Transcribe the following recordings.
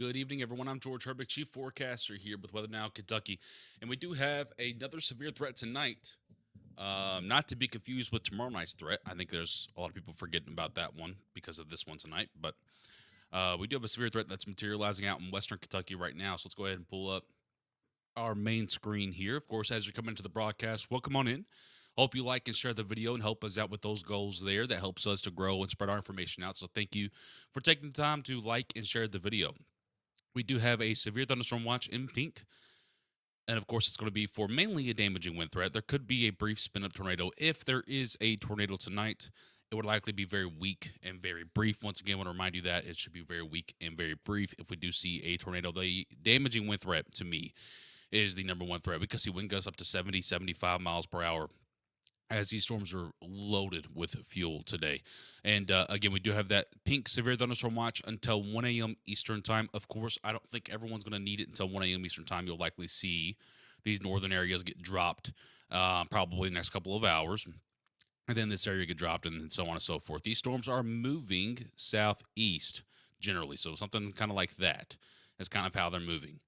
Good evening, everyone. I'm George Herbeck, Chief Forecaster here with Weather Now, Kentucky. And we do have another severe threat tonight. Not to be confused with tomorrow night's threat. I think there's a lot of people forgetting about that one because of this one tonight. But we do have a severe threat that's materializing out in western Kentucky right now. So let's go ahead and pull up our main screen here. Of course, as you're coming into the broadcast, welcome on in. Hope you like and share the video and help us out with those goals there. That helps us to grow and spread our information out. So thank you for taking the time to like and share the video. We do have a severe thunderstorm watch in pink. And of course, it's going to be for mainly a damaging wind threat. There could be a brief spin up tornado. If there is a tornado tonight, it would likely be very weak and very brief. Once again, I want to remind you that it should be very weak and very brief if we do see a tornado. The damaging wind threat to me is the number one threat. We could see wind gusts up to 70, 75 miles per hour as these storms are loaded with fuel today. And again, we do have that pink severe thunderstorm watch until 1 a.m. Eastern time. Of course, I don't think everyone's going to need it until 1 a.m. Eastern time. You'll likely see these northern areas get dropped probably the next couple of hours. And then this area get dropped and so on and so forth. These storms are moving southeast generally. So something kind of like that is kind of how they're moving.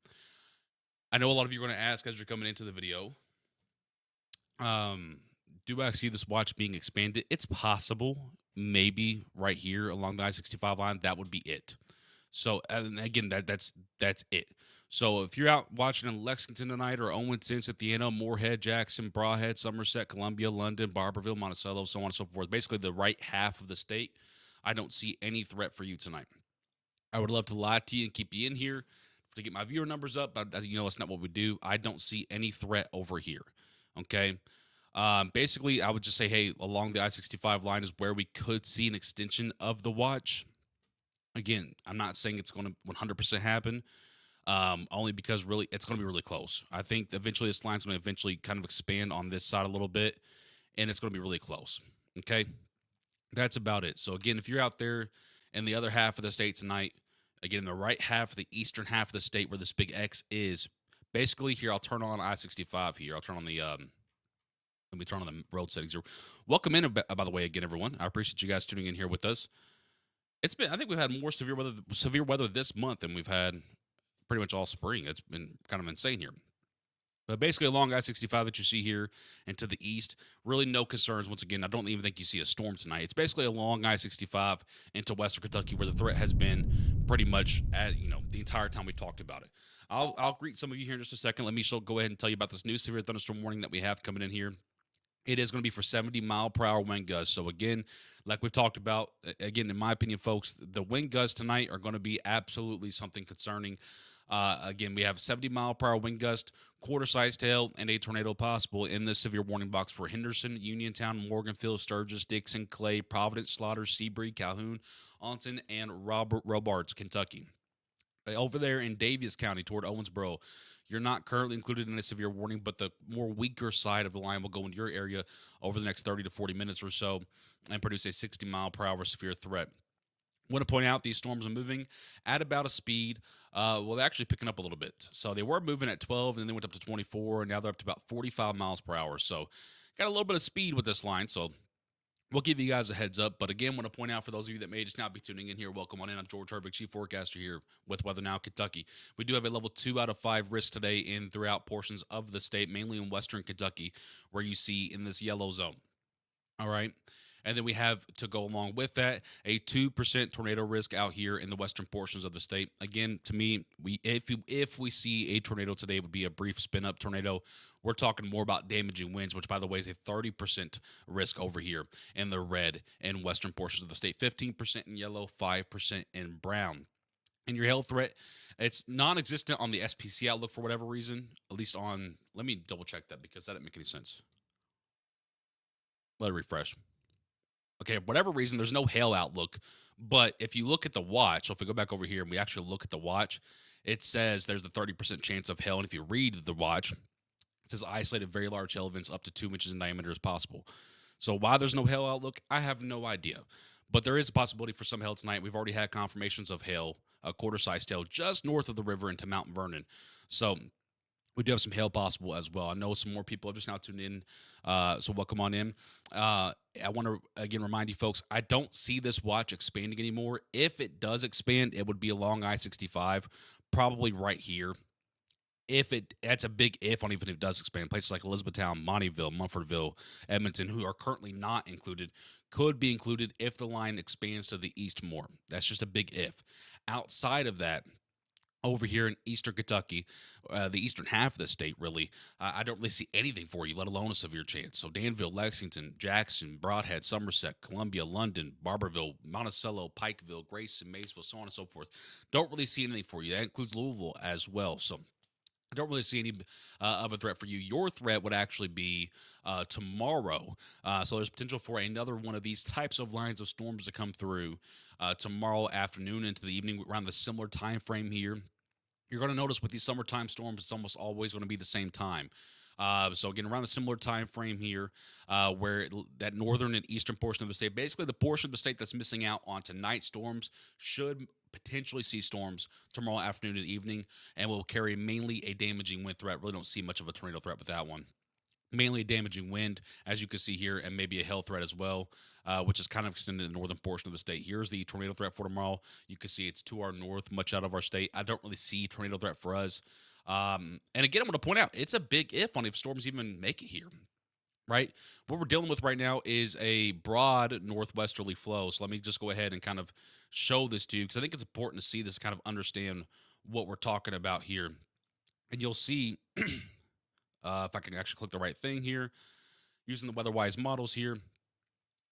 I know a lot of you are going to ask as you're coming into the video, do I see this watch being expanded? It's possible, maybe right here along the I-65 line. That would be it. So, and again, that's it. So, if you're out watching in Lexington tonight, or Owen, Cincinnati, Moorhead, Jackson, Brawhead, Somerset, Columbia, London, Barberville, Monticello, so on and so forth, basically the right half of the state, I don't see any threat for you tonight. I would love to lie to you and keep you in here to get my viewer numbers up, but as you know, it's not what we do. I don't see any threat over here. Okay. Basically, I would just say, hey, along the I-65 line is where we could see an extension of the watch. Again, I'm not saying it's going to 100% happen, only because really it's going to be really close. I think eventually this line's going to eventually kind of expand on this side a little bit, and it's going to be really close. Okay, that's about it. So again, if you're out there in the other half of the state tonight, again, the right half, the eastern half of the state where this big X is, basically here, I'll turn on I-65 here. I'll turn on the let me turn on the road settings here. Welcome in, by the way, again, everyone. I appreciate you guys tuning in here with us. I think we've had more severe weather this month than we've had pretty much all spring. It's been kind of insane here. But basically, along I-65 that you see here and to the east, really no concerns. Once again, I don't even think you see a storm tonight. It's basically along I-65 into western Kentucky, where the threat has been pretty much the entire time we talked about it. I'll greet some of you here in just a second. Let me go ahead and tell you about this new severe thunderstorm warning that we have coming in here. It is going to be for 70-mile-per-hour wind gusts. So, again, like we've talked about, again, in my opinion, folks, the wind gusts tonight are going to be absolutely something concerning. Again, we have 70-mile-per-hour wind gust, quarter-sized hail, and a tornado possible in the severe warning box for Henderson, Uniontown, Morganfield, Sturgis, Dixon, Clay, Providence, Slaughter, Seabury, Calhoun, Alton, and Robards, Kentucky. Over there in Daviess County toward Owensboro, you're not currently included in a severe warning, but the more weaker side of the line will go into your area over the next 30 to 40 minutes or so and produce a 60-mile-per-hour severe threat. I want to point out these storms are moving at about a speed. They're actually picking up a little bit. So they were moving at 12, and then they went up to 24, and now they're up to about 45 miles per hour. So got a little bit of speed with this line. So we'll give you guys a heads up. But again, want to point out for those of you that may just now be tuning in here, welcome on in. I'm George Herbeck, Chief Forecaster here with Weather Now, Kentucky. We do have a level 2 out of 5 risk today in throughout portions of the state, mainly in western Kentucky, where you see in this yellow zone. All right. And then we have, to go along with that, a 2% tornado risk out here in the western portions of the state. Again, to me, if we see a tornado today, it would be a brief spin-up tornado. We're talking more about damaging winds, which, by the way, is a 30% risk over here in the red and western portions of the state. 15% in yellow, 5% in brown. And your hail threat, it's non-existent on the SPC outlook for whatever reason, at least on, let me double-check that because that didn't make any sense. Let it refresh. Okay, whatever reason, there's no hail outlook. But if you look at the watch, so if we go back over here and we actually look at the watch, it says there's a 30% chance of hail. And if you read the watch, it says isolated very large hail events up to 2 inches in diameter is possible. So why there's no hail outlook, I have no idea. But there is a possibility for some hail tonight. We've already had confirmations of hail, a quarter-sized hail, just north of the river into Mount Vernon. So We do have some hail possible as well. I know some more people have just now tuned in, so welcome on in. I want to again remind you folks, I don't see this watch expanding anymore. If it does expand, it would be along I-65, probably right here. If it That's a big if on even if it does expand. Places like Elizabethtown, Montyville, Mumfordville, Edmonton, who are currently not included, could be included if the line expands to the east more. That's just a big if. Outside of that, over here in eastern Kentucky, the eastern half of the state, really, I don't really see anything for you, let alone a severe chance. So Danville, Lexington, Jackson, Broadhead, Somerset, Columbia, London, Barberville, Monticello, Pikeville, Grayson, Maysville, so on and so forth. Don't really see anything for you. That includes Louisville as well. So I don't really see any of a threat for you. Your threat would actually be tomorrow. So there's potential for another one of these types of lines of storms to come through tomorrow afternoon into the evening around the similar time frame here. You're going to notice with these summertime storms, it's almost always going to be the same time. So again, around a similar time frame here, where that northern and eastern portion of the state, basically the portion of the state that's missing out on tonight storms, should potentially see storms tomorrow afternoon and evening, and will carry mainly a damaging wind threat. Really don't see much of a tornado threat with that one. Mainly a damaging wind, as you can see here, and maybe a hail threat as well, which is kind of extended in the northern portion of the state. Here's the tornado threat for tomorrow. You can see it's to our north, much out of our state. I don't really see tornado threat for us. And again, I'm going to point out it's a big if on if storms even make it here. Right, what we're dealing with right now is a broad northwesterly flow. So let me just go ahead and kind of show this to you because I think it's important to see this, kind of understand what we're talking about here. And you'll see if I can actually click the right thing here using the WeatherWise models here,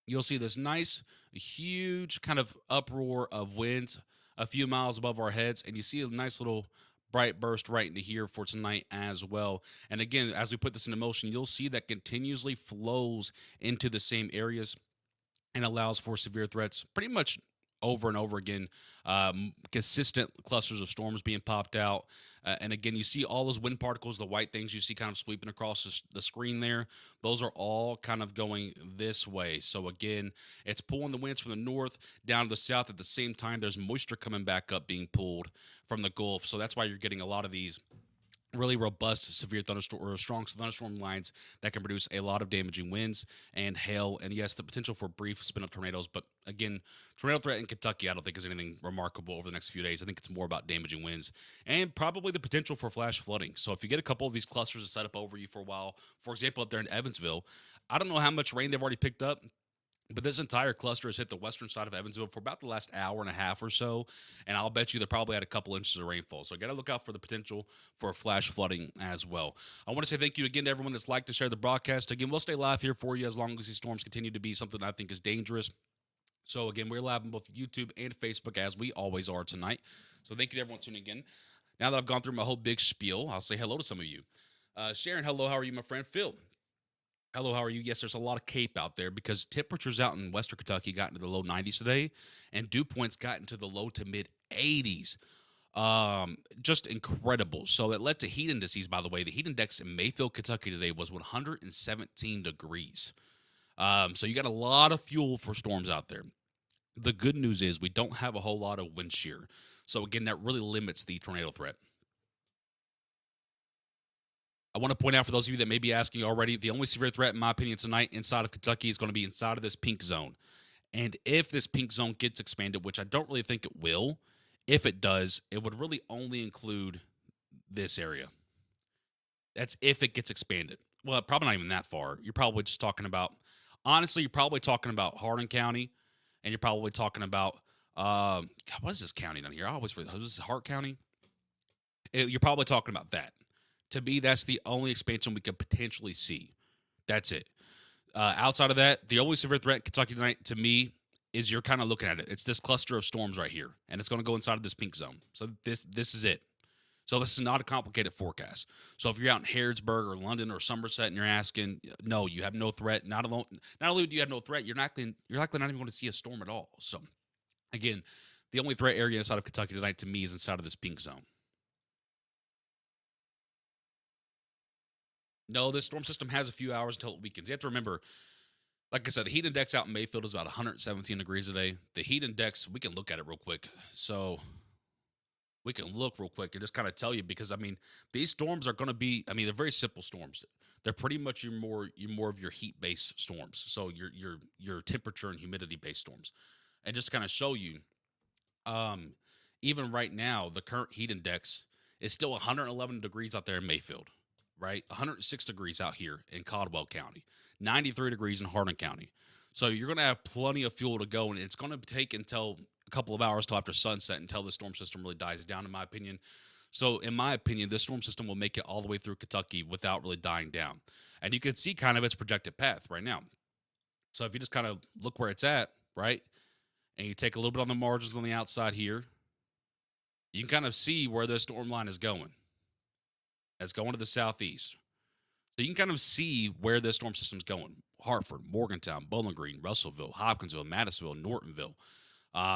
you'll see this nice, huge kind of uproar of winds a few miles above our heads, and you see a nice little bright burst right into here for tonight as well. And again, as we put this into motion, you'll see that continuously flows into the same areas and allows for severe threats pretty much over and over again. Consistent clusters of storms being popped out. And again, you see all those wind particles, the white things you see kind of sweeping across the screen there. Those are all kind of going this way. So again, it's pulling the winds from the north down to the south. At the same time, there's moisture coming back up being pulled from the Gulf. So that's why you're getting a lot of these really robust severe thunderstorm or strong thunderstorm lines that can produce a lot of damaging winds and hail, and yes, the potential for brief spin up tornadoes. But again, tornado threat in Kentucky I don't think is anything remarkable over the next few days. I think it's more about damaging winds and probably the potential for flash flooding. So if you get a couple of these clusters to set up over you for a while, for example up there in Evansville, I don't know how much rain they've already picked up, but this entire cluster has hit the western side of Evansville for about the last hour and a half or so, and I'll bet you they probably had a couple inches of rainfall. So got to look out for the potential for flash flooding as well. I want to say thank you again to everyone that's liked and shared the broadcast. Again, we'll stay live here for you as long as these storms continue to be something I think is dangerous. So again, we're live on both YouTube and Facebook as we always are tonight. So thank you to everyone tuning in. Now that I've gone through my whole big spiel, I'll say hello to some of you. Sharon, hello. How are you, my friend? Phil, hello, how are you? Yes, there's a lot of cape out there because temperatures out in Western Kentucky got into the low 90s today, and dew points got into the low to mid 80s. Just incredible. So it led to heat indices, by the way. The heat index in Mayfield, Kentucky today was 117 degrees. So you got a lot of fuel for storms out there. The good news is we don't have a whole lot of wind shear. So again, that really limits the tornado threat. I want to point out for those of you that may be asking already, the only severe threat, in my opinion, tonight inside of Kentucky is going to be inside of this pink zone. And if this pink zone gets expanded, which I don't really think it will, if it does, it would really only include this area. That's if it gets expanded. Well, probably not even that far. You're probably just talking about, honestly, you're probably talking about Hardin County, and you're probably talking about, God, what is this county down here? I always forget. Is this Hart County? You're probably talking about that. To me, that's the only expansion we could potentially see. That's it. Outside of that, the only severe threat in Kentucky tonight, to me, is you're kind of looking at it. It's this cluster of storms right here, and it's going to go inside of this pink zone. So this is it. So this is not a complicated forecast. So if you're out in Harrodsburg or London or Somerset and you're asking, no, you have no threat. Not only do you have no threat, you're likely not even going to see a storm at all. So again, the only threat area inside of Kentucky tonight to me is inside of this pink zone. No, this storm system has a few hours until it weakens. You have to remember, like I said, the heat index out in Mayfield is about 117 degrees today. The heat index, we can look at it real quick. So We can look real quick and just kind of tell you because I mean these storms are going to be. I mean they're very simple storms. They're pretty much your more of your heat based storms. So your temperature and humidity based storms, and just kind of show you. Um, Even right now, the current heat index is still 111 degrees out there in Mayfield, right? 106 degrees out here in Caldwell County, 93 degrees in Hardin County. So you're going to have plenty of fuel to go, and it's going to take until a couple of hours till after sunset until the storm system really dies down, in my opinion. So, in my opinion, this storm system will make it all the way through Kentucky without really dying down. And you can see kind of its projected path right now. So, if you just kind of look where it's at, right, and you take a little bit on the margins on the outside here, you can kind of see where the storm line is going. It's going to the southeast. So you can kind of see where the storm system is going. Hartford, Morgantown, Bowling Green, Russellville, Hopkinsville, Madisonville, Nortonville.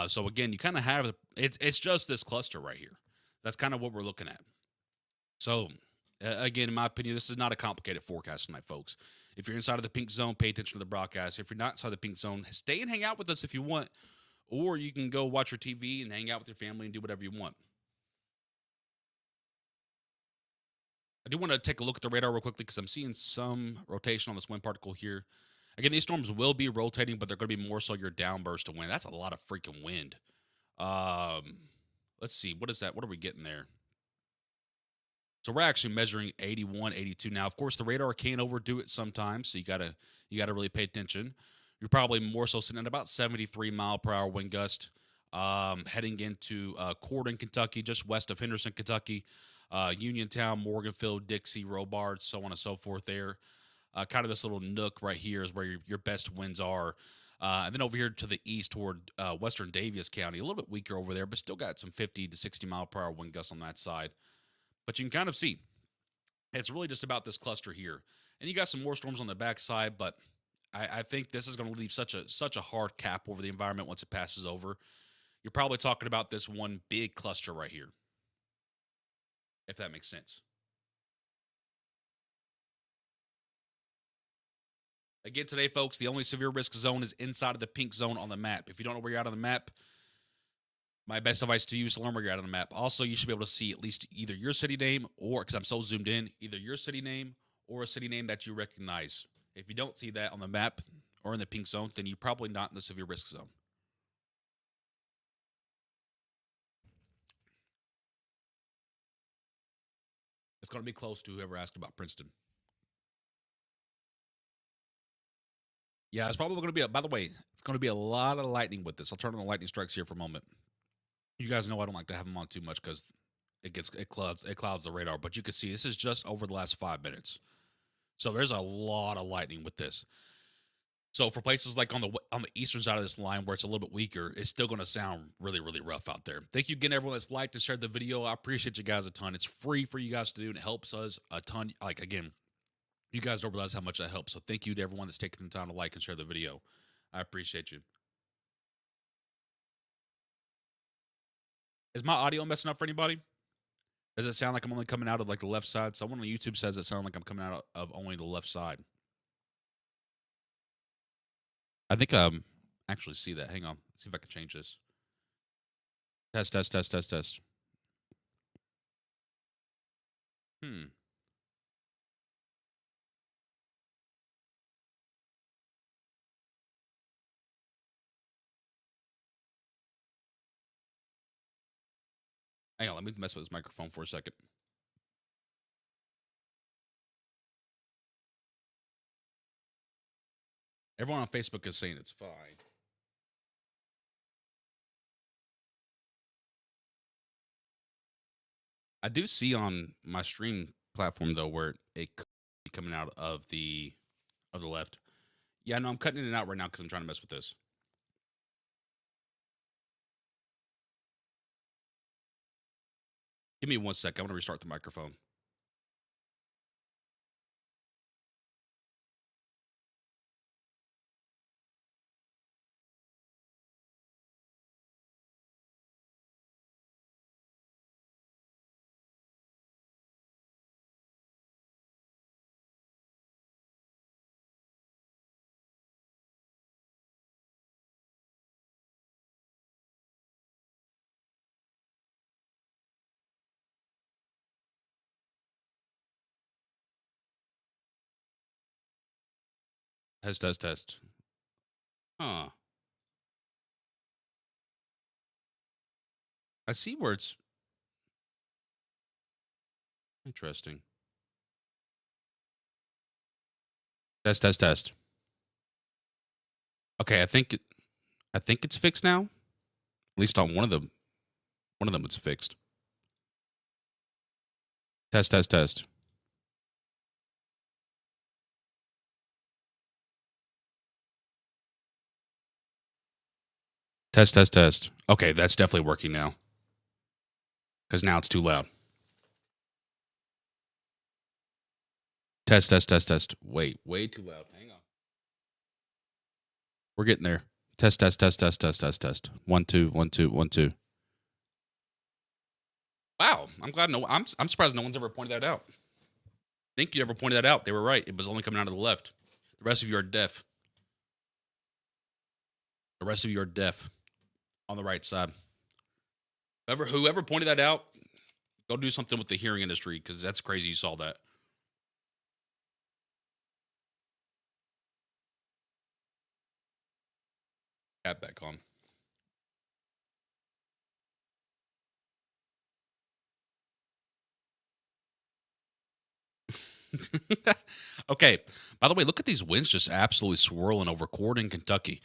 So again, you kind of have it's just this cluster right here. That's kind of what we're looking at. So again, in my opinion, this is not a complicated forecast tonight, folks. If you're inside of the pink zone, pay attention to the broadcast. If you're not inside the pink zone, stay and hang out with us if you want, or you can go watch your TV and hang out with your family and do whatever you want. I do want to take a look at the radar real quickly because I'm seeing some rotation on this wind particle here. Again, these storms will be rotating, but they're going to be more so your downburst of wind. That's a lot of freaking wind. Um, let's see. What is that? What are we getting there? So we're actually measuring 81, 82 now. Of course, the radar can overdo it sometimes, so you gotta really pay attention. You're probably more so sitting at about 73 mile per hour wind gust, heading into Corden, Kentucky, just west of Henderson, Kentucky, Uniontown, Morganfield, Dixie, Robard, so on and so forth. There, kind of this little nook right here is where your best winds are. And then over here to the east toward western Daviess County, a little bit weaker over there, but still got some 50 to 60 mile per hour wind gusts on that side. But you can kind of see it's really just about this cluster here. And you got some more storms on the backside, but I think this is going to leave such a hard cap over the environment once it passes over. You're probably talking about this one big cluster right here, if that makes sense. Again, today, folks, the only severe risk zone is inside of the pink zone on the map. If you don't know where you're at on the map, my best advice to you is to learn where you're at on the map. Also, you should be able to see at least either your city name or, because I'm so zoomed in, either your city name or a city name that you recognize. If you don't see that on the map or in the pink zone, then you're probably not in the severe risk zone. It's going to be close to whoever asked about Princeton. Yeah, it's probably going to be, by the way, it's going to be a lot of lightning with this. I'll turn on the lightning strikes here for a moment. You guys know I don't like to have them on too much because it clouds the radar. But you can see this is just over the last 5 minutes. So there's a lot of lightning with this. So for places like on the eastern side of this line where it's a little bit weaker, it's still going to sound really, really rough out there. Thank you again, everyone that's liked and shared the video. I appreciate you guys a ton. It's free for you guys to do, and it helps us a ton. Like, again, you guys don't realize how much that helps. So thank you to everyone that's taking the time to like and share the video. I appreciate you. Is my audio messing up for anybody? Does it sound like I'm only coming out of like the left side? Someone on YouTube says it sounds like I'm coming out of only the left side. I think actually see that. Hang on. Let's see if I can change this. Test, test, test, test, test. Hmm. Hang on, let me mess with this microphone for a second. Everyone on Facebook is saying it's fine. I do see on my stream platform though where it could be coming out of the left. Yeah, no, I'm cutting it out right now because I'm trying to mess with this. Give me 1 second. I'm gonna restart the microphone. Test, test, test. Huh. I see where it's interesting. Test, test, test. Okay, I think it's fixed now. At least on one of them it's fixed. Test, test, test. Test, test, test. Okay, that's definitely working now. Because now it's too loud. Test, test, test, test. Wait, way too loud. Hang on. We're getting there. Test, test, test, test, test, test, test. 1, 2, 1, 2, 1, 2. Wow, I'm glad. No, I'm surprised no one's ever pointed that out. Think you ever pointed that out? They were right. It was only coming out of the left. The rest of you are deaf. The rest of you are deaf on the right side. Whoever pointed that out, go do something with the hearing industry because that's crazy. You saw that. Cat back on. Okay. By the way, look at these winds just absolutely swirling over Corden, Kentucky.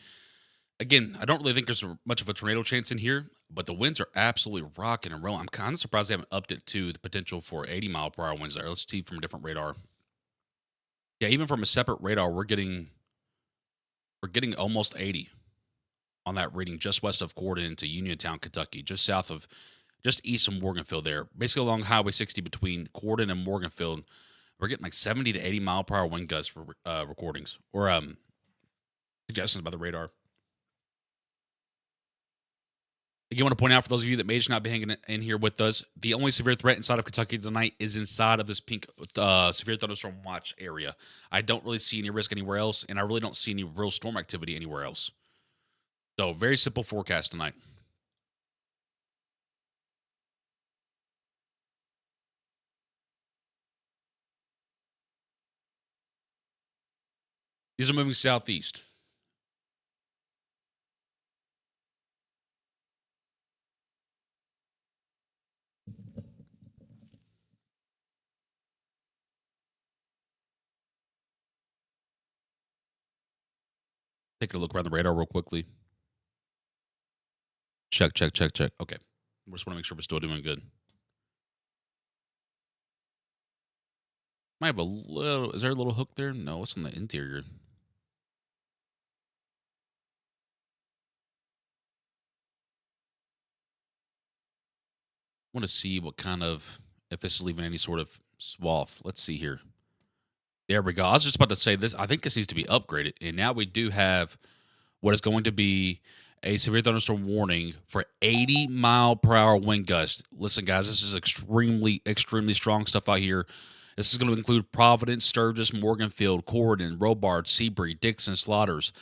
Again, I don't really think there's much of a tornado chance in here, but the winds are absolutely rocking and rolling. I'm kind of surprised they haven't upped it to the potential for 80-mile-per-hour winds there. Let's see from a different radar. Yeah, even from a separate radar, we're getting almost 80 on that reading just west of Corden into Uniontown, Kentucky, just east of Morganfield there. Basically along Highway 60 between Corden and Morganfield. We're getting like 70 to 80-mile-per-hour wind gusts for recordings or suggestions by the radar. Again, I want to point out for those of you that may just not be hanging in here with us, the only severe threat inside of Kentucky tonight is inside of this pink severe thunderstorm watch area. I don't really see any risk anywhere else, and I really don't see any real storm activity anywhere else. So, very simple forecast tonight. These are moving southeast. Taking a look around the radar real quickly. Check, check, check, check. Okay. We just want to make sure we're still doing good. Might have a little. Is there a little hook there? No, it's on the interior. Want to see what kind of, if this is leaving any sort of swath. Let's see here. There we go. I was just about to say this. I think this needs to be upgraded. And now we do have what is going to be a severe thunderstorm warning for 80-mile-per-hour wind gusts. Listen, guys, this is extremely, extremely strong stuff out here. This is going to include Providence, Sturgis, Morganfield, Corydon, Robart, Seabury, Dixon, Slaughters,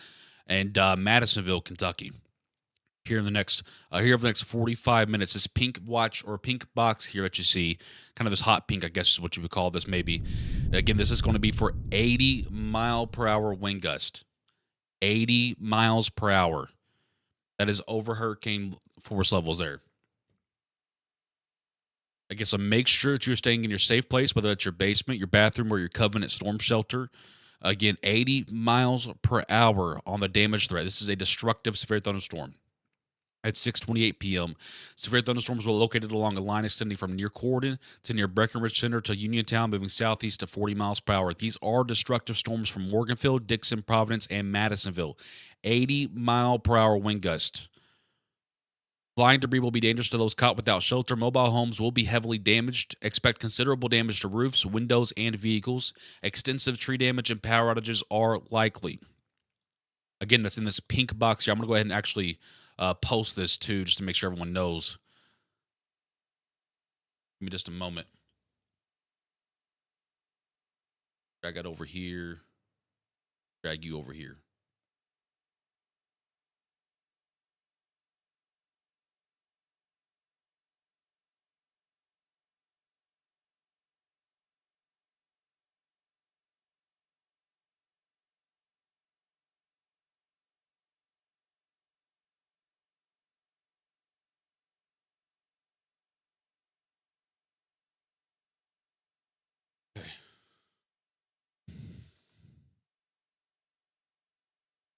and Madisonville, Kentucky. Here in the next here over the next 45 minutes, this pink watch or pink box here that you see, kind of this hot pink, I guess is what you would call this maybe. Again, this is going to be for 80-mile-per-hour wind gust. 80 miles per hour. That is over hurricane force levels there. I guess so make sure that you're staying in your safe place, whether it's your basement, your bathroom, or your covenant storm shelter. Again, 80 miles per hour on the damage threat. This is a destructive severe thunderstorm. At 6:28 p.m., severe thunderstorms were located along a line extending from near Corden to near Breckenridge Center to Uniontown, moving southeast to 40 miles per hour. These are destructive storms from Morganfield, Dixon, Providence, and Madisonville. 80-mile-per-hour wind gust. Flying debris will be dangerous to those caught without shelter. Mobile homes will be heavily damaged. Expect considerable damage to roofs, windows, and vehicles. Extensive tree damage and power outages are likely. Again, that's in this pink box here. I'm going to go ahead and actually post this too, just to make sure everyone knows. Give me just a moment. Drag that over here. Drag you over here.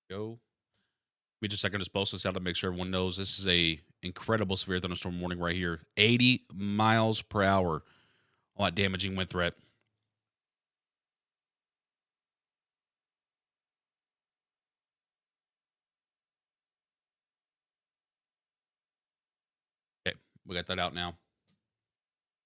Go. Let me just a second to post this out to make sure everyone knows this is a incredible severe thunderstorm warning right here. 80 miles per hour on that damaging wind threat. Okay, we got that out now.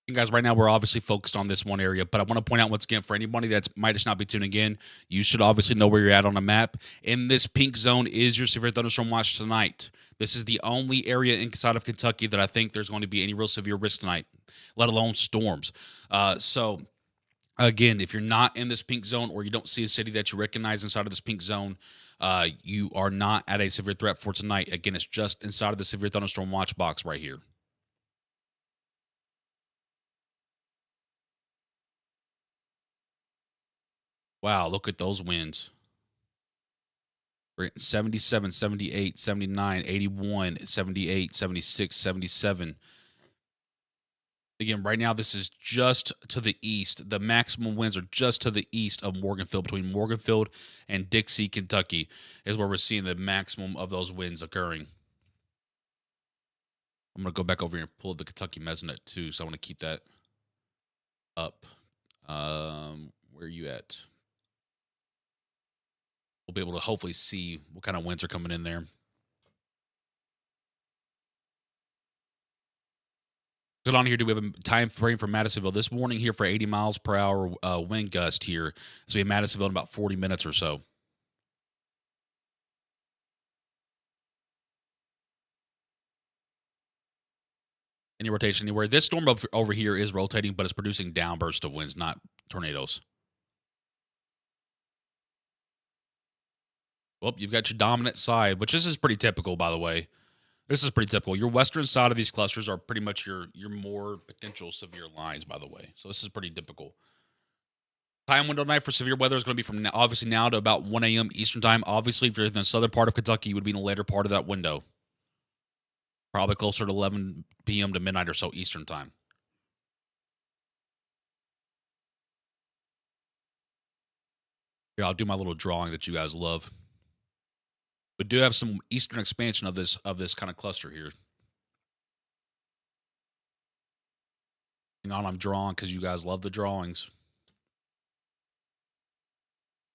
And guys, right now we're obviously focused on this one area, but I want to point out once again for anybody that might just not be tuning in, you should obviously know where you're at on the map. In this pink zone is your severe thunderstorm watch tonight. This is the only area inside of Kentucky that I think there's going to be any real severe risk tonight, let alone storms. So again, if you're not in this pink zone or you don't see a city that you recognize inside of this pink zone, you are not at a severe threat for tonight. Again, it's just inside of the severe thunderstorm watch box right here. Wow, look at those winds. We're at 77, 78, 79, 81, 78, 76, 77. Again, right now, this is just to the east. The maximum winds are just to the east of Morganfield. Between Morganfield and Dixie, Kentucky, is where we're seeing the maximum of those winds occurring. I'm going to go back over here and pull the Kentucky Mesonet, too, so I want to keep that up. Where are you at? We'll be able to hopefully see what kind of winds are coming in there. Good on here. Do we have a time frame for Madisonville this morning here for 80 miles per hour wind gust here? So we have Madisonville in about 40 minutes or so. Any rotation anywhere. This storm over here is rotating, but it's producing downburst of winds, not tornadoes. Well, you've got your dominant side, which this is pretty typical, by the way. This is pretty typical. Your western side of these clusters are pretty much your more potential severe lines, by the way. So this is pretty typical. Time window night for severe weather is going to be from obviously now to about 1 a.m. Eastern time. Obviously, if you're in the southern part of Kentucky, you would be in the later part of that window. Probably closer to 11 p.m. to midnight or so Eastern time. Here, I'll do my little drawing that you guys love. We do have some eastern expansion of this kind of cluster here. Hang on, I'm drawing because you guys love the drawings.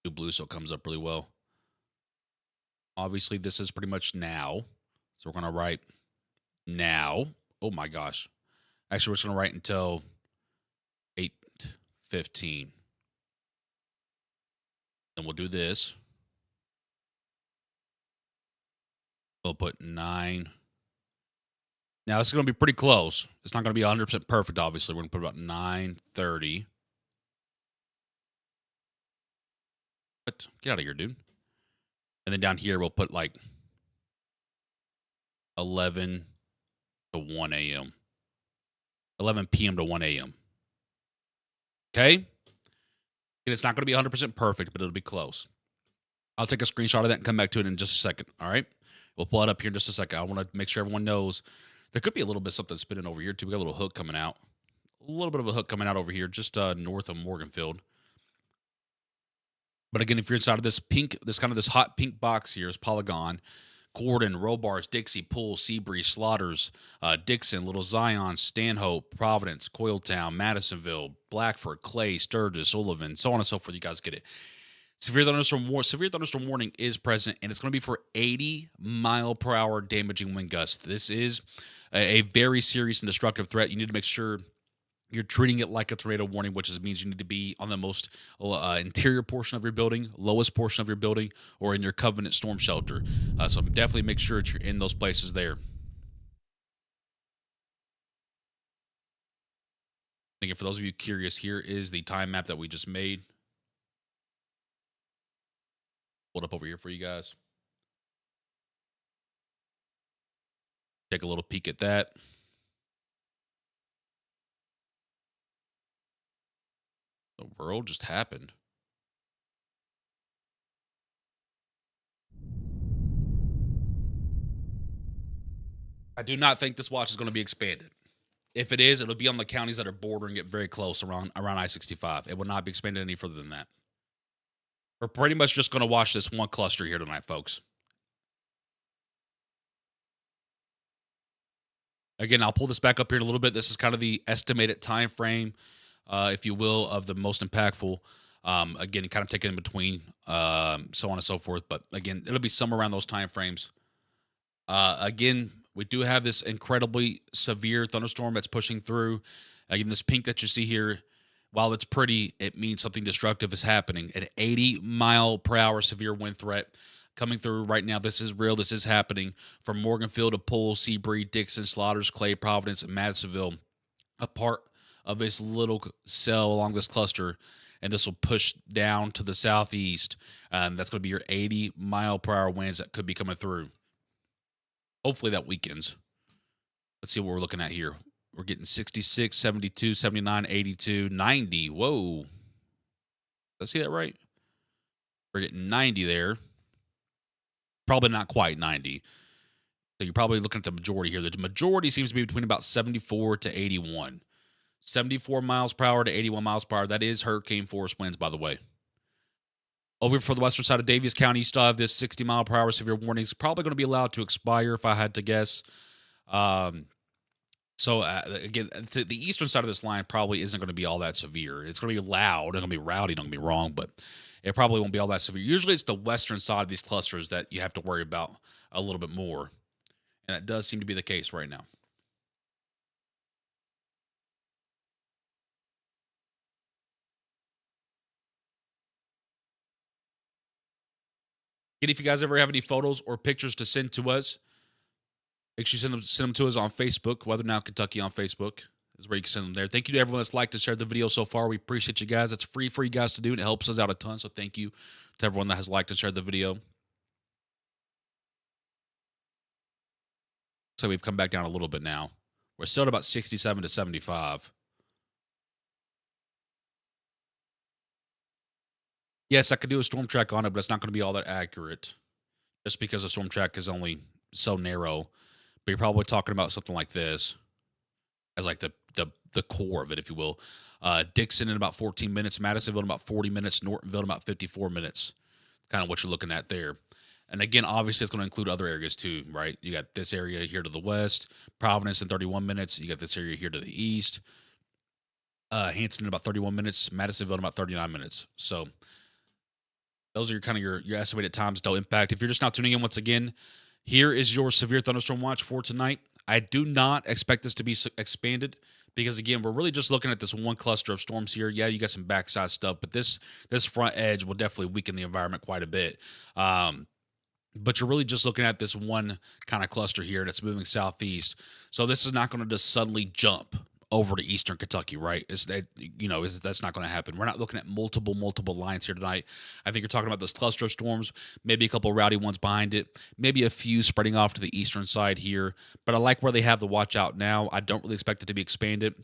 Blue, so it comes up really well. Obviously, this is pretty much now. So we're going to write now. Oh my gosh. Actually, we're just going to write until 8:15. Then we'll do this. We'll put 9. Now, this is going to be pretty close. It's not going to be 100% perfect, obviously. We're going to put about 9:30. But get out of here, dude. And then down here, we'll put like 11 to 1 a.m. 11 p.m. to 1 a.m. Okay? And it's not going to be 100% perfect, but it'll be close. I'll take a screenshot of that and come back to it in just a second. All right? We'll pull it up here in just a second. I want to make sure everyone knows there could be a little bit of something spinning over here, too. We got a little hook coming out. A little bit of a hook coming out over here, just north of Morganfield. But again, if you're inside of this hot pink box here is Polygon, Gordon, Robards, Dixie, Poole, Seabree, Slaughters, Dixon, Little Zion, Stanhope, Providence, Coyltown, Madisonville, Blackford, Clay, Sturgis, Sullivan, so on and so forth. You guys get it. Severe thunderstorm warning is present, and it's going to be for 80 mile per hour damaging wind gusts. This is a very serious and destructive threat. You need to make sure you're treating it like a tornado warning, which means you need to be on the most interior portion of your building, lowest portion of your building, or in your covenant storm shelter. So definitely make sure that you're in those places there. Again, for those of you curious, here is the time map that we just made. Hold up over here for you guys. Take a little peek at that. The world just happened. I do not think this watch is going to be expanded. If it is, it'll be on the counties that are bordering it very close around I-65. It will not be expanded any further than that. We're pretty much just going to watch this one cluster here tonight, folks. Again, I'll pull this back up here in a little bit. This is kind of the estimated time frame, if you will, of the most impactful. Again, kind of taken in between, so on and so forth. But again, it'll be somewhere around those time frames. Again, we do have this incredibly severe thunderstorm that's pushing through. Again, this pink that you see here, while it's pretty, it means something destructive is happening. An 80-mile-per-hour severe wind threat coming through right now. This is real. This is happening from Morganfield to Poole, Seabury, Dixon, Slaughters, Clay, Providence, and Madisonville. A part of this little cell along this cluster, and this will push down to the southeast. That's going to be your 80-mile-per-hour winds that could be coming through. Hopefully that weakens. Let's see what we're looking at here. We're getting 66, 72, 79, 82, 90. Whoa. Did I see that right? We're getting 90 there. Probably not quite 90. So you're probably looking at the majority here. The majority seems to be between about 74 to 81. 74 miles per hour to 81 miles per hour. That is hurricane force winds, by the way. Over for the western side of Daviess County, you still have this 60-mile-per-hour severe warning. It's probably going to be allowed to expire, if I had to guess. Again, the eastern side of this line probably isn't going to be all that severe. It's going to be loud. It's going to be rowdy, don't get me wrong, but it probably won't be all that severe. Usually it's the western side of these clusters that you have to worry about a little bit more, and that does seem to be the case right now. And if you guys ever have any photos or pictures to send to us, make sure you send them to us on Facebook, Weather Now Kentucky on Facebook is where you can send them there. Thank you to everyone that's liked and shared the video so far. We appreciate you guys. It's free for you guys to do, and it helps us out a ton. So thank you to everyone that has liked and shared the video. So we've come back down a little bit now. We're still at about 67 to 75. Yes, I could do a storm track on it, but it's not going to be all that accurate. Just because the storm track is only so narrow. But you're probably talking about something like this as like the core of it, if you will. Dixon in about 14 minutes, Madisonville in about 40 minutes, Nortonville in about 54 minutes. Kind of what you're looking at there. And again, obviously, it's going to include other areas too, right? You got this area here to the west, Providence in 31 minutes. You got this area here to the east, Hanson in about 31 minutes, Madisonville in about 39 minutes. So those are your kind of your estimated times to impact. If you're just now tuning in once again, here is your severe thunderstorm watch for tonight. I do not expect this to be expanded because, again, we're really just looking at this one cluster of storms here. Yeah, you got some backside stuff, but this front edge will definitely weaken the environment quite a bit. But you're really just looking at this one kind of cluster here that's moving southeast. So this is not going to just suddenly jump over to eastern Kentucky, right? That's not going to happen. We're not looking at multiple lines here tonight. I think you're talking about this cluster of storms, maybe a couple of rowdy ones behind it, maybe a few spreading off to the eastern side here. But I like where they have the watch out now. I don't really expect it to be expanded.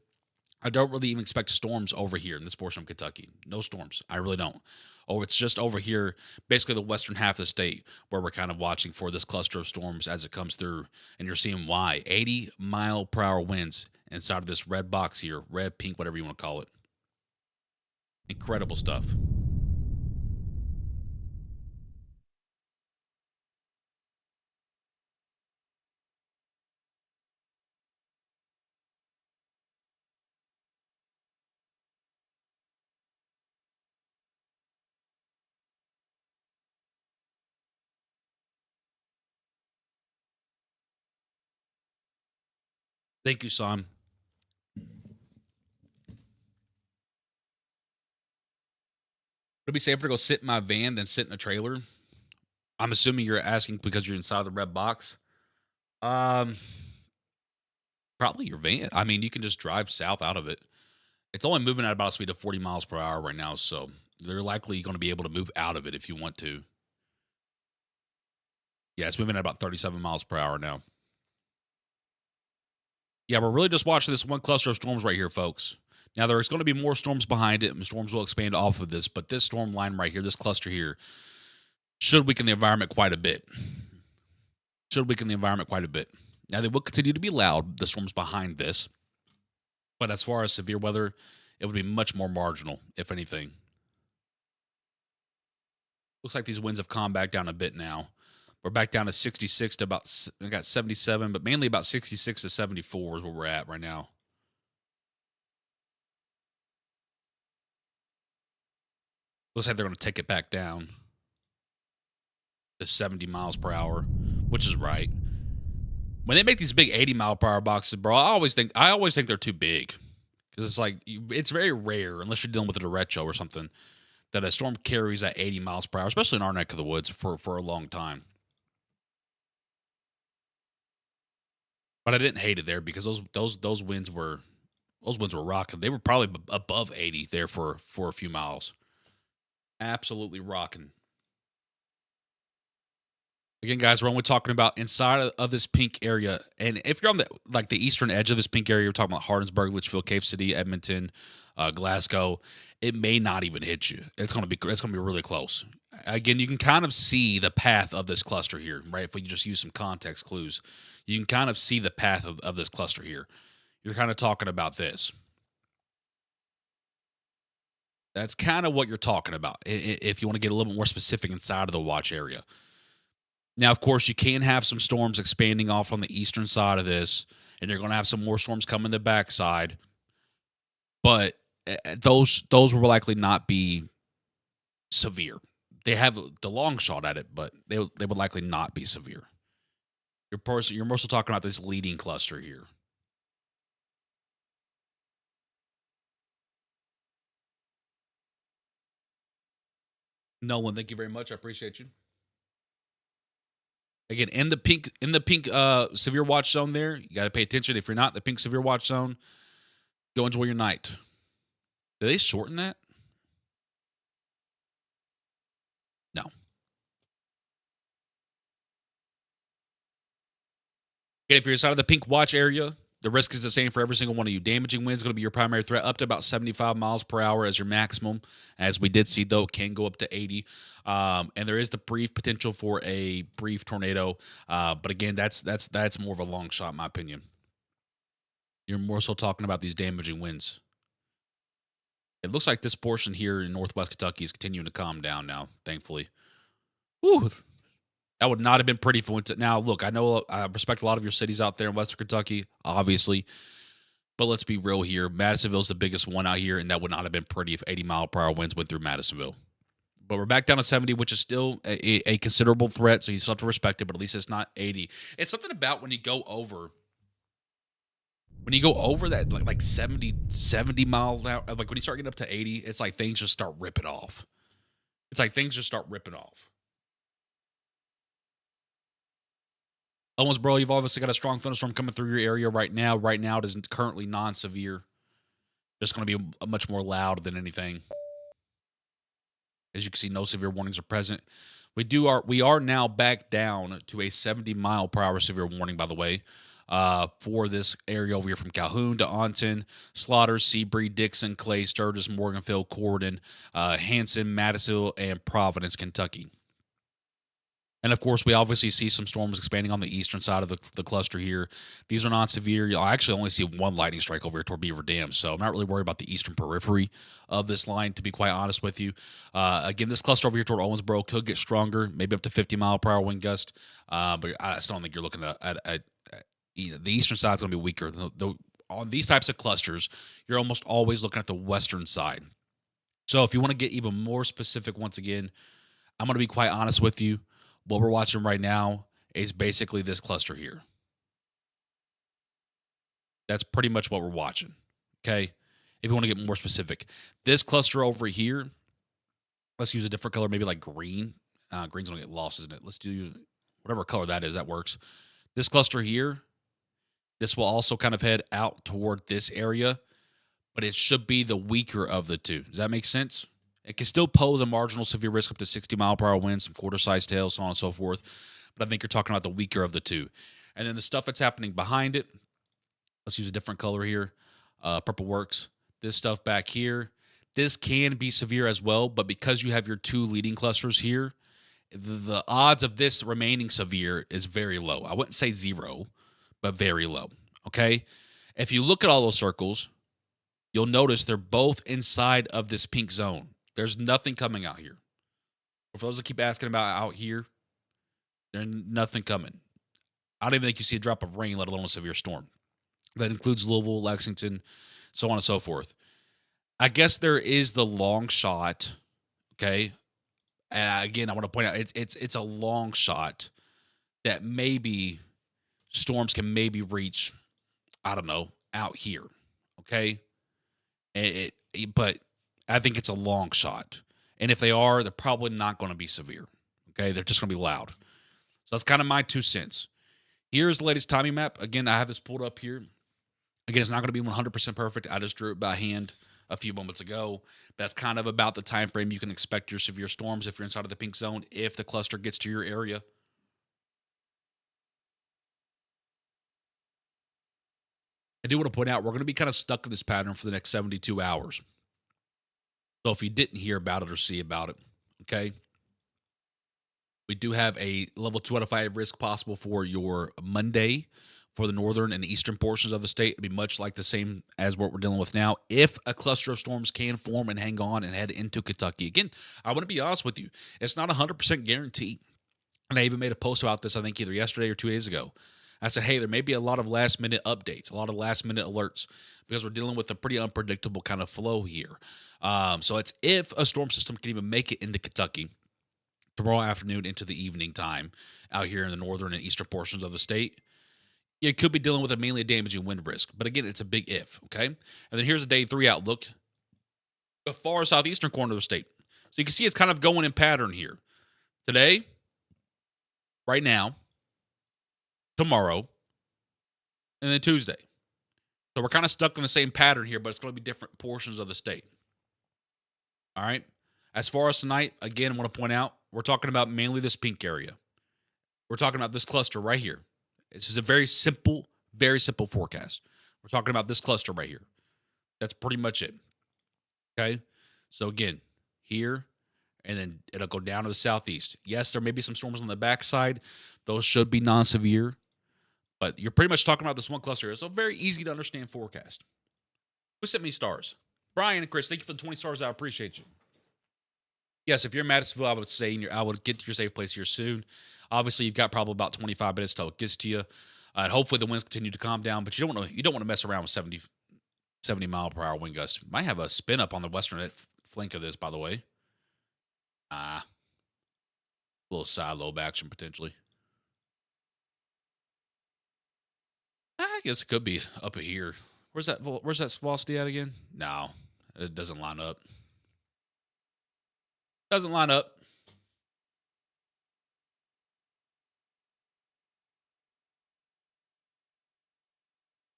I don't really even expect storms over here in this portion of Kentucky. No storms. I really don't. Oh, it's just over here, basically the western half of the state, where we're kind of watching for this cluster of storms as it comes through. And you're seeing why. 80-mile-per-hour winds inside of this red box here. Red, pink, whatever you want to call it. Incredible stuff. Thank you, Son. Would it be safer to go sit in my van than sit in a trailer? I'm assuming you're asking because you're inside of the red box. Um, Probably your van. I mean, you can just drive south out of it. It's only moving at about a speed of 40 miles per hour right now, so they're likely going to be able to move out of it if you want to. Yeah, it's moving at about 37 miles per hour now. Yeah, we're really just watching this one cluster of storms right here, folks. Now, there's going to be more storms behind it, and storms will expand off of this, but this storm line right here, this cluster here, should weaken the environment quite a bit. Should weaken the environment quite a bit. Now, they will continue to be loud, the storms behind this, but as far as severe weather, it would be much more marginal, if anything. Looks like these winds have calmed back down a bit now. We're back down to 66 to about, I got 77, but mainly about 66 to 74 is where we're at right now. Looks like they're going to take it back down to 70 miles per hour, which is right. When they make these big 80-mile-per-hour boxes, bro, I always think they're too big because it's like it's very rare unless you're dealing with a derecho or something that a storm carries at 80 miles per hour, especially in our neck of the woods for a long time. But I didn't hate it there because those winds were rocking. They were probably above 80 there for a few miles. Absolutely rocking. Again, guys, we're only talking about inside of this pink area, and if you're on the eastern edge of this pink area, we're talking about Hardinsburg, Litchfield, Cave City, Edmonton, Glasgow. It may not even hit you. It's gonna be really close. Again, you can kind of see the path of this cluster here, right? If we just use some context clues, you can kind of see the path of this cluster here. You're kind of talking about this. That's kind of what you're talking about. If you want to get a little bit more specific inside of the watch area. Now, of course, you can have some storms expanding off on the eastern side of this, and you're going to have some more storms coming the backside. But those will likely not be severe. They have the long shot at it, but they would likely not be severe. You're mostly talking about this leading cluster here. Nolan, thank you very much. I appreciate you. Again, in the pink severe watch zone there, you got to pay attention. If you're not in the pink severe watch zone, go enjoy your night. Did they shorten that? No. If you're inside of the pink watch area, the risk is the same for every single one of you. Damaging winds is going to be your primary threat, up to about 75 miles per hour as your maximum. As we did see, though, can go up to 80. And there is the brief potential for a brief tornado. But again, that's more of a long shot, in my opinion. You're more so talking about these damaging winds. It looks like this portion here in northwest Kentucky is continuing to calm down now, thankfully. Whew, that would not have been pretty for winter. Now, look, I know I respect a lot of your cities out there in Western Kentucky, obviously. But let's be real here. Madisonville's the biggest one out here, and that would not have been pretty if 80-mile-per-hour winds went through Madisonville. But we're back down to 70, which is still a considerable threat, so you still have to respect it, but at least it's not 80. It's something about when you go over that like 70 miles out, like when you start getting up to 80, it's like things just start ripping off. It's like things just start ripping off. Owens, bro, you've obviously got a strong thunderstorm coming through your area right now. Right now, it is currently non-severe. Just going to be a much more loud than anything. As you can see, no severe warnings are present. We are now back down to a 70-mile-per-hour severe warning, by the way, for this area over here from Calhoun to Aunton, Slaughter, Seabury, Dixon, Clay, Sturgis, Morganfield, Corden, Hanson, Madisonville, and Providence, Kentucky. And of course, we obviously see some storms expanding on the eastern side of the cluster here. These are not severe. I actually only see one lightning strike over here toward Beaver Dam, so I'm not really worried about the eastern periphery of this line, to be quite honest with you. Again, this cluster over here toward Owensboro could get stronger, maybe up to 50-mile-per-hour wind gust, but I still don't think you're looking at the eastern side is going to be weaker. On these types of clusters, you're almost always looking at the western side. So if you want to get even more specific, once again, I'm going to be quite honest with you. What we're watching right now is basically this cluster here. That's pretty much what we're watching. Okay. If you want to get more specific, this cluster over here, let's use a different color, maybe like green. Green's going to get lost, isn't it? Let's do whatever color that is. That works. This cluster here, this will also kind of head out toward this area, but it should be the weaker of the two. Does that make sense? It can still pose a marginal severe risk up to 60-mile-per-hour winds, some quarter-sized hail, so on and so forth. But I think you're talking about the weaker of the two. And then the stuff that's happening behind it, let's use a different color here. Purple works. This stuff back here, this can be severe as well, but because you have your two leading clusters here, the odds of this remaining severe is very low. I wouldn't say zero, but very low, okay? If you look at all those circles, you'll notice they're both inside of this pink zone. There's nothing coming out here. For those that keep asking about out here, there's nothing coming. I don't even think you see a drop of rain, let alone a severe storm. That includes Louisville, Lexington, so on and so forth. I guess there is the long shot. Okay. And again, I want to point out it's a long shot that maybe storms can maybe reach, I don't know, out here. Okay. But I think it's a long shot. And if they are, they're probably not going to be severe. Okay. They're just going to be loud. So that's kind of my 2 cents. Here's the latest timing map. Again, I have this pulled up here. Again, it's not going to be 100% perfect. I just drew it by hand a few moments ago. That's kind of about the time frame you can expect your severe storms if you're inside of the pink zone, if the cluster gets to your area. I do want to point out we're going to be kind of stuck in this pattern for the next 72 hours. So if you didn't hear about it or see about it, okay, we do have a level 2 out of 5 risk possible for your Monday for the northern and eastern portions of the state. It'd be much like the same as what we're dealing with now. If a cluster of storms can form and hang on and head into Kentucky. Again, I want to be honest with you. It's not 100% guaranteed. And I even made a post about this, I think, either yesterday or 2 days ago. I said, hey, there may be a lot of last-minute updates, a lot of last-minute alerts, because we're dealing with a pretty unpredictable kind of flow here. So it's if a storm system can even make it into Kentucky tomorrow afternoon into the evening time out here in the northern and eastern portions of the state, you could be dealing with a mainly damaging wind risk. But again, it's a big if, okay? And then here's a day 3 outlook. The far southeastern corner of the state. So you can see it's kind of going in pattern here. Today, right now, tomorrow, and then Tuesday. So we're kind of stuck in the same pattern here, but it's going to be different portions of the state. All right? As far as tonight, again, I want to point out, we're talking about mainly this pink area. We're talking about this cluster right here. This is a very simple forecast. We're talking about this cluster right here. That's pretty much it. Okay? So again, here, and then it'll go down to the southeast. Yes, there may be some storms on the backside. Those should be non-severe. But you're pretty much talking about this one cluster. It's a very easy to understand forecast. Who sent me stars? Brian and Chris, thank you for the 20 stars. I appreciate you. Yes, if you're in Madisonville, I would say I would get to your safe place here soon. Obviously, you've got probably about 25 minutes till it gets to you. And hopefully the winds continue to calm down, but you don't want to mess around with 70 mile per hour wind gusts. Might have a spin up on the western flank of this, by the way. A little side lobe action potentially. I guess it could be up here. Where's that velocity at again? No, it doesn't line up. Doesn't line up.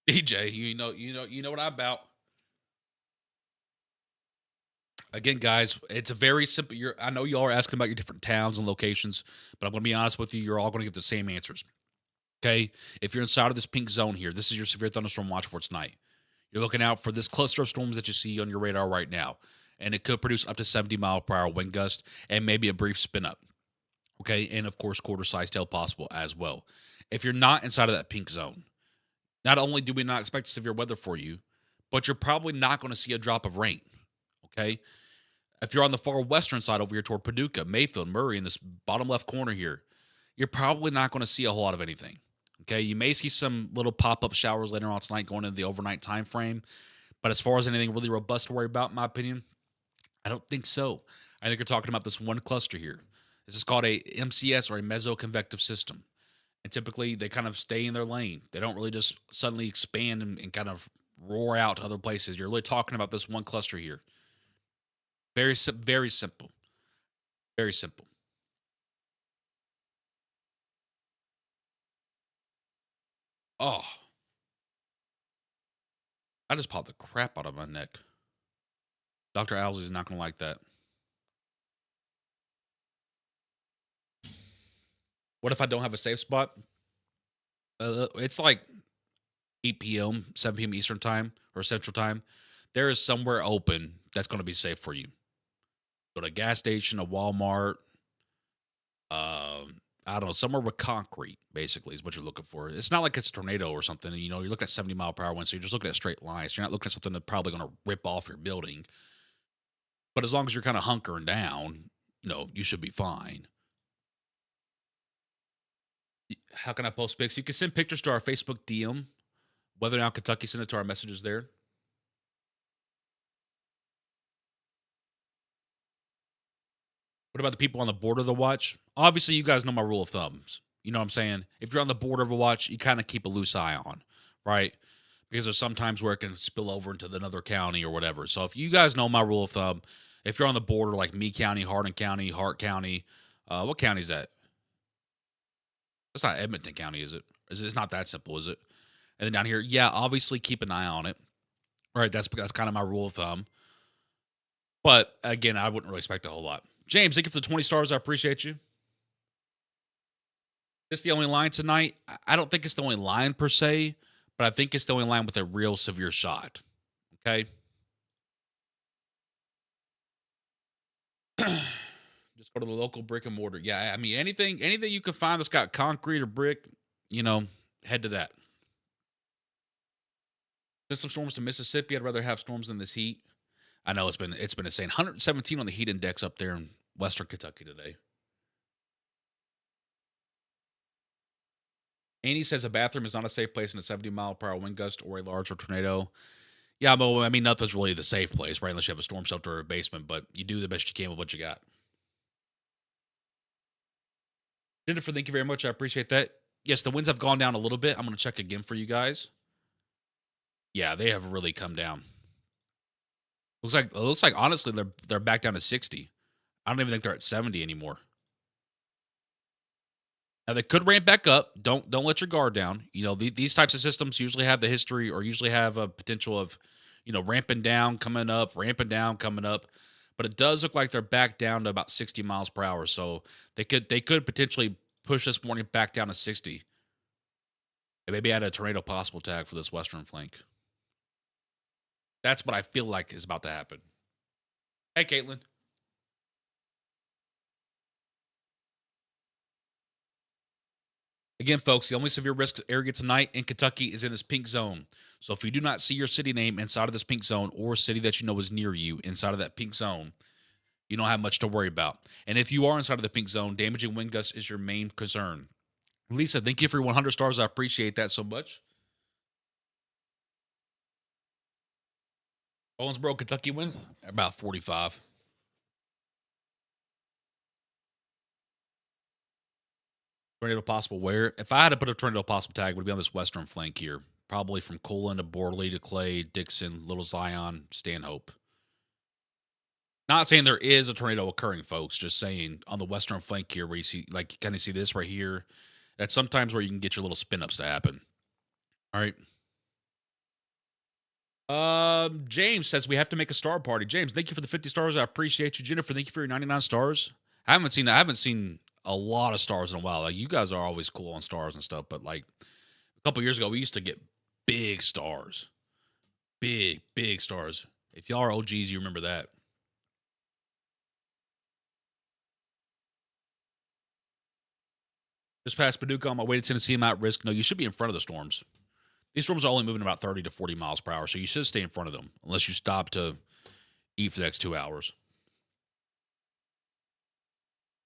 DJ, you know what I'm about. Again, guys, it's a very simple. I know you all are asking about your different towns and locations, but I'm going to be honest with you. You're all going to get the same answers. Okay, if you're inside of this pink zone here, this is your severe thunderstorm watch for tonight. You're looking out for this cluster of storms that you see on your radar right now, and it could produce up to 70 mile per hour wind gust and maybe a brief spin up. Okay, and of course, quarter size tail possible as well. If you're not inside of that pink zone, not only do we not expect severe weather for you, but you're probably not going to see a drop of rain. Okay, if you're on the far western side over here toward Paducah, Mayfield, Murray, in this bottom left corner here, you're probably not going to see a whole lot of anything. Okay, you may see some little pop-up showers later on tonight going into the overnight time frame. But as far as anything really robust to worry about, in my opinion, I don't think so. I think you're talking about this one cluster here. This is called a MCS or a mesoconvective system. And typically they kind of stay in their lane. They don't really just suddenly expand and kind of roar out to other places. You're really talking about this one cluster here. Very simple. Very simple. Oh, I just popped the crap out of my neck. Dr. Owsley's not going to like that. What if I don't have a safe spot? It's like 8 p.m., 7 p.m. Eastern time or Central time. There is somewhere open that's going to be safe for you. Go to a gas station, a Walmart, I don't know, somewhere with concrete, basically, is what you're looking for. It's not like it's a tornado or something. You know, you're looking at 70 mile per hour winds, so you're just looking at straight lines. You're not looking at something that's probably going to rip off your building. But as long as you're kind of hunkering down, No, you should be fine. How can I post pics? You can send pictures to our Facebook DM. Whether or not Kentucky, send it to our messages there. What about the people on the border of the watch? Obviously, you guys know my rule of thumbs. You know what I'm saying? If you're on the border of a watch, you kind of keep a loose eye on, right? Because there's sometimes where it can spill over into another county or whatever. So if you guys know my rule of thumb, if you're on the border like Meade County, Hardin County, Hart County, what county is that? It's not Edmonton County, is it? It's not that simple, is it? And then down here, yeah, obviously keep an eye on it. All right, that's kind of my rule of thumb. But again, I wouldn't really expect a whole lot. James, thank you for the 20 stars. I appreciate you. Is this the only line tonight? I don't think it's the only line per se, but I think it's the only line with a real severe shot. Okay. Just go to the local brick and mortar. Yeah, I mean anything you can find that's got concrete or brick, head to that. Just some storms to Mississippi. I'd rather have storms than this heat. I know it's been insane. 117 on the heat index up there in Western Kentucky today. Annie says a bathroom is not a safe place in a 70-mile-per-hour wind gust or a large tornado. Yeah, but I mean, nothing's really the safe place, right? Unless you have a storm shelter or a basement, but you do the best you can with what you got. Jennifer, thank you very much. I appreciate that. Yes, the winds have gone down a little bit. I'm going to check again for you guys. Yeah, they have really come down. Looks like honestly they're back down to 60. I don't even think they're at 70 anymore. Now they could ramp back up. Don't let your guard down. These types of systems usually have the history or usually have a potential of, ramping down, coming up, ramping down, coming up. But it does look like they're back down to about 60 miles per hour. So they could potentially push this morning back down to 60. And maybe add a tornado possible tag for this western flank. That's what I feel like is about to happen. Hey, Caitlin. Again, folks, the only severe risk area tonight in Kentucky is in this pink zone. So if you do not see your city name inside of this pink zone or a city that you know is near you inside of that pink zone, you don't have much to worry about. And if you are inside of the pink zone, damaging wind gusts is your main concern. Lisa, thank you for your 100 stars. I appreciate that so much. Owensboro, Kentucky wins about 45. Tornado possible where? If I had to put a tornado possible tag, it would be on this western flank here. Probably from Colin to Borley to Clay, Dixon, Little Zion, Stanhope. Not saying there is a tornado occurring, folks. Just saying on the western flank here where you see, like, you kind of see this right here. That's sometimes where you can get your little spin-ups to happen. All right. James says we have to make a star party. James, thank you for the 50 stars. I appreciate you. Jennifer, thank you for your 99 stars. I haven't seen a lot of stars in a while. Like, you guys are always cool on stars and stuff, but like a couple years ago, we used to get big stars. Big stars. If y'all are OGs, you remember that. Just past Paducah on my way to Tennessee. I'm at risk. No, you should be in front of the storms. These storms are only moving about 30 to 40 miles per hour, so you should stay in front of them unless you stop to eat for the next 2 hours.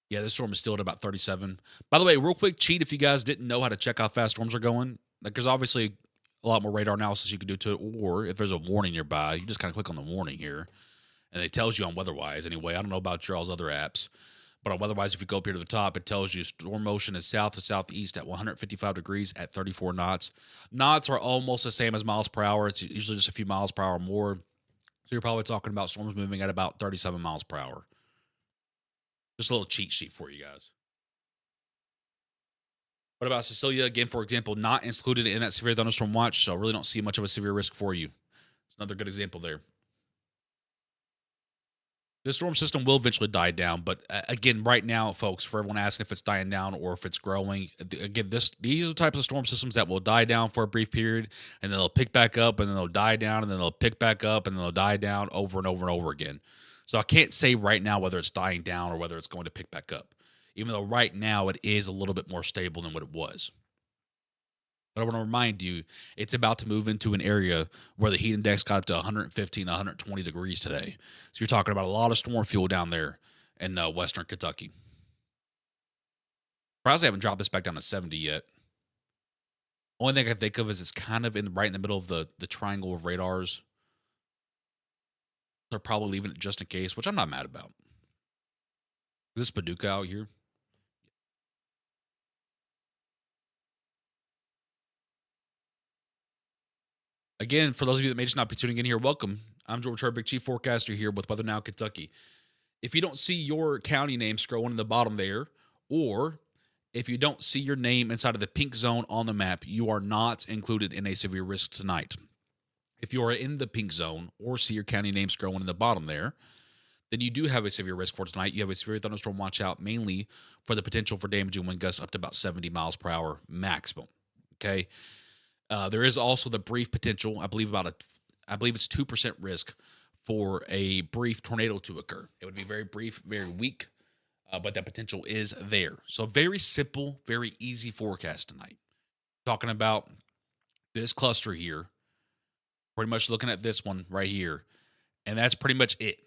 Yeah, this storm is still at about 37. By the way, real quick cheat if you guys didn't know how to check how fast storms are going. Like, there's obviously a lot more radar analysis you can do to it, or if there's a warning nearby, you just kind of click on the warning here, and it tells you on WeatherWise anyway. I don't know about y'all's other apps, but on WeatherWise, if you go up here to the top, it tells you storm motion is south to southeast at 155 degrees at 34 knots. Knots are almost the same as miles per hour. It's usually just a few miles per hour more. So you're probably talking about storms moving at about 37 miles per hour. Just a little cheat sheet for you guys. What about Cecilia? Again, for example, not included in that severe thunderstorm watch, so I really don't see much of a severe risk for you. It's another good example there. The storm system will eventually die down, but again, right now, folks, for everyone asking if it's dying down or if it's growing, again, these are the types of storm systems that will die down for a brief period, and then they'll pick back up, and then they'll die down, and then they'll pick back up, and then they'll die down over and over and over again. So I can't say right now whether it's dying down or whether it's going to pick back up, even though right now it is a little bit more stable than what it was. But I want to remind you, it's about to move into an area where the heat index got up to 115, 120 degrees today. So you're talking about a lot of storm fuel down there. in Western Kentucky. Surprised they haven't dropped this back down to 70 yet. Only thing I can think of is it's kind of right in the middle of the triangle of radars. They're probably leaving it just in case, which I'm not mad about. Is this Paducah out here? Again, for those of you that may just not be tuning in here, welcome. I'm George Herbig, Chief Forecaster here with Weather Now Kentucky. If you don't see your county name scrolling in the bottom there, or if you don't see your name inside of the pink zone on the map, you are not included in a severe risk tonight. If you are in the pink zone or see your county name scrolling in the bottom there, then you do have a severe risk for tonight. You have a severe thunderstorm watch out, mainly for the potential for damaging wind gusts up to about 70 miles per hour maximum. Okay. There is also the brief potential, I believe it's 2% risk for a brief tornado to occur. It would be very brief, very weak, but that potential is there. So very simple, very easy forecast tonight. Talking about this cluster here, pretty much looking at this one right here, and that's pretty much it.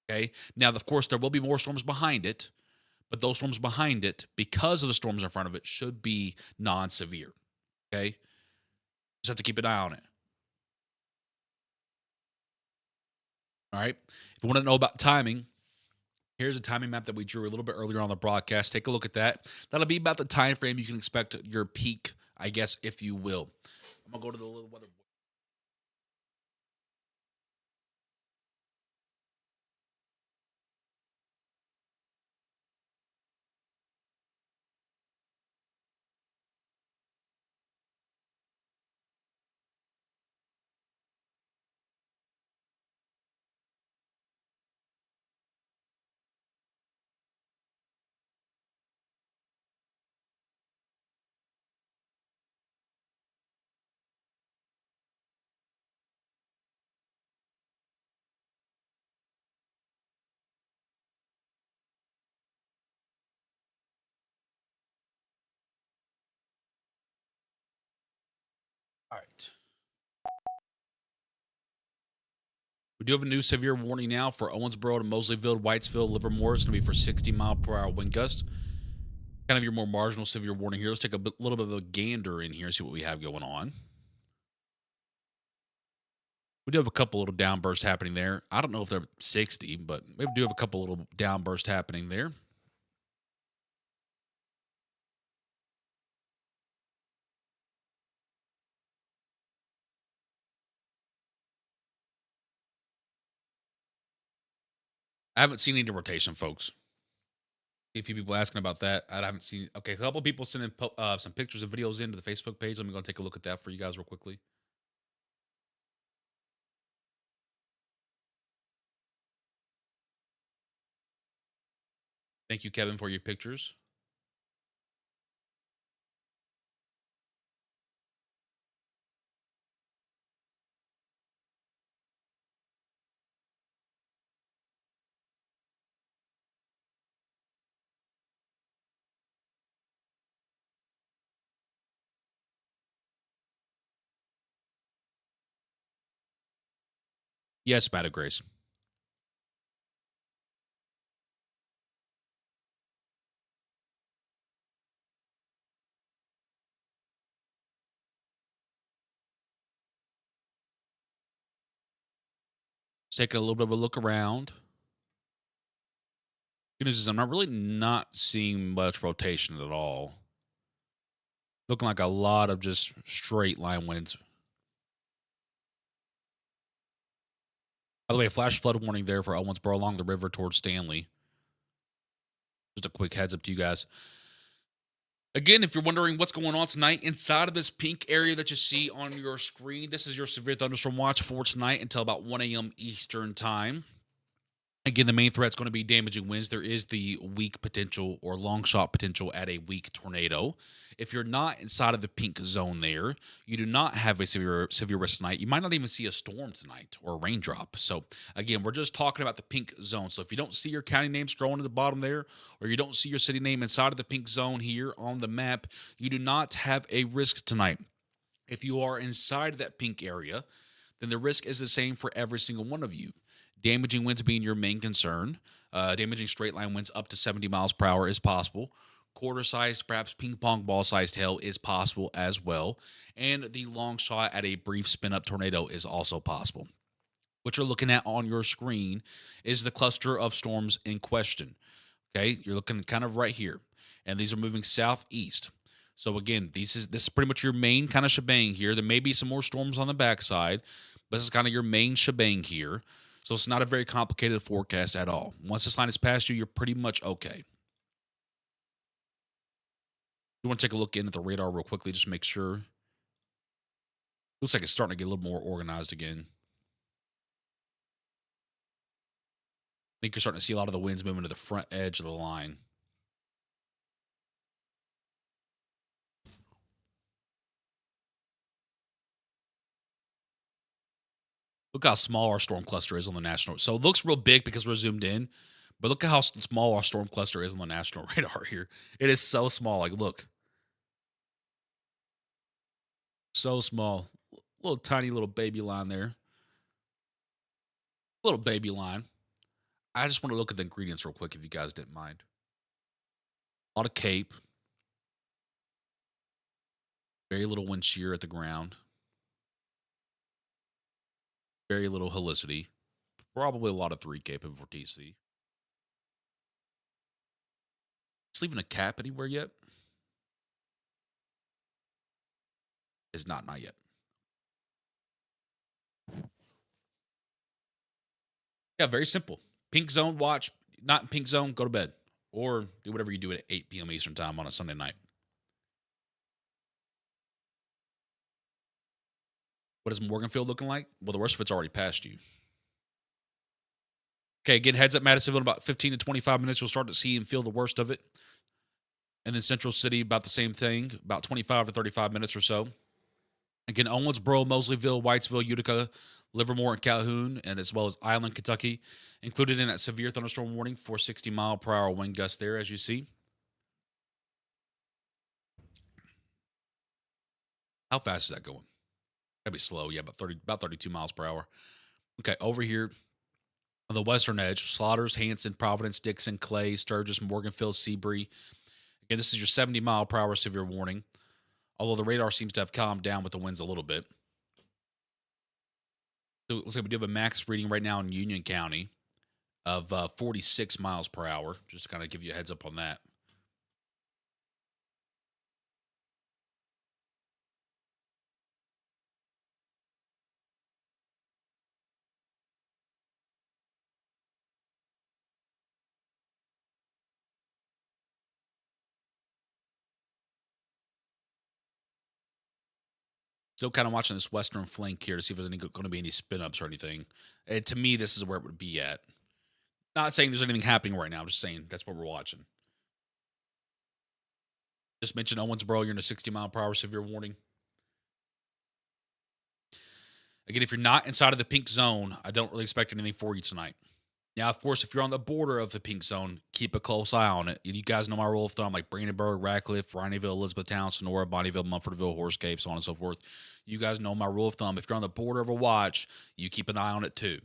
Okay. Now, of course, there will be more storms behind it, but those storms behind it, because of the storms in front of it, should be non-severe. Okay. Just have to keep an eye on it. All right. If you want to know about timing, here's a timing map that we drew a little bit earlier on the broadcast. Take a look at that. That'll be about the time frame you can expect your peak, I guess, if you will. I'm going to go to the little weather. All right. We do have a new severe warning now for Owensboro to Mosleyville, Whitesville, Livermore. It's going to be for 60-mile-per-hour wind gust. Kind of your more marginal severe warning here. Let's take a little bit of a gander in here and see what we have going on. We do have a couple little downbursts happening there. I don't know if they're 60, but we do have a couple little downbursts happening there. I haven't seen any rotation, folks. A few people asking about that. I haven't seen. Okay, a couple people sending some pictures and videos into the Facebook page. Let me go take a look at that for you guys real quickly. Thank you, Kevin, for your pictures. Yes, Matt Grace. Taking a little bit of a look around. Good news is I'm not seeing much rotation at all. Looking like a lot of just straight line winds. By the way, a flash flood warning there for Owensboro along the river towards Stanley. Just a quick heads up to you guys. Again, if you're wondering what's going on tonight, inside of this pink area that you see on your screen, this is your severe thunderstorm watch for tonight until about 1 a.m. Eastern time. Again, the main threat is going to be damaging winds. There is the weak potential or long shot potential at a weak tornado. If you're not inside of the pink zone there, you do not have a severe risk tonight. You might not even see a storm tonight or a raindrop. So again, we're just talking about the pink zone. So if you don't see your county name scrolling to the bottom there, or you don't see your city name inside of the pink zone here on the map, you do not have a risk tonight. If you are inside that pink area, then the risk is the same for every single one of you. Damaging winds being your main concern. Damaging straight line winds up to 70 miles per hour is possible. Quarter sized, perhaps ping pong ball sized hail is possible as well. And the long shot at a brief spin up tornado is also possible. What you're looking at on your screen is the cluster of storms in question. Okay, you're looking kind of right here, and these are moving southeast. So again, this is pretty much your main kind of shebang here. There may be some more storms on the backside, but this is kind of your main shebang here. So it's not a very complicated forecast at all. Once this line is past you, you're pretty much okay. You want to take a look in at the radar real quickly, just make sure. Looks like it's starting to get a little more organized again. I think you're starting to see a lot of the winds moving to the front edge of the line. Look how small our storm cluster is on the national. So it looks real big because we're zoomed in, but look at how small our storm cluster is on the national radar here. It is so small. Like, look, so small. Little tiny little baby line there. Little baby line. I just want to look at the ingredients real quick if you guys didn't mind. A lot of cape. Very little wind shear at the ground. Very little helicity. Probably a lot of 3 cape and vorticity. It's leaving a cap anywhere yet? Is not yet. Yeah, very simple. Pink zone, watch. Not in pink zone, go to bed. Or do whatever you do at 8 p.m. Eastern time on a Sunday night. What is Morganfield looking like? Well, the worst of it's already past you. Okay, again, heads up Madisonville in about 15 to 25 minutes. You'll start to see and feel the worst of it. And then Central City, about the same thing, about 25 to 35 minutes or so. Again, Owensboro, Mosleyville, Whitesville, Utica, Livermore, and Calhoun, and as well as Island, Kentucky, included in that severe thunderstorm warning for 60-mile-per-hour wind gusts there, as you see. How fast is that going? That'd be slow. Yeah, about 32 miles per hour. Okay, over here on the western edge, Slaughters, Hanson, Providence, Dixon, Clay, Sturgis, Morganfield, Seabury. Again, this is your 70-mile-per-hour severe warning, although the radar seems to have calmed down with the winds a little bit. So it looks like we do have a max reading right now in Union County of 46 miles per hour, just to kind of give you a heads up on that. Still kind of watching this western flank here to see if there's going to be any spin ups or anything. To me, this is where it would be at. Not saying there's anything happening right now. I'm just saying that's what we're watching. Just mentioned Owensboro, you're in a 60-mile-per-hour severe warning. Again, if you're not inside of the pink zone, I don't really expect anything for you tonight. Now, of course, if you're on the border of the pink zone, keep a close eye on it. You guys know my rule of thumb, like Brandenburg, Radcliffe, Rhineville, Elizabethtown, Sonora, Bonnyville, Mumfordville, Horse Cave, so on and so forth. You guys know my rule of thumb. If you're on the border of a watch, you keep an eye on it too.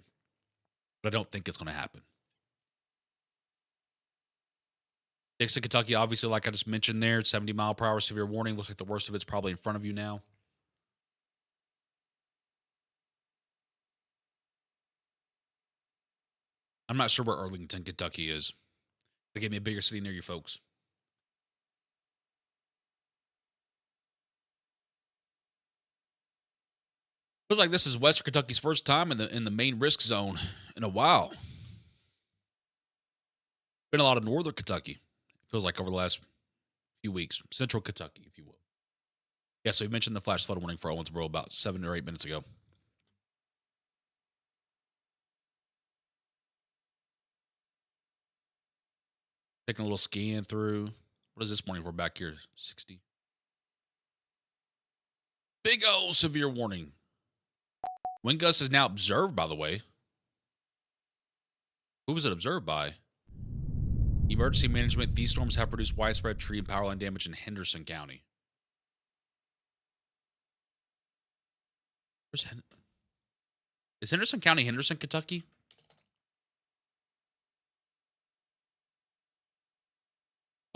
But I don't think it's going to happen. Dixon, Kentucky, obviously, like I just mentioned there, 70-mile-per-hour severe warning. Looks like the worst of it's probably in front of you now. I'm not sure where Arlington, Kentucky is. They give me a bigger city near you folks. Feels like this is Western Kentucky's first time in the main risk zone in a while. Been a lot of Northern Kentucky. Feels like over the last few weeks. Central Kentucky, if you will. Yeah, so we mentioned the flash flood warning for Owensboro about 7 or 8 minutes ago. Taking a little scan through. What is this morning? We're back here, 60. Big O severe warning. Wind gust is now observed, by the way. Who was it observed by? Emergency management. These storms have produced widespread tree and power line damage in Henderson County. Is Henderson County Henderson, Kentucky?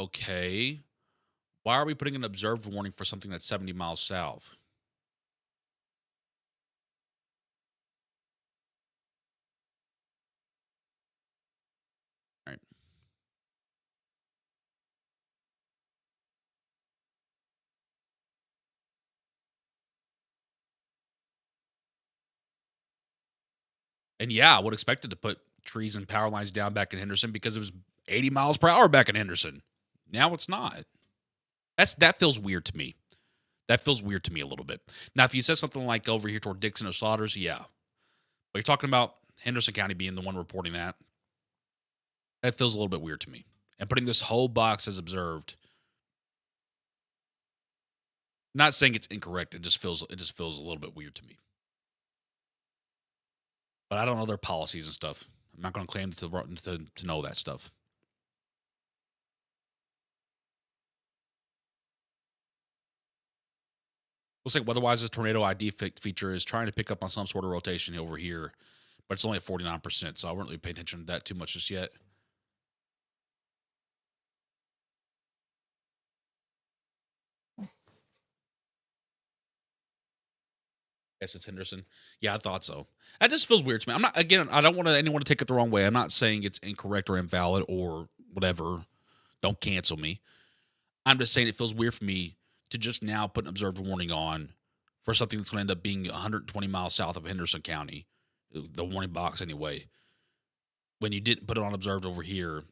Okay. Why are we putting an observed warning for something that's 70 miles south? Right. And yeah, I would expect it to put trees and power lines down back in Henderson because it was 80 miles per hour back in Henderson. Now it's not. That feels weird to me. That feels weird to me a little bit. Now, if you said something like over here toward Dixon or Slaughters, yeah. But you're talking about Henderson County being the one reporting that. That feels a little bit weird to me. And putting this whole box as observed. Not saying it's incorrect. It just feels a little bit weird to me. But I don't know their policies and stuff. I'm not going to claim to know that stuff. Looks like weatherwise, tornado ID feature is trying to pick up on some sort of rotation over here, but it's only at 49%. So I wouldn't really pay attention to that too much just yet. Guess it's Henderson. Yeah, I thought so. That just feels weird to me. I'm not, again, I don't want anyone to take it the wrong way. I'm not saying it's incorrect or invalid or whatever. Don't cancel me. I'm just saying it feels weird for me to just now put an observed warning on for something that's going to end up being 120 miles south of Henderson County, the warning box anyway, when you didn't put it on observed over here.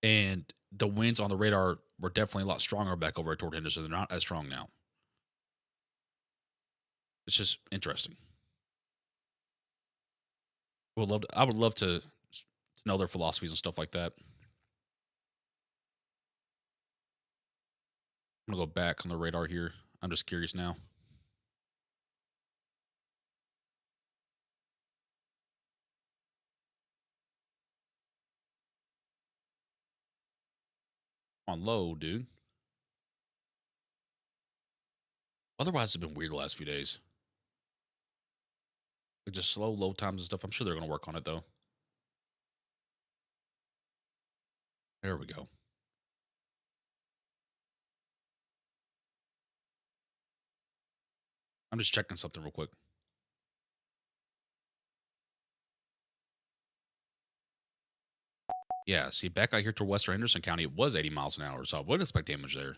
And the winds on the radar were definitely a lot stronger back over toward Henderson. They're not as strong now. It's just interesting. I would love to know their philosophies and stuff like that. I'm gonna go back on the radar here. I'm just curious now. On low, dude. Otherwise, it's been weird the last few days. Like just slow load times and stuff. I'm sure they're gonna work on it though. There we go. I'm just checking something real quick. Yeah, see, back out here to Western Henderson County, it was 80 miles an hour, so I would expect damage there.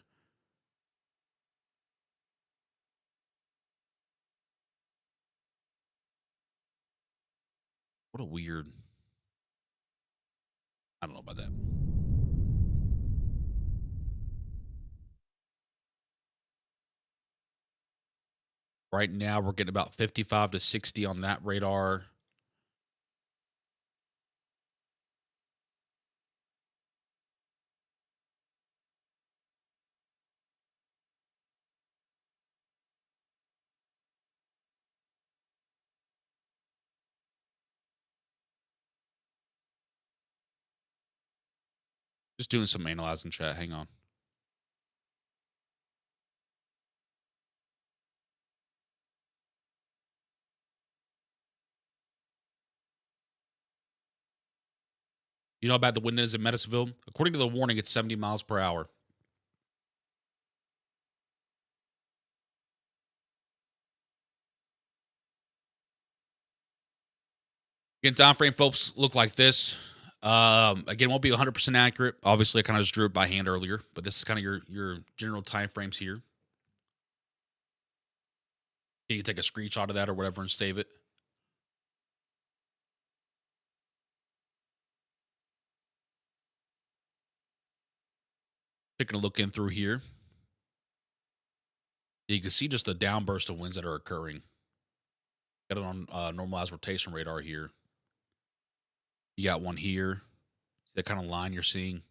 What a weird. I don't know about that. Right now, we're getting about 55 to 60 on that radar. Just doing some analyzing chat. Hang on. You know how bad the wind is in Medicine? According to the warning, it's 70 miles per hour. Again, time frame folks look like this. Again, won't be 100% accurate. Obviously, I kind of just drew it by hand earlier, but this is kind of your general time frames here. You can take a screenshot of that or whatever and save it. Taking a look in through here. You can see just the downburst of winds that are occurring. Got it on normalized rotation radar here. You got one here. See that kind of line you're seeing?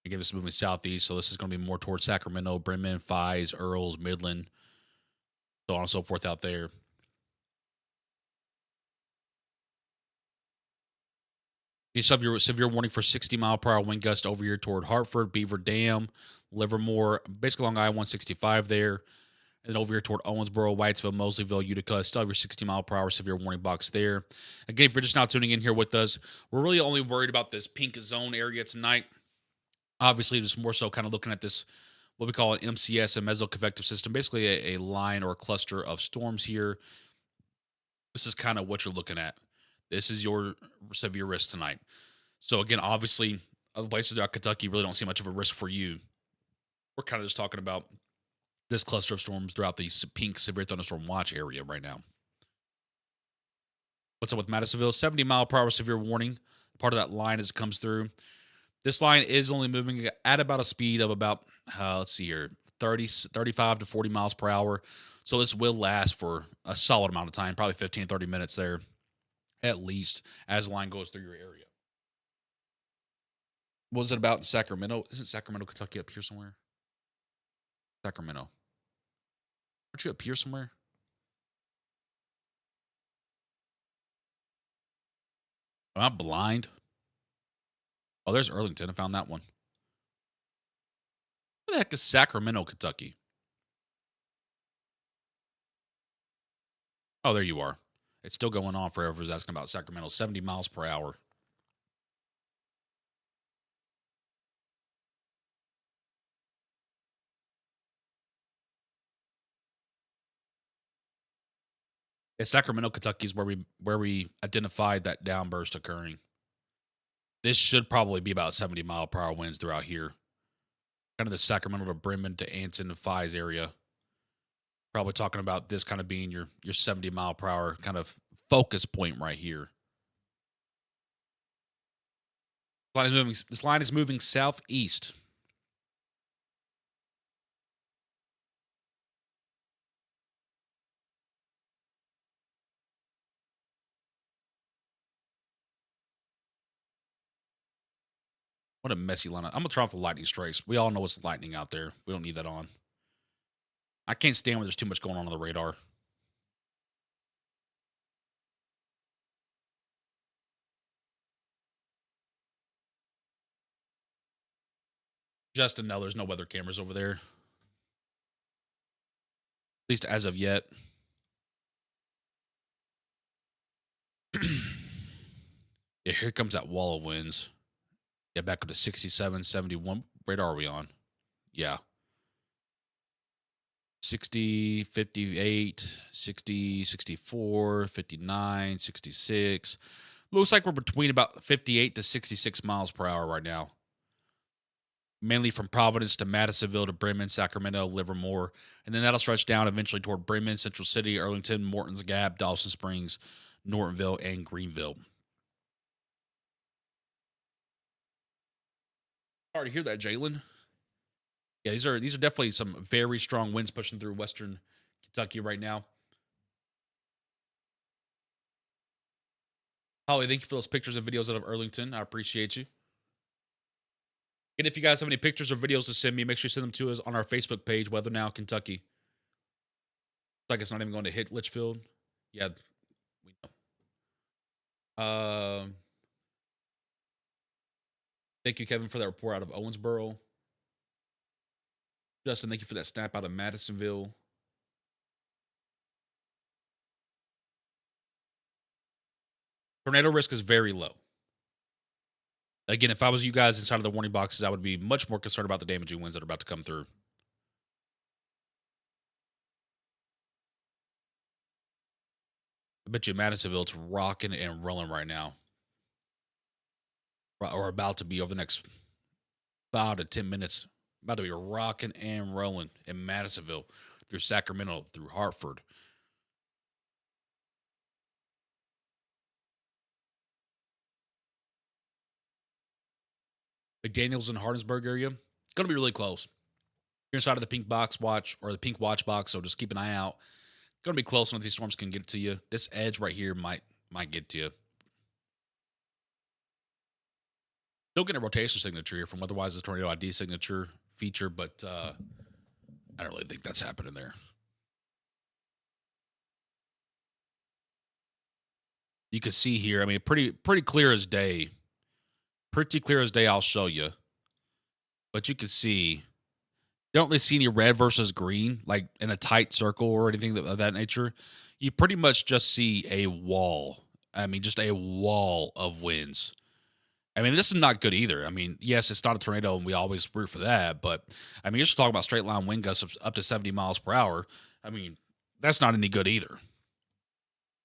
Again, this is moving southeast, so this is going to be more towards Sacramento, Bremen, Fies, Earls, Midland, so on and so forth out there. You still have your severe warning for 60-mile-per-hour wind gust over here toward Hartford, Beaver Dam, Livermore, basically along I-165 there. And then over here toward Owensboro, Whitesville, Mosleyville, Utica, still have your 60-mile-per-hour severe warning box there. Again, if you're just now tuning in here with us, we're really only worried about this pink zone area tonight. Obviously, just more so kind of looking at this, what we call an MCS, a mesoconvective system, basically a line or a cluster of storms here. This is kind of what you're looking at. This is your severe risk tonight. So again, obviously, other places throughout Kentucky really don't see much of a risk for you. We're kind of just talking about this cluster of storms throughout the pink severe thunderstorm watch area right now. What's up with Madisonville? 70-mile-per-hour severe warning. Part of that line as it comes through. This line is only moving at about a speed of about, let's see here, 35 to 40 miles per hour. So this will last for a solid amount of time, probably 15, 30 minutes there at least, as the line goes through your area. What was it about in Sacramento? Isn't Sacramento, Kentucky up here somewhere? Sacramento. Aren't you up here somewhere? Am I blind? Oh, there's Arlington. I found that one. Where the heck is Sacramento, Kentucky? Oh, there you are. It's still going on for whoever's asking about Sacramento. 70 miles per hour. Yeah, Sacramento, Kentucky is where we identified that downburst occurring. This should probably be about 70-mile-per-hour winds throughout here. Kind of the Sacramento to Bremen to Anson to Fies area. Probably talking about this kind of being your 70-mile-per-hour kind of focus point right here. This line is moving southeast. What a messy line. I'm going to turn off the lightning strikes. We all know it's lightning out there. We don't need that on. I can't stand when there's too much going on the radar. Justin, no, there's no weather cameras over there. At least as of yet. Yeah, here comes that wall of winds. Yeah, back up to 67, 71. What radar are we on? Yeah. 60, 58, 60, 64, 59, 66. Looks like we're between about 58 to 66 miles per hour right now. Mainly from Providence to Madisonville to Bremen, Sacramento, Livermore. And then that'll stretch down eventually toward Bremen, Central City, Arlington, Morton's Gap, Dawson Springs, Nortonville, and Greenville. Sorry to hear that, Jalen. Yeah, these are definitely some very strong winds pushing through western Kentucky right now. Holly, thank you for those pictures and videos out of Arlington. I appreciate you. And if you guys have any pictures or videos to send me, make sure you send them to us on our Facebook page, Weather Now Kentucky. Looks like it's not even going to hit Litchfield. Yeah, we know. Thank you, Kevin, for that report out of Owensboro. Justin, thank you for that snap out of Madisonville. Tornado risk is very low. Again, if I was you guys inside of the warning boxes, I would be much more concerned about the damaging winds that are about to come through. I bet you Madisonville, it's rocking and rolling right now. Or about to be over the next 5 to 10 minutes. About to be rocking and rolling in Madisonville, through Sacramento, through Hartford. McDaniels and Hardinsburg area, it's going to be really close. You're inside of the pink box watch or the pink watch box, so just keep an eye out. It's going to be close enough these storms can get to you. This edge right here might get to you. Still getting a rotation signature here from otherwise a tornado ID signature feature, but I don't really think that's happening there. You can see here, I mean, pretty clear as day. Pretty clear as day, I'll show you. But you can see You don't really see any red versus green, like in a tight circle or anything of that nature. You pretty much just see a wall. I mean, just a wall of winds. I mean, this is not good either. I mean, yes, it's not a tornado, and we always root for that. But I mean, you're just talking about straight line wind gusts of up to 70 miles per hour. I mean, that's not any good either.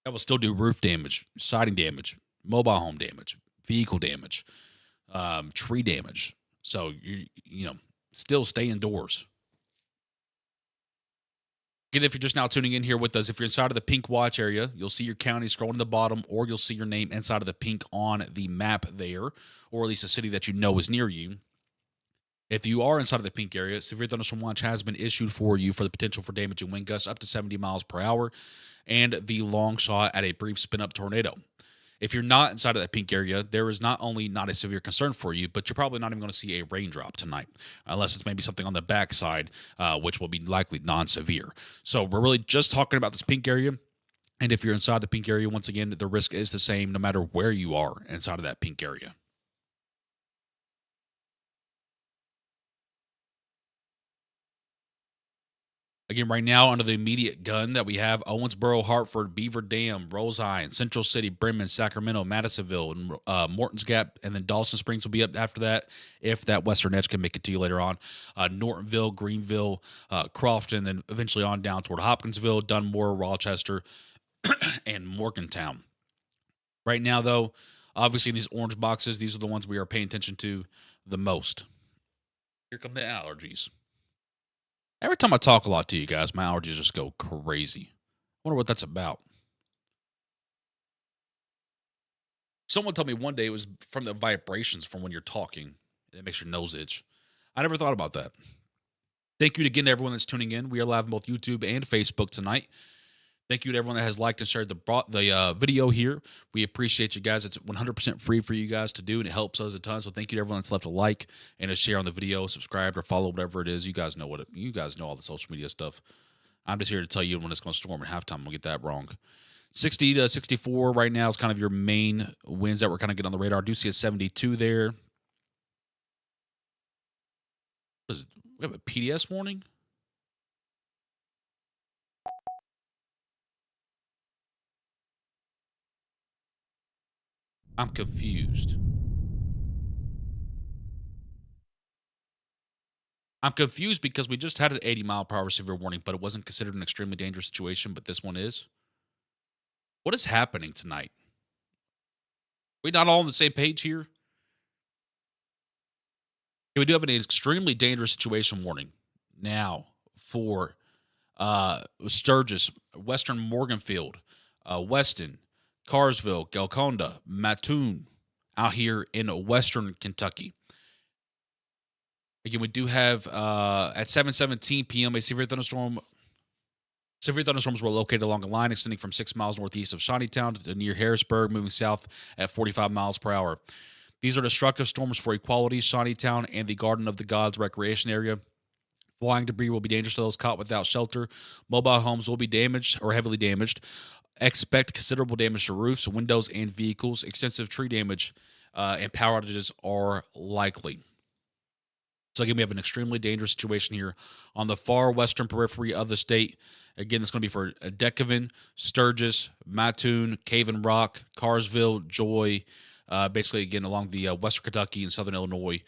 That will still do roof damage, siding damage, mobile home damage, vehicle damage, tree damage. So you still stay indoors. Again, if you're just now tuning in here with us, if you're inside of the pink watch area, you'll see your county scrolling to the bottom, or you'll see your name inside of the pink on the map there, or at least a city that you know is near you. If you are inside of the pink area, severe thunderstorm watch has been issued for you for the potential for damaging wind gusts up to 70 miles per hour and the long shot at a brief spin up tornado. If you're not inside of that pink area, there is not only not a severe concern for you, but you're probably not even going to see a raindrop tonight, unless it's maybe something on the backside, which will be likely non-severe. So we're really just talking about this pink area. And if you're inside the pink area, once again, the risk is the same no matter where you are inside of that pink area. Again, right now, under the immediate gun that we have Owensboro, Hartford, Beaver Dam, Rose Island, Central City, Bremen, Sacramento, Madisonville, and Morton's Gap, and then Dawson Springs will be up after that if that western edge can make it to you later on. Nortonville, Greenville, Crofton, then eventually on down toward Hopkinsville, Dunmore, Rochester, and Morgantown. Right now, though, obviously these orange boxes, these are the ones we are paying attention to the most. Here come the allergies. Every time I talk a lot to you guys, my allergies just go crazy. I wonder what that's about. Someone told me one day it was from the vibrations from when you're talking. It makes your nose itch. I never thought about that. Thank you again to everyone that's tuning in. We are live on both YouTube and Facebook tonight. Thank you to everyone that has liked and shared the video here. We appreciate you guys. It's 100% free for you guys to do, and it helps us a ton. So thank you to everyone that's left a like and a share on the video, subscribe or follow, whatever it is. You guys know you guys know all the social media stuff. I'm just here to tell you when it's going to storm at halftime. We'll get that wrong. 60 to 64 right now is kind of your main winds that we're kind of getting on the radar. I do see a 72 there. We have a PDS warning? I'm confused. I'm confused because we just had an 80-mile-per-hour severe warning, but it wasn't considered an extremely dangerous situation, but this one is. What is happening tonight? We not all on the same page here? We do have an extremely dangerous situation warning now for Sturgis, Western Morganfield, Weston, Carsville, Golconda, Mattoon, out here in Western Kentucky. Again, we do have at 7:17 p.m. a severe thunderstorm. Severe thunderstorms were located along a line extending from 6 miles northeast of Shawneetown to near Harrisburg, moving south at 45 miles per hour. These are destructive storms for Equality, Shawneetown, and the Garden of the Gods recreation area. Flying debris will be dangerous to those caught without shelter. Mobile homes will be damaged or heavily damaged. Expect considerable damage to roofs, windows, and vehicles. Extensive tree damage and power outages are likely. So again, we have an extremely dangerous situation here on the far western periphery of the state. Again, it's going to be for Decavan, Sturgis, Mattoon, Cave and Rock, Carsville, Joy, basically, again, along the western Kentucky and southern Illinois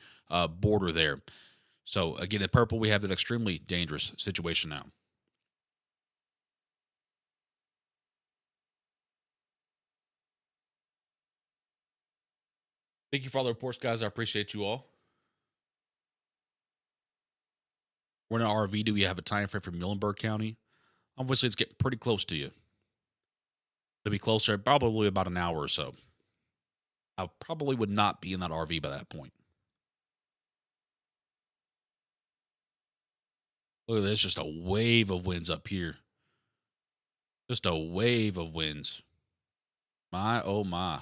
border there. So again, in purple, we have that extremely dangerous situation now. Thank you for all the reports, guys. I appreciate you all. We're in an RV. Do we have a time frame for Muhlenberg County? Obviously, it's getting pretty close to you. It'll be closer, probably about an hour or so. I probably would not be in that RV by that point. Look at this, just a wave of winds up here. Just a wave of winds. My, oh my.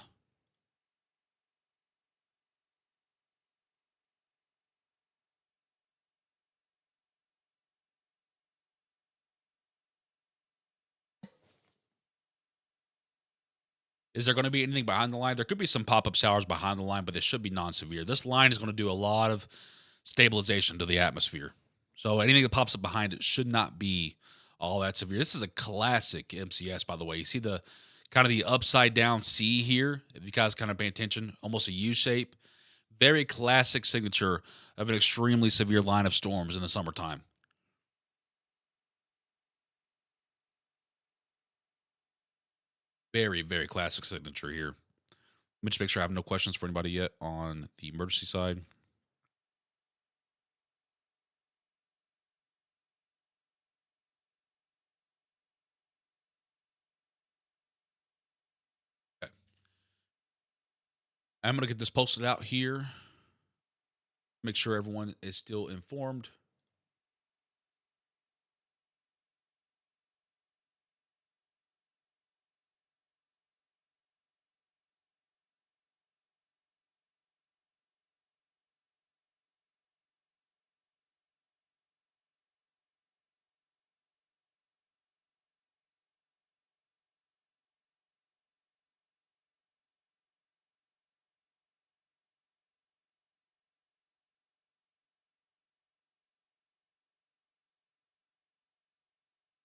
Is there going to be anything behind the line? There could be some pop-up showers behind the line, but they should be non-severe. This line is going to do a lot of stabilization to the atmosphere. So anything that pops up behind it should not be all that severe. This is a classic MCS, by the way. You see the kind of the upside down C here. If you guys kind of pay attention, almost a U shape. Very classic signature of an extremely severe line of storms in the summertime. Very, very classic signature here. Let me just make sure I have no questions for anybody yet on the emergency side. Okay. I'm going to get this posted out here. Make sure everyone is still informed.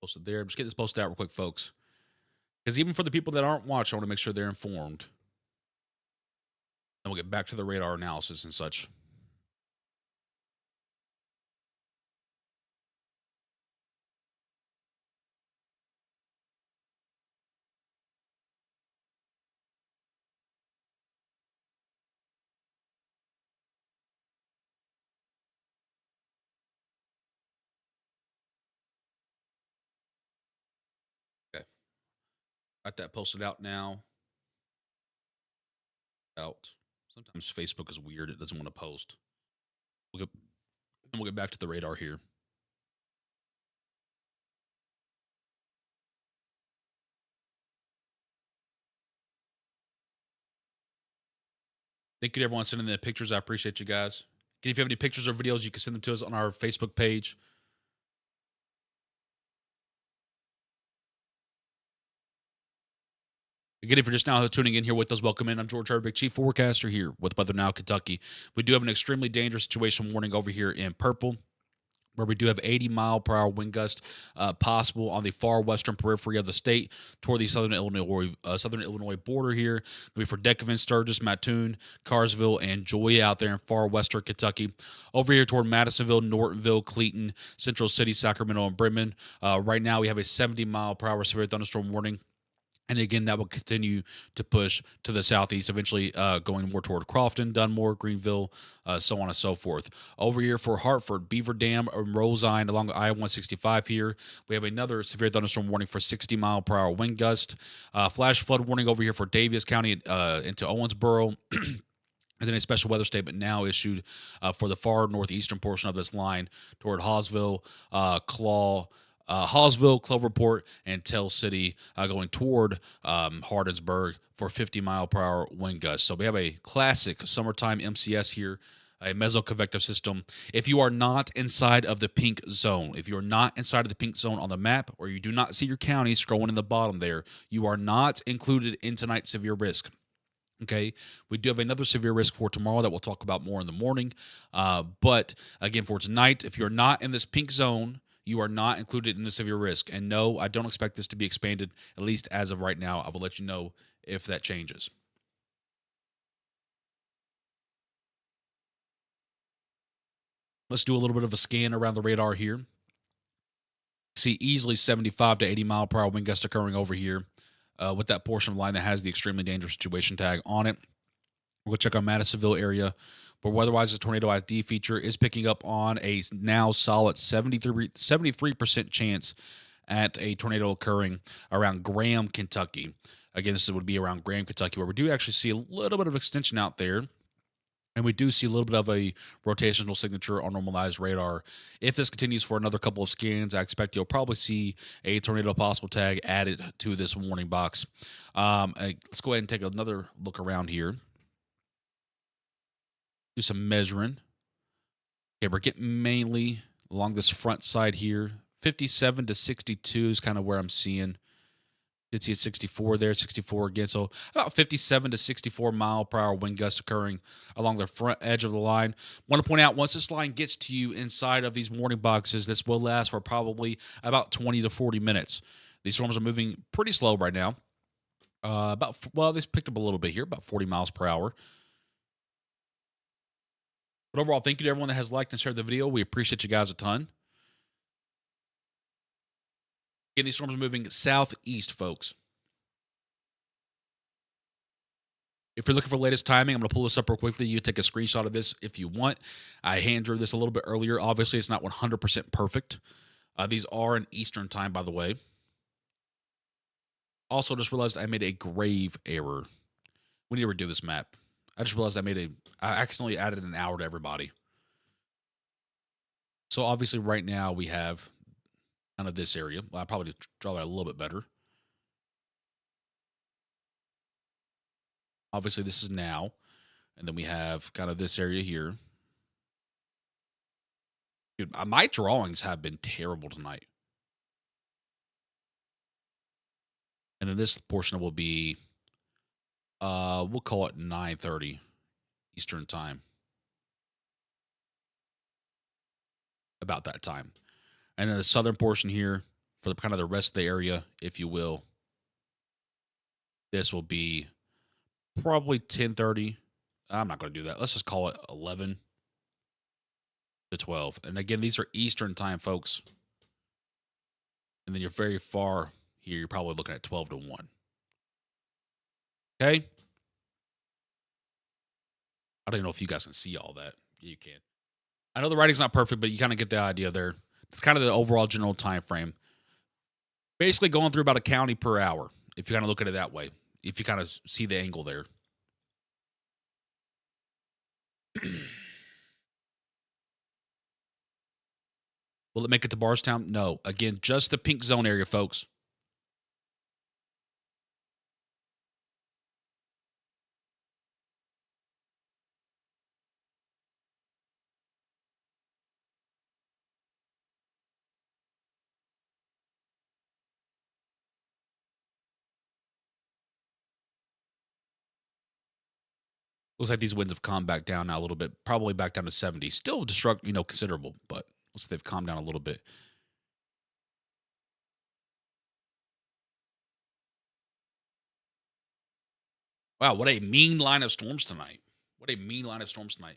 Posted there. Just get this posted out real quick, folks. Because even for the people that aren't watching, I want to make sure they're informed. And we'll get back to the radar analysis and such. Okay. Got that posted out now. Out. Sometimes Facebook is weird. It doesn't want to post. We'll get back to the radar here. Thank you to everyone sending the pictures. I appreciate you guys. If you have any pictures or videos, you can send them to us on our Facebook page. Again, if you're just now tuning in here with us, welcome in. I'm George Herbig, Chief Forecaster here with Weather Now Kentucky. We do have an extremely dangerous situation warning over here in purple, where we do have 80-mile-per-hour wind gust possible on the far western periphery of the state toward the southern Illinois border here. It'll be for Decavin, Sturgis, Mattoon, Carsville, and Joy out there in far western Kentucky. Over here toward Madisonville, Nortonville, Cleveland, Central City, Sacramento, and Bremen. Right now we have a 70-mile-per-hour severe thunderstorm warning. And again, that will continue to push to the southeast, eventually going more toward Crofton, Dunmore, Greenville, so on and so forth. Over here for Hartford, Beaver Dam, and Rosine along I-165 here. We have another severe thunderstorm warning for 60-mile-per-hour wind gust. Flash flood warning over here for Daviess County into Owensboro. And then a special weather statement now issued for the far northeastern portion of this line toward Hawesville, Hawesville, Cloverport, and Tell City going toward Hardinsburg for 50-mile-per-hour wind gusts. So we have a classic summertime MCS here, a mesoconvective system. If you are not inside of the pink zone, if you are not inside of the pink zone on the map, or you do not see your county scrolling in the bottom there, you are not included in tonight's severe risk. Okay, we do have another severe risk for tomorrow that we'll talk about more in the morning. But again, for tonight, if you're not in this pink zone, you are not included in the severe risk. And no, I don't expect this to be expanded, at least as of right now. I will let you know if that changes. Let's do a little bit of a scan around the radar here. See easily 75 to 80-mile-per-hour wind gusts occurring over here with that portion of the line that has the extremely dangerous situation tag on it. We'll go check our Madisonville area, where weather-wise, the tornado ID feature is picking up on a now solid 73% chance at a tornado occurring around Graham, Kentucky. Again, this would be around Graham, Kentucky, where we do actually see a little bit of extension out there. And we do see a little bit of a rotational signature on normalized radar. If this continues for another couple of scans, I expect you'll probably see a tornado possible tag added to this warning box. Let's go ahead and take another look around here. Do some measuring. Okay, we're getting mainly along this front side here. 57 to 62 is kind of where I'm seeing Did see a 64 there, 64 again. So about 57 to 64 mile per hour wind gusts occurring along the front edge of the line. Want to point out, once this line gets to you inside of these warning boxes, this will last for probably about 20 to 40 minutes. These storms are moving pretty slow right now. Well, they picked up a little bit here, about 40 miles per hour. But overall, thank you to everyone that has liked and shared the video. We appreciate you guys a ton. Again, these storms are moving southeast, folks. If you're looking for latest timing, I'm going to pull this up real quickly. You take a screenshot of this if you want. I hand drew this a little bit earlier. Obviously, it's not 100% perfect. These are in Eastern time, by the way. Also, just realized I made a grave error. We need to redo this map. I just realized I accidentally added an hour to everybody. So obviously right now we have kind of this area. Well, I'll probably draw that a little bit better. Obviously this is now. And then we have kind of this area here. Dude, my drawings have been terrible tonight. And then this portion will be, we'll call it 9:30 Eastern time. About that time. And then the southern portion here for the kind of the rest of the area, if you will. This will be probably 10:30. I'm not going to do that. Let's just call it 11 to 12. And again, these are Eastern time, folks. And then you're very far here. You're probably looking at 12 to 1. Okay? I don't even know if you guys can see all that. Yeah, you can. I know the writing's not perfect, but you kind of get the idea there. It's kind of the overall general time frame. Basically going through about a county per hour, if you kind of look at it that way. If you kind of see the angle there. Will it make it to Barstown? No. Again, just the pink zone area, folks. Looks like these winds have calmed back down now a little bit, probably back down to 70. Still considerable, but looks like they've calmed down a little bit. Wow, what a mean line of storms tonight. What a mean line of storms tonight.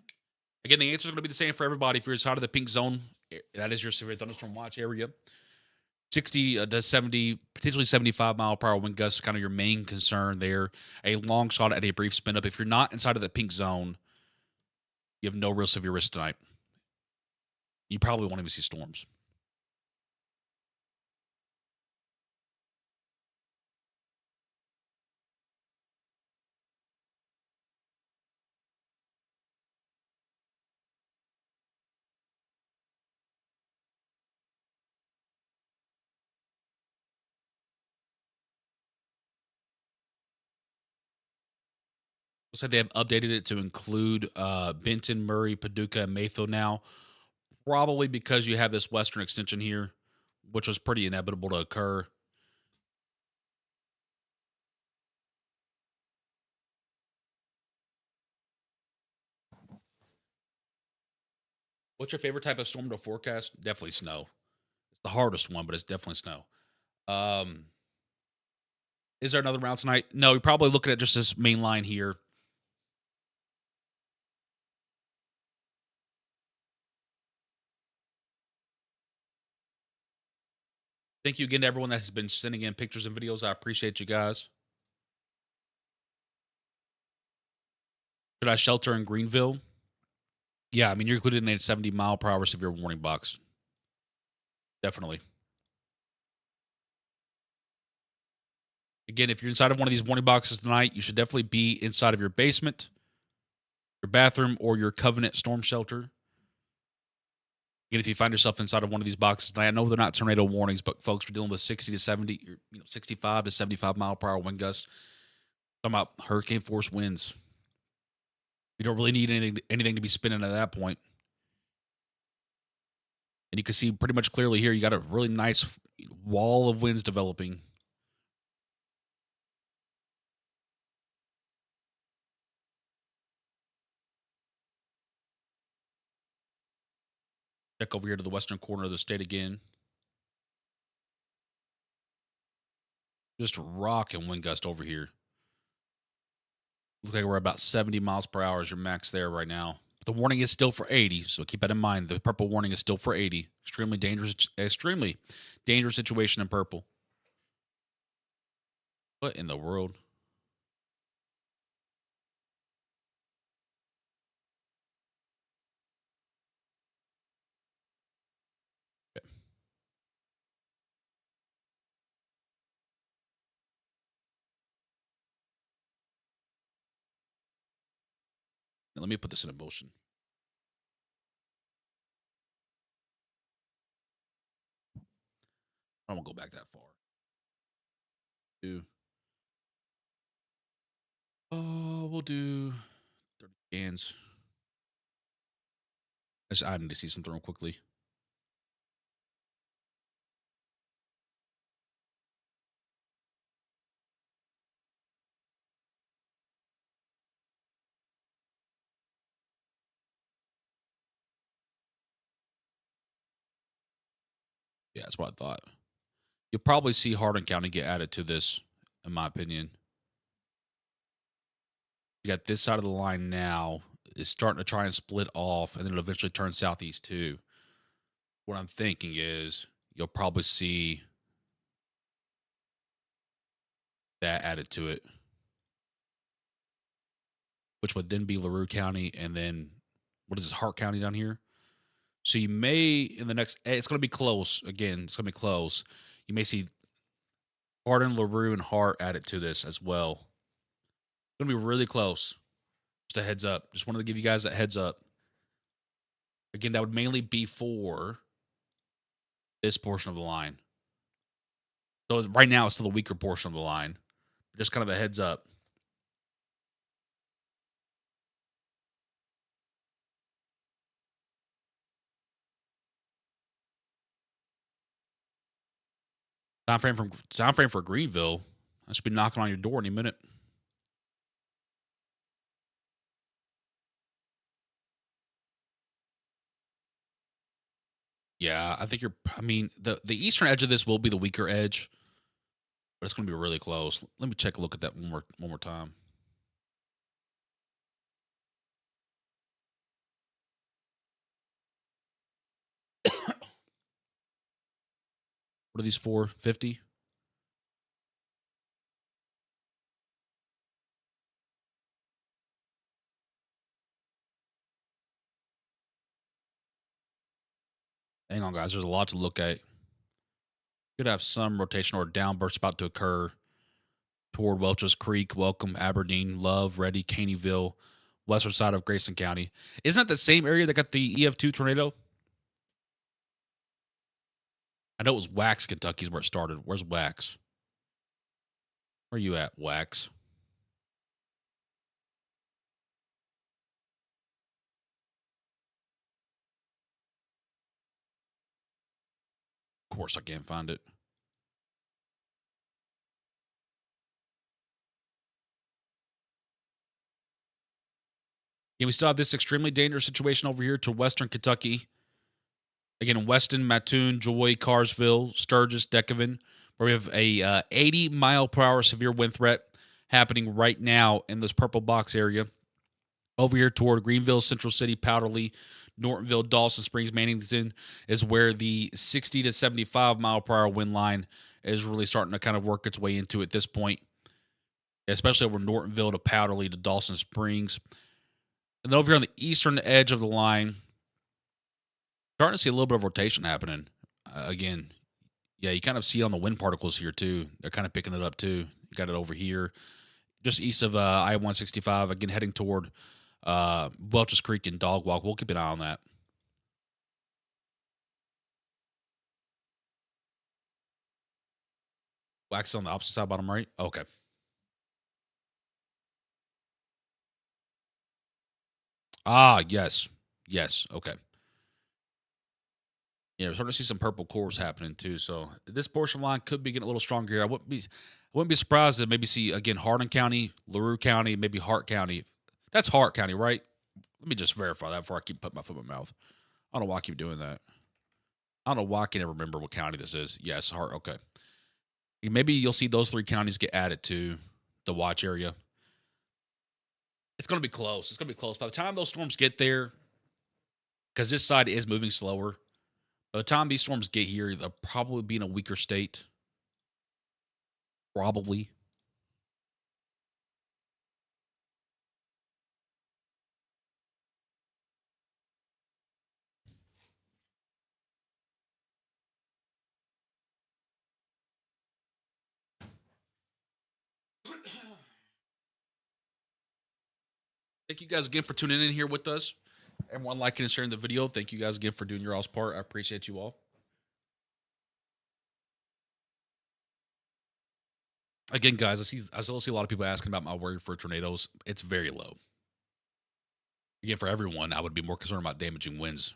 Again, the answer is going to be the same for everybody. If you're inside of the pink zone, that is your severe thunderstorm watch area. 60 to 70, potentially 75 mile per hour wind gusts, kind of your main concern there. A long shot at a brief spin up. If you're not inside of the pink zone, you have no real severe risk tonight. You probably won't even see storms. Looks like they have updated it to include Benton, Murray, Paducah, and Mayfield now. Probably because you have this western extension here, which was pretty inevitable to occur. What's your favorite type of storm to forecast? Definitely snow. It's the hardest one, but it's definitely snow. Um, is there another round tonight? No, you're probably looking at just this main line here. Thank you again to everyone that has been sending in pictures and videos. I appreciate you guys. Should I shelter in Greenville? Yeah, I mean, you're included in a 70 mile per hour severe warning box. Definitely. Again, if you're inside of one of these warning boxes tonight, you should definitely be inside of your basement, your bathroom, or your Covenant storm shelter. Again, if you find yourself inside of one of these boxes tonight, I know they're not tornado warnings, but folks, we're dealing with 60 to 70, 65 to 75 mile per hour wind gusts. Talking about hurricane force winds. You don't really need anything to be spinning at that point. And you can see pretty much clearly here, you got a really nice wall of winds developing. Check over here to the western corner of the state again. Just rocking wind gust over here. Looks like we're about 70 miles per hour as your max there right now. The warning is still for 80, so keep that in mind. The purple warning is still for 80. Extremely dangerous situation in purple. What in the world? Okay. Now, let me put this in motion. I don't want to go back that far. We'll do 30 cans. I need to see something real quickly. Yeah, that's what I thought. You'll probably see Hardin County get added to this, in my opinion. You got this side of the line now is starting to try and split off, and then it'll eventually turn southeast too. What I'm thinking is you'll probably see that added to it, which would then be LaRue County, and then what is this, Hart County down here? So you may, in the next, it's going to be close. Again, it's going to be close. You may see Hardin, LaRue, and Hart added to this as well. It's going to be really close. Just a heads up. Just wanted to give you guys that heads up. Again, that would mainly be for this portion of the line. So right now, it's still the weaker portion of the line. Just kind of a heads up. Time frame for Greenville. I should be knocking on your door any minute. Yeah, I think I mean, the eastern edge of this will be the weaker edge, but it's going to be really close. Let me check a look at that one more time. What are these for? 50? Hang on, guys. There's a lot to look at. Could have some rotation or downburst about to occur toward Welch's Creek, Welcome, Aberdeen, Love, Ready, Caneyville, western side of Grayson County. Isn't that the same area that got the EF2 tornado? I know it was Wax, Kentucky is where it started. Where's Wax? Where are you at, Wax? Of course, I can't find it. Yeah, we still have this extremely dangerous situation over here to western Kentucky. Again, Weston, Mattoon, Joy, Carsville, Sturgis, Decavan, where we have a 80 mile per hour severe wind threat happening right now in this purple box area. Over here toward Greenville, Central City, Powderly, Nortonville, Dawson Springs, Mannington is where the 60 to 75 mile per hour wind line is really starting to kind of work its way into at this point, especially over Nortonville to Powderly to Dawson Springs. And then over here on the eastern edge of the line, starting to see a little bit of rotation happening. Again, yeah, you kind of see it on the wind particles here too. They're kind of picking it up too. You got it over here, just east of I-165, again heading toward Welch's Creek and Dog Walk. We'll keep an eye on that. Wax on the opposite side, bottom right. Okay. Ah, yes. Yes. Okay. Yeah, we're starting to see some purple cores happening too. So this portion line could be getting a little stronger here. I wouldn't be surprised to maybe see again Hardin County, LaRue County, maybe Hart County. That's Hart County, right? Let me just verify that before I keep putting my foot in my mouth. I don't know why I keep doing that. I don't know why I can't ever remember what county this is. Yes, Hart. Okay. Maybe you'll see those 3 counties get added to the watch area. It's going to be close. It's going to be close. By the time those storms get there, because this side is moving slower, by the time these storms get here, they'll probably be in a weaker state. Probably. Thank you guys again for tuning in here with us. Everyone liking and sharing the video. Thank you guys again for doing your all's part. I appreciate you all. Again, guys, I still see a lot of people asking about my worry for tornadoes. It's very low. Again, for everyone, I would be more concerned about damaging winds.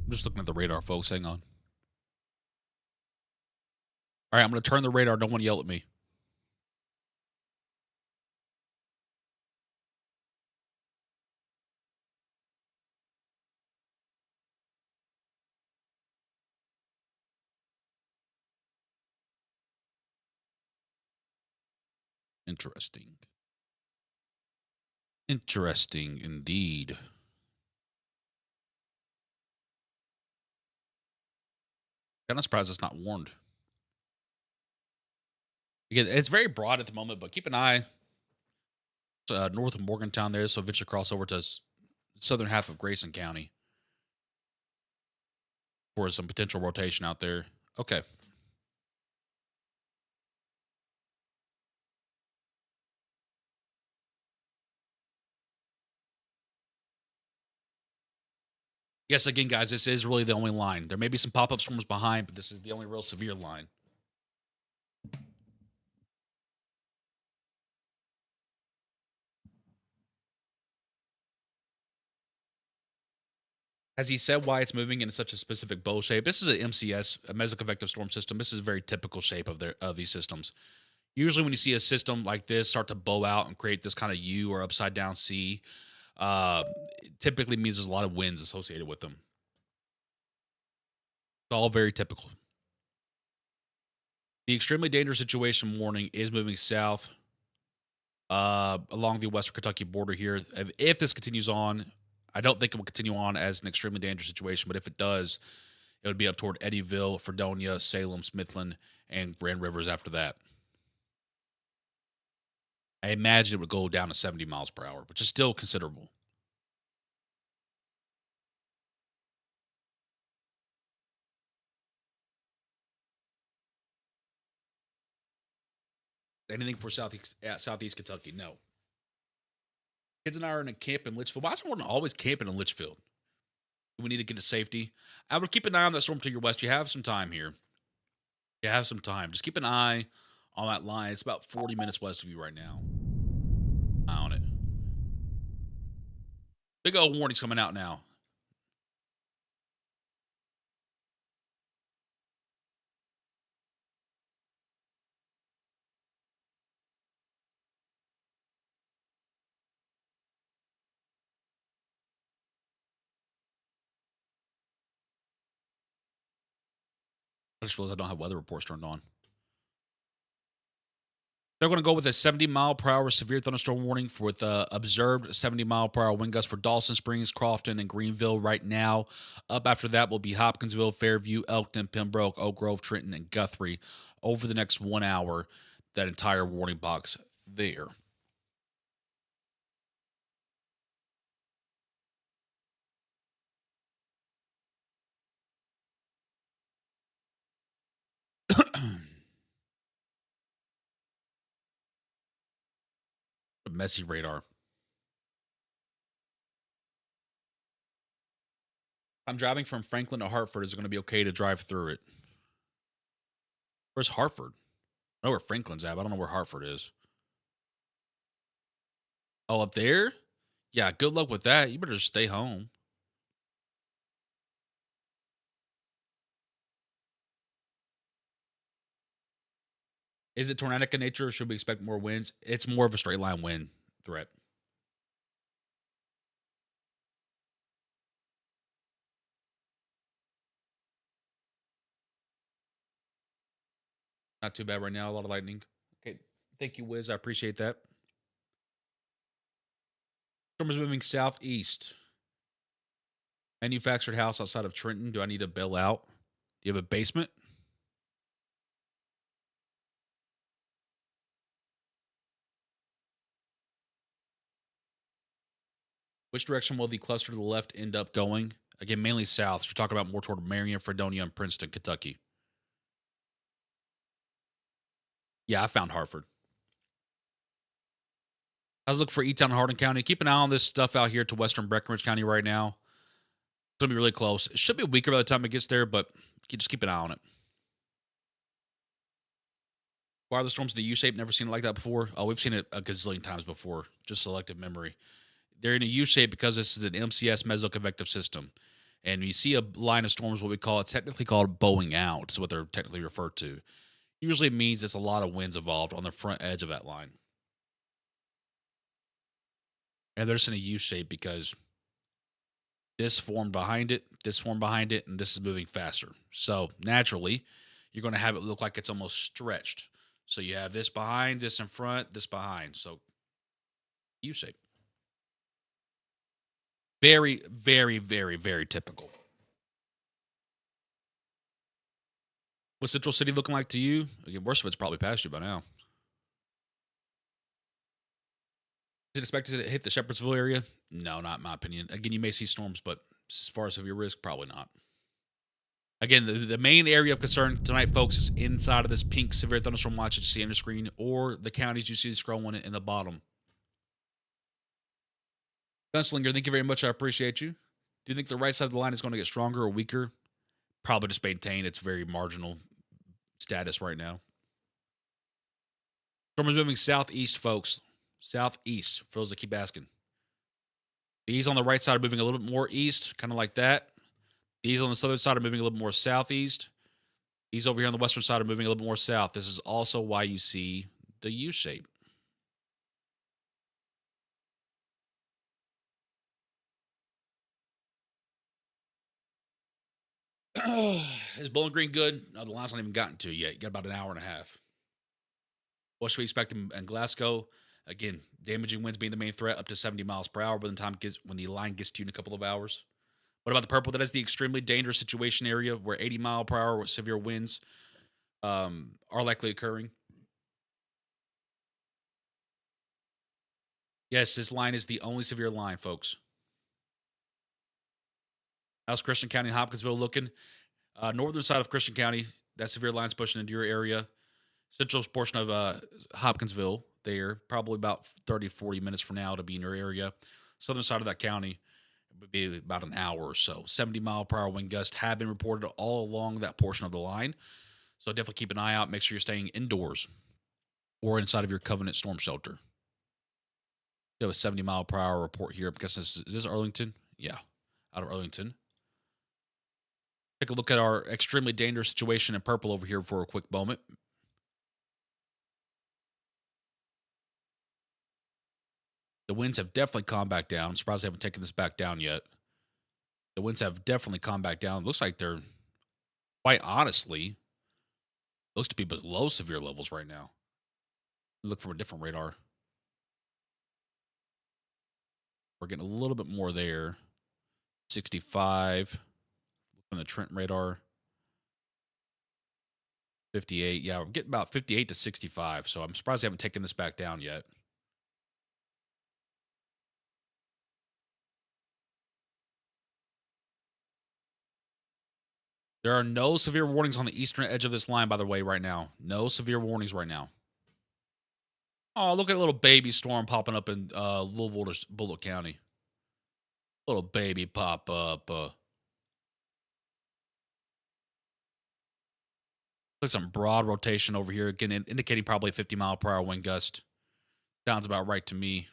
I'm just looking at the radar, folks. Hang on. All right, I'm going to turn the radar. Don't want to yell at me. Interesting. Interesting indeed. Kind of surprised it's not warned. Again, it's very broad at the moment, but keep an eye north of Morgantown there, so eventually cross over to southern half of Grayson County for some potential rotation out there. Okay. Yes, again, guys, this is really the only line. There may be some pop-up storms behind, but this is the only real severe line. Has he said why it's moving in such a specific bow shape? This is an MCS, a mesoconvective storm system. This is a very typical shape of these systems. Usually, when you see a system like this start to bow out and create this kind of U or upside down C, it typically means there's a lot of winds associated with them. It's all very typical. The extremely dangerous situation warning is moving south along the western Kentucky border here. If this continues on, I don't think it will continue on as an extremely dangerous situation, but if it does, it would be up toward Eddyville, Fredonia, Salem, Smithland, and Grand Rivers after that. I imagine it would go down to 70 miles per hour, which is still considerable. Anything for southeast Kentucky? No. Kids and I are in a camp in Litchfield. Why is everyone always camping in Litchfield? We need to get to safety. I would keep an eye on that storm to your west. You have some time here. You have some time. Just keep an eye on that line. It's about 40 minutes west of you right now. Eye on it. Big old warnings coming out now. I just realized I don't have weather reports turned on. They're going to go with a 70-mile-per-hour severe thunderstorm warning with observed 70-mile-per-hour wind gusts for Dawson Springs, Crofton, and Greenville right now. Up after that will be Hopkinsville, Fairview, Elkton, Pembroke, Oak Grove, Trenton, and Guthrie over the next 1 hour. That entire warning box there. messy radar. I'm driving from Franklin to Hartford. Is it going to be okay to drive through it? Where's Hartford? I know where Franklin's at, but I don't know where Hartford is. Oh, up there? Yeah, good luck with that. You better just stay home. Is it tornadic in nature or should we expect more winds? It's more of a straight line wind threat. Not too bad right now. A lot of lightning. Okay. Thank you, Wiz. I appreciate that. Storm is moving southeast. Manufactured house outside of Trenton. Do I need to bail out? Do you have a basement? Which direction will the cluster to the left end up going? Again, mainly south. You're talking about more toward Marion, Fredonia, and Princeton, Kentucky. Yeah, I found Hartford. I was looking for E-Town and Hardin County. Keep an eye on this stuff out here to western Breckenridge County right now. It's going to be really close. It should be weaker by the time it gets there, but just keep an eye on it. Why are the storms the U-shape? Never seen it like that before. Oh, we've seen it a gazillion times before. Just selective memory. They're in a U-shape because this is an MCS mesoconvective system. And when you see a line of storms, what we call, it's technically called bowing out, is what they're technically referred to. Usually it means it's a lot of winds involved on the front edge of that line. And they're just in a U shape because this formed behind it, and this is moving faster. So naturally, you're going to have it look like it's almost stretched. So you have this behind, this in front, this behind. So U shape. Very, very, very, very typical. What's Central City looking like to you? Again, worst of it's probably past you by now. Is it expected to hit the Shepherdsville area? No, not in my opinion. Again, you may see storms, but as far as severe risk, probably not. Again, the main area of concern tonight, folks, is inside of this pink severe thunderstorm watch that you see on the screen or the counties you see scrolling in the bottom. Gunslinger, thank you very much. I appreciate you. Do you think the right side of the line is going to get stronger or weaker? Probably just maintain its very marginal status right now. Storm is moving southeast, folks. Southeast, for those that keep asking. These on the right side are moving a little bit more east, kind of like that. These on the southern side are moving a little more southeast. These over here on the western side are moving a little bit more south. This is also why you see the U shape. Is Bowling Green good? No, the line's not even gotten to yet. You got about an hour and a half. What should we expect in Glasgow? Again, damaging winds being the main threat, up to 70 miles per hour. When the line gets to you in a couple of hours. What about the purple? That is the extremely dangerous situation area where 80 mile per hour with severe winds are likely occurring. Yes, this line is the only severe line, folks. How's Christian County and Hopkinsville looking? Northern side of Christian County, that severe line's pushing into your area. Central portion of Hopkinsville, there, probably about 30, 40 minutes from now to be in your area. Southern side of that county, it would be about an hour or so. 70 mile per hour wind gusts have been reported all along that portion of the line. So definitely keep an eye out. Make sure you're staying indoors or inside of your Covenant storm shelter. We have a 70 mile per hour report here. I'm guessing is this Arlington? Yeah, out of Arlington. Take a look at our extremely dangerous situation in purple over here for a quick moment. The winds have definitely calmed back down. I'm surprised they haven't taken this back down yet. The winds have definitely calmed back down. Looks like they're, quite honestly, looks to be below severe levels right now. Look from a different radar. We're getting a little bit more there. 65 on the Trent radar. 58. Yeah, we're getting about 58 to 65. So I'm surprised they haven't taken this back down yet. There are no severe warnings on the eastern edge of this line, by the way, right now. No severe warnings right now. Oh, look at a little baby storm popping up in Louisville to Bullitt County. Little baby pop up. There's some broad rotation over here, again, indicating probably 50-mile-per-hour wind gust. Sounds about right to me.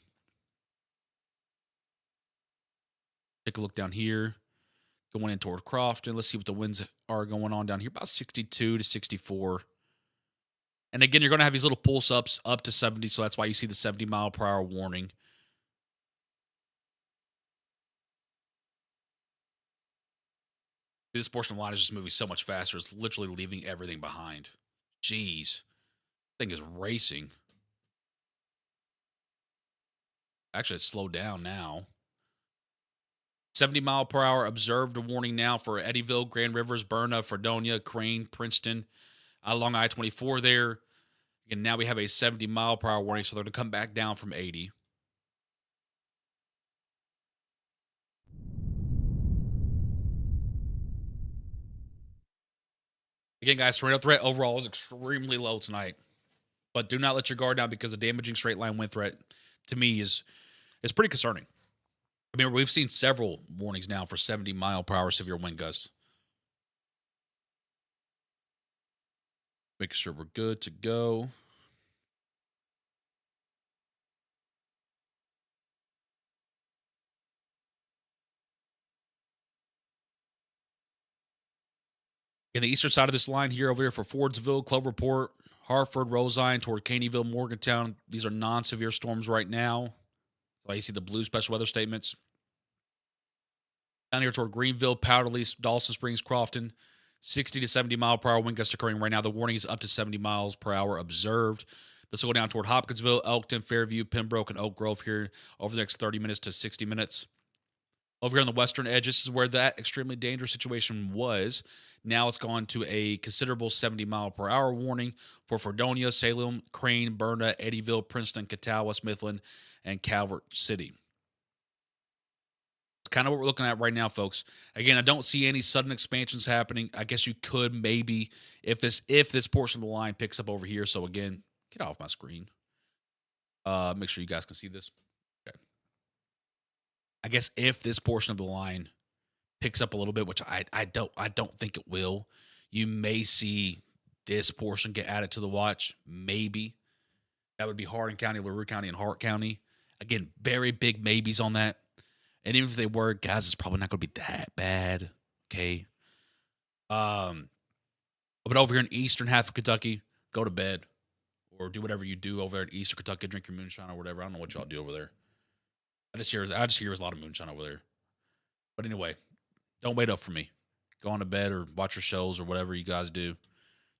Take a look down here, going in toward Crofton. Let's see what the winds are going on down here. About 62 to 64. And again, you're going to have these little pulse ups up to 70, so that's why you see the 70-mile-per-hour warning. This portion of the line is just moving so much faster. It's literally leaving everything behind. Jeez. Thing is racing. Actually, it's slowed down now. 70-mile-per-hour observed warning now for Eddyville, Grand Rivers, Berna, Fredonia, Crane, Princeton, along I-24 there. And now we have a 70-mile-per-hour warning, so they're going to come back down from 80. Again, guys, tornado threat overall is extremely low tonight. But do not let your guard down because the damaging straight line wind threat, to me, is pretty concerning. I mean, we've seen several warnings now for 70-mile-per-hour severe wind gusts. Making sure we're good to go. In the eastern side of this line here, over here for Fordsville, Cloverport, Hartford, Rosine, toward Caneyville, Morgantown. These are non-severe storms right now. So you see the blue special weather statements. Down here toward Greenville, Powderly, Dawson Springs, Crofton, 60 to 70-mile-per-hour wind gusts occurring right now. The warning is up to 70 miles per hour observed. This will go down toward Hopkinsville, Elkton, Fairview, Pembroke, and Oak Grove here over the next 30 minutes to 60 minutes. Over here on the western edge, this is where that extremely dangerous situation was. Now it's gone to a considerable 70-mile-per-hour warning for Fredonia, Salem, Crane, Berna, Eddyville, Princeton, Catawba, Smithland, and Calvert City. It's kind of what we're looking at right now, folks. Again, I don't see any sudden expansions happening. I guess you could maybe if this portion of the line picks up over here. So again, get off my screen. Make sure you guys can see this. Okay. I guess if this portion of the line picks up a little bit, which I don't think it will, you may see this portion get added to the watch. Maybe that would be Hardin County, LaRue County, and Hart County. Again, very big maybes on that. And even if they were, guys, it's probably not going to be that bad. Okay. But over here in eastern half of Kentucky, go to bed or do whatever you do over there in eastern Kentucky. Drink your moonshine or whatever. I don't know what y'all do over there. I just hear there's a lot of moonshine over there. But anyway, don't wait up for me. Go on to bed or watch your shows or whatever you guys do.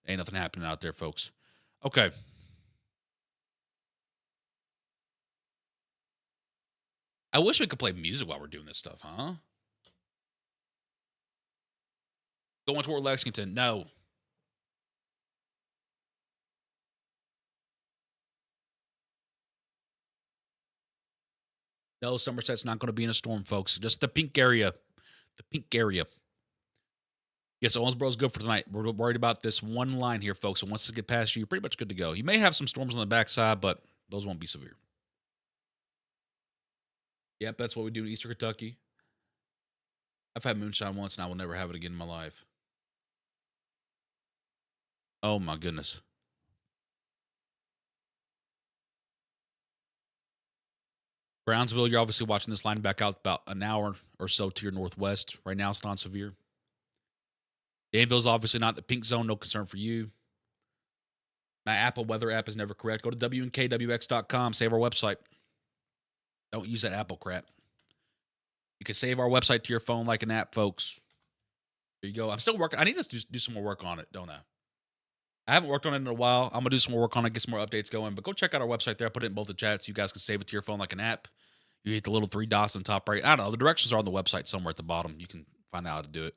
Ain't nothing happening out there, folks. Okay. I wish we could play music while we're doing this stuff, huh? Going toward Lexington. No. No, Somerset's not going to be in a storm, folks. Just the pink area. The pink area. Yes, Owensboro's good for tonight. We're worried about this one line here, folks. And once it get past you, you're pretty much good to go. You may have some storms on the backside, but those won't be severe. Yep, that's what we do in Eastern Kentucky. I've had moonshine once, and I will never have it again in my life. Oh, my goodness. Brownsville, you're obviously watching this line back out about an hour or so to your northwest. Right now, it's non-severe. Danville's obviously not the pink zone. No concern for you. My Apple weather app is never correct. Go to WNKWX.com. Save our website. Don't use that Apple crap. You can save our website to your phone like an app, folks. There you go. I'm still working. I need to do some more work on it, don't I? I haven't worked on it in a while. I'm going to do some more work on it, get some more updates going. But go check out our website there. I put it in both the chats. You guys can save it to your phone like an app. You hit the little 3 dots on the top right. I don't know. The directions are on the website somewhere at the bottom. You can find out how to do it.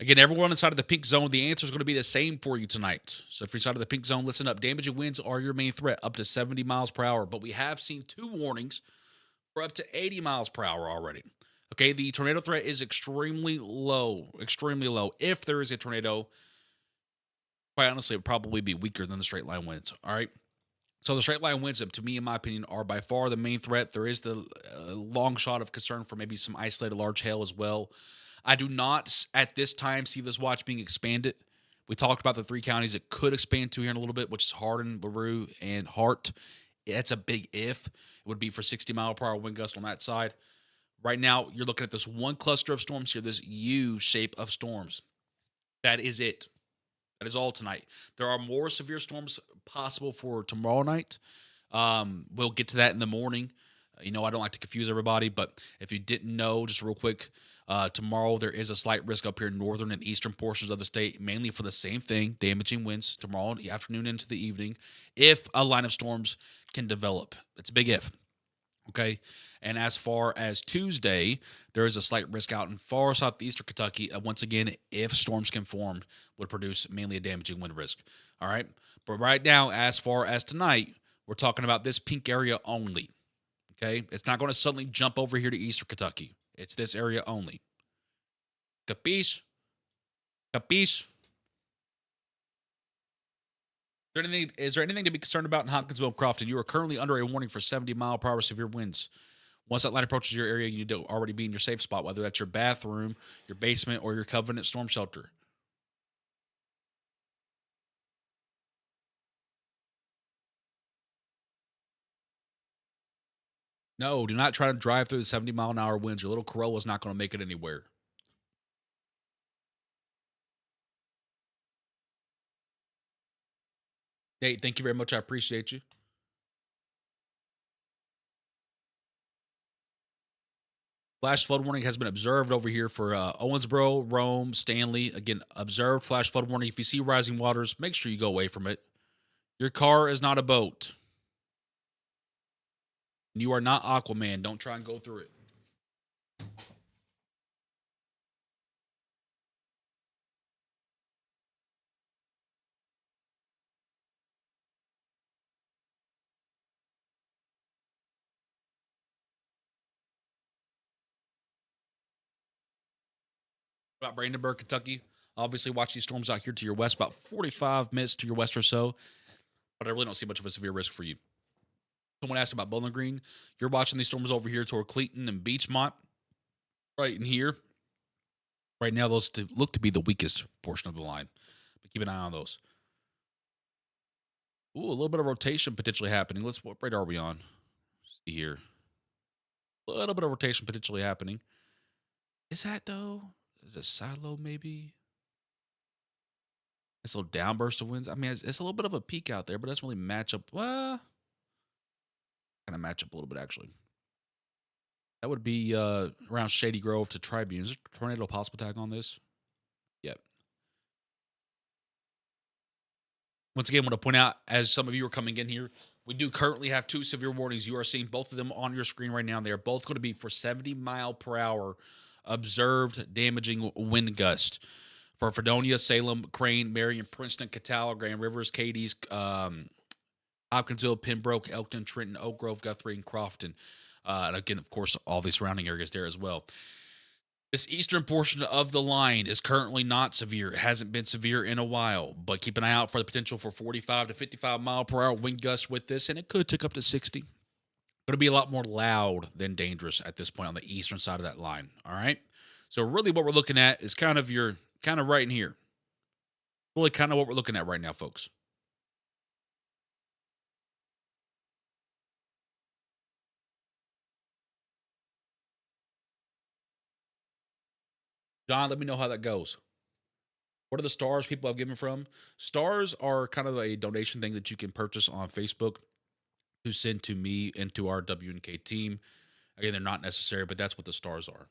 Again, everyone inside of the pink zone, the answer is going to be the same for you tonight. So if you're inside of the pink zone, listen up. Damaging winds are your main threat, up to 70 miles per hour. But we have seen 2 warnings for up to 80 miles per hour already. Okay, the tornado threat is extremely low. Extremely low. If there is a tornado, quite honestly, it would probably be weaker than the straight line winds. All right. So the straight line winds, to me, in my opinion, are by far the main threat. There is the long shot of concern for maybe some isolated large hail as well. I do not at this time see this watch being expanded. We talked about the three counties it could expand to here in a little bit, which is Hardin, LaRue, and Hart. That's a big if. It would be for 60-mile-per-hour wind gust on that side. Right now, you're looking at this one cluster of storms here, this U shape of storms. That is it. That is all tonight. There are more severe storms possible for tomorrow night. We'll get to that in the morning. I don't like to confuse everybody, but if you didn't know, just real quick, tomorrow there is a slight risk up here in northern and eastern portions of the state, mainly for the same thing, damaging winds tomorrow afternoon into the evening, if a line of storms can develop. It's a big if. Okay. And as far as Tuesday, there is a slight risk out in far southeastern Kentucky. Once again, if storms can form, would produce mainly a damaging wind risk. All right. But right now, as far as tonight, we're talking about this pink area only. Okay. It's not going to suddenly jump over here to eastern Kentucky. It's this area only. Capiche? Capiche? Is there anything to be concerned about in Hopkinsville, Crofton? You are currently under a warning for 70-mile-per-hour severe winds. Once that line approaches your area, you need to already be in your safe spot, whether that's your bathroom, your basement, or your Covenant storm shelter. No, do not try to drive through the 70-mile-an-hour winds. Your little Corolla is not going to make it anywhere. Nate, thank you very much. I appreciate you. Flash flood warning has been observed over here for Owensboro, Rome, Stanley. Again, observed flash flood warning. If you see rising waters, make sure you go away from it. Your car is not a boat. You are not Aquaman. Don't try and go through it. About Brandenburg, Kentucky. Obviously, watch these storms out here to your west, about 45 minutes to your west or so. But I really don't see much of a severe risk for you. Someone asked about Bowling Green. You're watching these storms over here toward Cleveton and Beachmont. Right in here. Right now, those look to be the weakest portion of the line. But keep an eye on those. Ooh, a little bit of rotation potentially happening. What rate are we on? Let's see here. A little bit of rotation potentially happening. Is that though? Is it a side low maybe? It's a little downburst of winds. I mean, it's a little bit of a peak out there, but it doesn't really match up. Well, kind of match up a little bit actually. That would be around Shady Grove to Tribune. Is there a tornado possible tag on this? Yep. Once again, I want to point out, as some of you are coming in here, we do currently have two severe warnings. You are seeing both of them on your screen right now. They are both going to be for 70-mile-per-hour observed damaging wind gust for Fredonia, Salem, Crane, Marion, Princeton, Catawba, Grand Rivers, Cadiz, Hopkinsville, Pembroke, Elkton, Trenton, Oak Grove, Guthrie, and Crofton. And again, of course, all the surrounding areas there as well. This eastern portion of the line is currently not severe. It hasn't been severe in a while, but keep an eye out for the potential for 45 to 55-mile-per-hour wind gusts with this, and it could tick up to 60. It'll be a lot more loud than dangerous at this point on the eastern side of that line. All right. So really, what we're looking at is kind of right in here. Really, kind of what we're looking at right now, folks. John, let me know how that goes. What are the stars people have given from? Stars are kind of a donation thing that you can purchase on Facebook to send to me and to our W&K team. Again, they're not necessary, but that's what the stars are.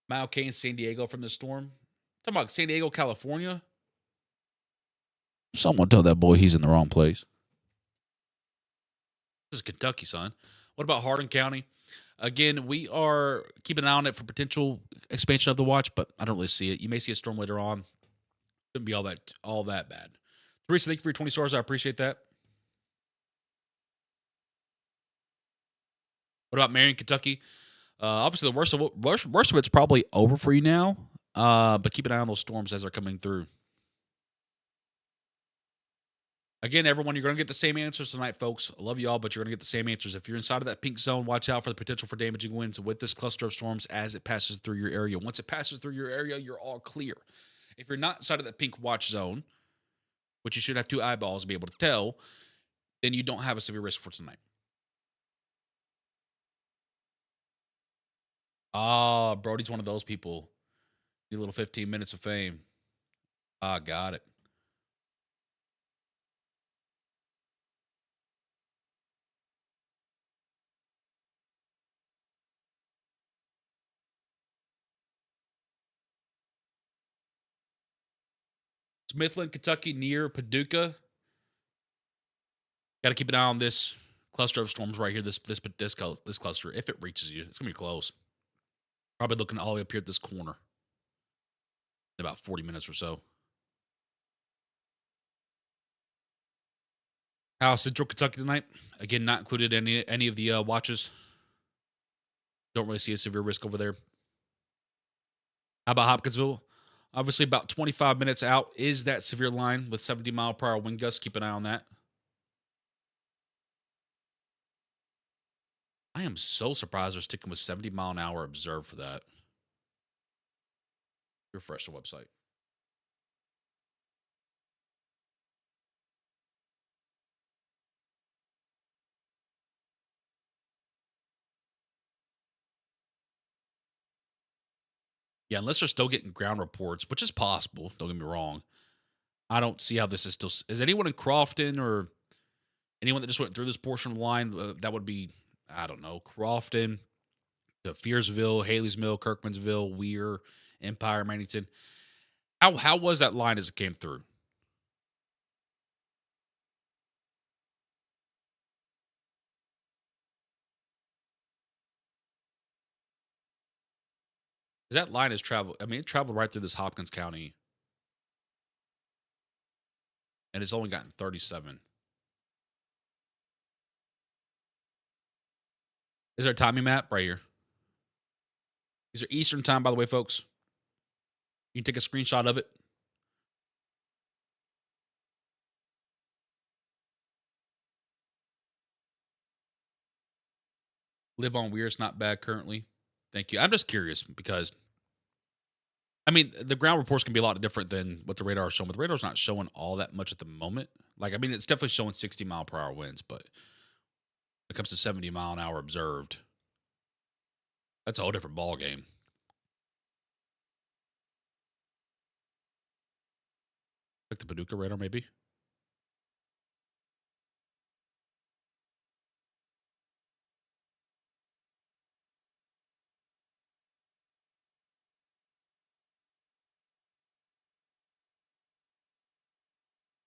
Mao Kane, San Diego from the storm. Talking about San Diego, California. Someone tell that boy he's in the wrong place. This is Kentucky, son. What about Hardin County? Again, we are keeping an eye on it for potential expansion of the watch, but I don't really see it. You may see a storm later on. Shouldn't be all that bad. Teresa, thank you for your 20 stars. I appreciate that. What about Marion, Kentucky? Obviously, the worst of it's probably over for you now. But keep an eye on those storms as they're coming through. Again, everyone, you're going to get the same answers tonight, folks. I love you all, but you're going to get the same answers. If you're inside of that pink zone, watch out for the potential for damaging winds with this cluster of storms as it passes through your area. Once it passes through your area, you're all clear. If you're not inside of that pink watch zone, which you should have two eyeballs to be able to tell, then you don't have a severe risk for tonight. Ah, Brody's one of those people. Your little 15 minutes of fame. Ah, got it. Smithland, Kentucky, near Paducah. Got to keep an eye on this cluster of storms right here. This cluster. If it reaches you, it's gonna be close. Probably looking all the way up here at this corner in about 40 minutes or so. How Central Kentucky tonight? Again, not included in any of the watches. Don't really see a severe risk over there. How about Hopkinsville? Obviously, about 25 minutes out is that severe line with 70-mile-per-hour wind gusts. Keep an eye on that. I am so surprised they're sticking with 70-mile-an-hour observed for that. Refresh the website. Yeah, unless they're still getting ground reports, which is possible. Don't get me wrong. I don't see how this is still. Is anyone in Crofton or anyone that just went through this portion of the line? That would be, I don't know, Crofton, to Fearsville, Haley's Mill, Kirkmansville, Weir, Empire, Mannington. How was that line as it came through? 'Cause that line has traveled. I mean, it traveled right through this Hopkins County, and it's only gotten 37. Is there a timing map right here? These are Eastern time, by the way, folks. You can take a screenshot of it. Live on Weir is not bad currently. Thank you. I'm just curious because I mean the ground reports can be a lot different than what the radar is showing, but the radar's not showing all that much at the moment. Like I mean, it's definitely showing 60-mile-per-hour winds, but when it comes to 70-mile-an-hour observed, that's a whole different ball game. Like the Paducah radar, maybe.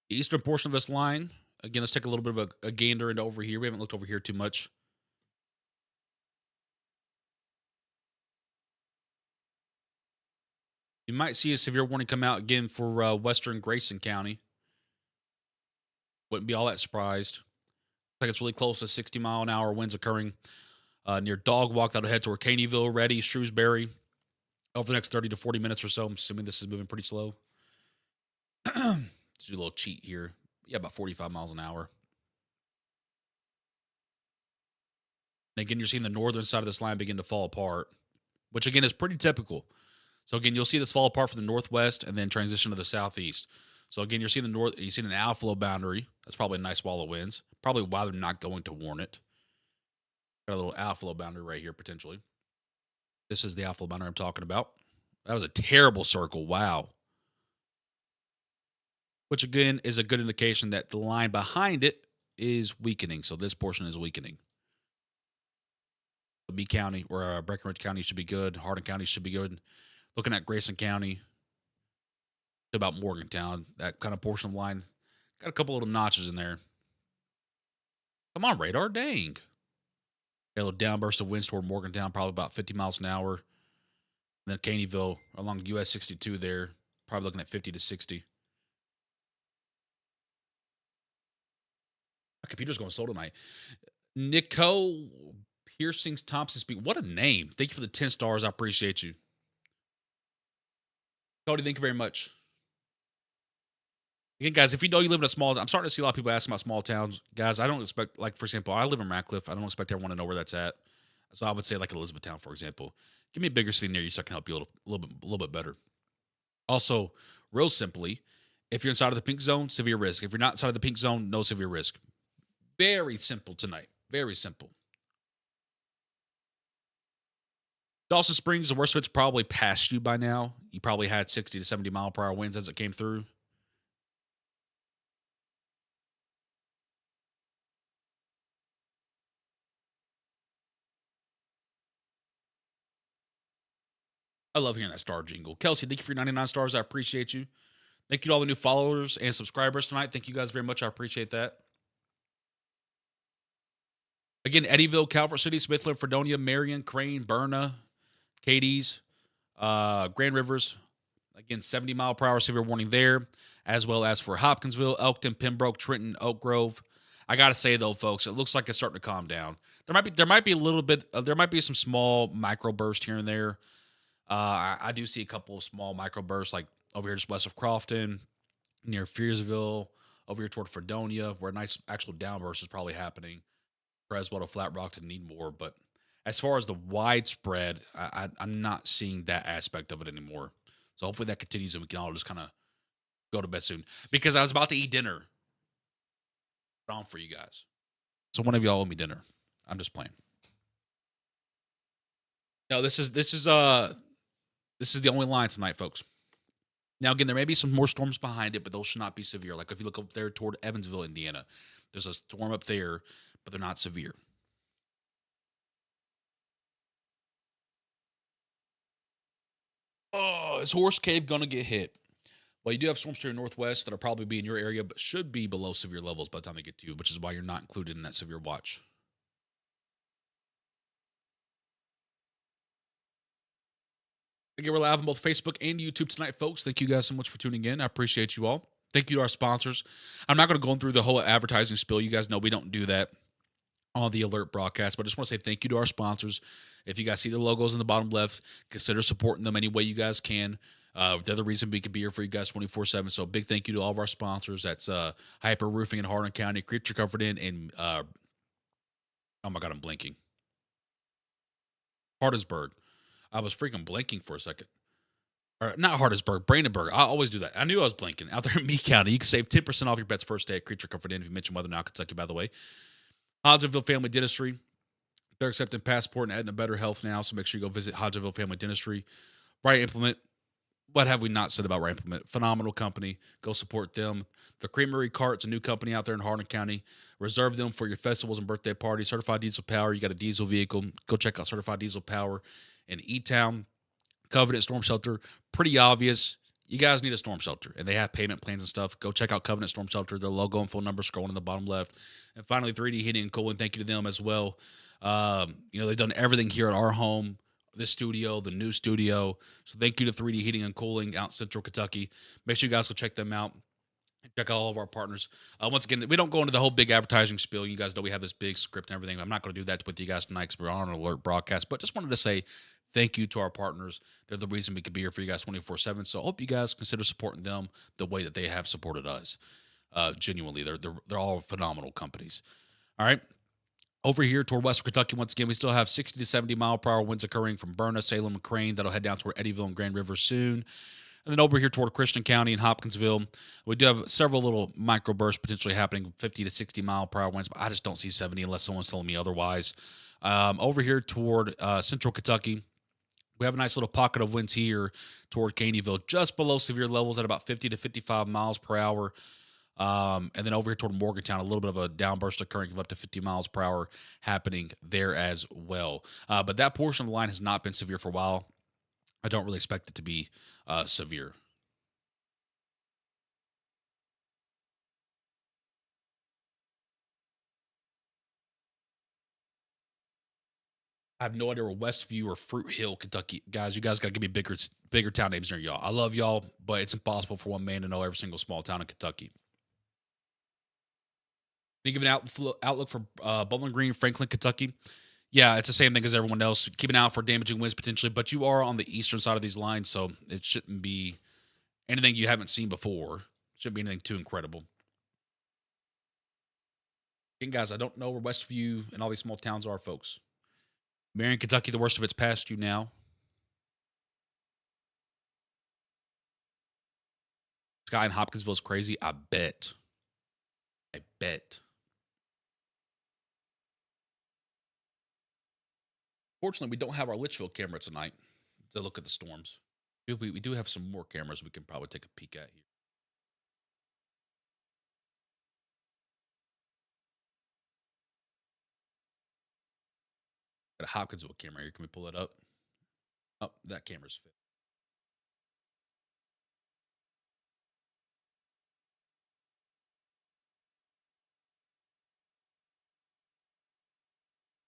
The eastern portion of this line. Again, let's take a little bit of a gander into over here. We haven't looked over here too much. You might see a severe warning come out again for western Grayson County. Wouldn't be all that surprised. Like it's really close to 60-mile-an-hour winds occurring near Dog Walk. That'll head toward Caneyville, Ready, Shrewsbury over the next 30 to 40 minutes or so. I'm assuming this is moving pretty slow. Let's do a little cheat here. Yeah, about 45 miles an hour. And again, you're seeing the northern side of this line begin to fall apart, which again is pretty typical. So again, you'll see this fall apart from the northwest and then transition to the southeast. So again, you're seeing you're seeing an outflow boundary. That's probably a nice wall of winds. Probably why they're not going to warn it. Got a little outflow boundary right here potentially. This is the outflow boundary I'm talking about. That was a terrible circle. Wow. Which again is a good indication that the line behind it is weakening. So this portion is weakening. The B County or Breckenridge County should be good. Hardin County should be good. Looking at Grayson County, to about Morgantown, that kind of portion of the line, got a couple little notches in there. Come on, radar, dang. Got a little downburst of winds toward Morgantown, probably about 50 miles an hour. And then Caneyville along US 62 there, probably looking at 50 to 60. My computer's going slow tonight. Nico Piercings Thompson speak. What a name. Thank you for the 10 stars. I appreciate you. Cody, thank you very much. Again, guys, if you know you live in a small, I'm starting to see a lot of people asking about small towns. Guys, I don't expect, like, for example, I live in Radcliffe. I don't expect everyone to know where that's at. So I would say, like, Elizabethtown, for example. Give me a bigger city near you so I can help you a little bit better. Also, real simply, if you're inside of the pink zone, severe risk. If you're not inside of the pink zone, no severe risk. Very simple tonight. Very simple. Dawson Springs, the worst of it's probably past you by now. You probably had 60 to 70 mile per hour winds as it came through. I love hearing that star jingle. Kelsey, thank you for your 99 stars. I appreciate you. Thank you to all the new followers and subscribers tonight. Thank you guys very much. I appreciate that. Again, Eddyville, Calvert City, Smithland, Fredonia, Marion, Crane, Berna, Cadiz, Grand Rivers. Again, 70 mile per hour severe warning there, as well as for Hopkinsville, Elkton, Pembroke, Trenton, Oak Grove. I gotta say though, folks, it looks like it's starting to calm down. There might be a little bit, there might be some small microburst here and there. I do see a couple of small microbursts, like over here just west of Crofton, near Fearsville, over here toward Fredonia, where a nice actual downburst is probably happening. Creswell to Flat Rock to Needmore, but as far as the widespread, I'm not seeing that aspect of it anymore. So hopefully that continues and we can all just kind of go to bed soon. Because I was about to eat dinner on for you guys. So one of y'all owe me dinner. I'm just playing. No, this is the only line tonight, folks. Now again, there may be some more storms behind it, but those should not be severe. Like if you look up there toward Evansville, Indiana, there's a storm up there, but they're not severe. Oh, is Horse Cave gonna get hit? Well, you do have storms to your northwest that will probably be in your area, but should be below severe levels by the time they get to you, which is why you're not included in that severe watch. Again, we're live on both Facebook and YouTube tonight, folks. Thank you guys so much for tuning in. I appreciate you all. Thank you to our sponsors. I'm not going to go through the whole advertising spiel. You guys know we don't do that on the alert broadcast, but I just want to say thank you to our sponsors. If you guys see the logos in the bottom left, consider supporting them any way you guys can. They're the reason we can be here for you guys 24/7. So big thank you to all of our sponsors. That's Hyper Roofing in Hardin County, Creature Comfort Inn, and oh my God, I'm blinking. Hardinsburg. I was freaking blinking for a second. Or not Hardinsburg, Brandenburg. I always do that. I knew I was blinking. Out there in Meade County, you can save 10% off your bet's first day at Creature Comfort Inn if you mention Weather Now, Kentucky, by the way. Hodgenville Family Dentistry. They're accepting Passport and Aetna Better Health now, so make sure you go visit Hodgenville Family Dentistry. Right Implement. What have we not said about Right Implement? Phenomenal company. Go support them. The Creamery Cart's a new company out there in Hardin County. Reserve them for your festivals and birthday parties. Certified Diesel Power. You got a diesel vehicle. Go check out Certified Diesel Power in E-Town. Covenant Storm Shelter. Pretty obvious. You guys need a storm shelter, and they have payment plans and stuff. Go check out Covenant Storm Shelter. Their logo and phone number scrolling in the bottom left. And finally, 3D Heating and Cooling. Thank you to them as well. They've done everything here at our home, this studio, the new studio. So thank you to 3D Heating and Cooling out in Central Kentucky. Make sure you guys go check them out. Check out all of our partners. Once again, we don't go into the whole big advertising spiel. You guys know we have this big script and everything. I'm not going to do that with you guys tonight because we're on an alert broadcast. But just wanted to say thank you to our partners. They're the reason we could be here for you guys 24/7. So I hope you guys consider supporting them the way that they have supported us. Genuinely, they're all phenomenal companies. All right. Over here toward Western Kentucky, once again, we still have 60 to 70 mile per hour winds occurring from Berna, Salem, and Crane. That'll head down toward Eddyville and Grand River soon. And then over here toward Christian County and Hopkinsville, we do have several little microbursts potentially happening, 50 to 60 mile per hour winds, but I just don't see 70 unless someone's telling me otherwise. Over here toward Central Kentucky, we have a nice little pocket of winds here toward Caneyville, just below severe levels at about 50 to 55 miles per hour. And then over here toward Morgantown, a little bit of a downburst occurring of up to 50 miles per hour happening there as well. But that portion of the line has not been severe for a while. I don't really expect it to be severe. I have no idea where Westview or Fruit Hill, Kentucky. Guys, you guys got to give me bigger town names near y'all. I love y'all, but it's impossible for one man to know every single small town in Kentucky. Can you give an outlook for Bowling Green, Franklin, Kentucky? Yeah, it's the same thing as everyone else. Keep an eye out for damaging winds potentially, but you are on the eastern side of these lines, so it shouldn't be anything you haven't seen before. Shouldn't be anything too incredible. Again, guys, I don't know where Westview and all these small towns are, folks. Marion, Kentucky, the worst of it's past you now. Sky in Hopkinsville is crazy. I bet. I bet. Fortunately, we don't have our Litchfield camera tonight to look at the storms. We do have some more cameras we can probably take a peek at here. Got a Hopkinsville camera here. Can we pull that up? Oh, that camera's fit.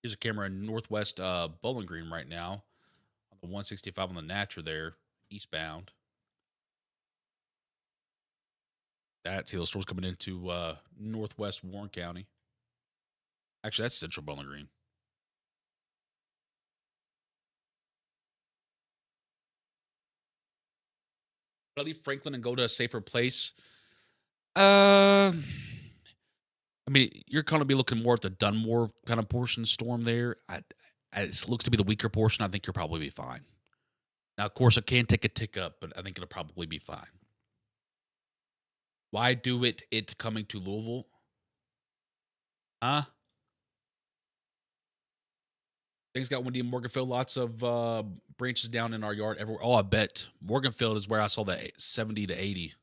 Here's a camera in Northwest Bowling Green right now on the 165 on the Natra there, eastbound. See those storms coming into Northwest Warren County. Actually, that's Central Bowling Green. Should I leave Franklin and go to a safer place? I mean, you're going to be looking more at the Dunmore kind of portion storm there. It looks to be the weaker portion. I think you'll probably be fine. Now, of course, it can take a tick up, but I think it'll probably be fine. Why do it coming to Louisville? Huh? Things got windy in Morganfield. Lots of branches down in our yard everywhere. Oh, I bet Morganfield is where I saw that 70 to 80.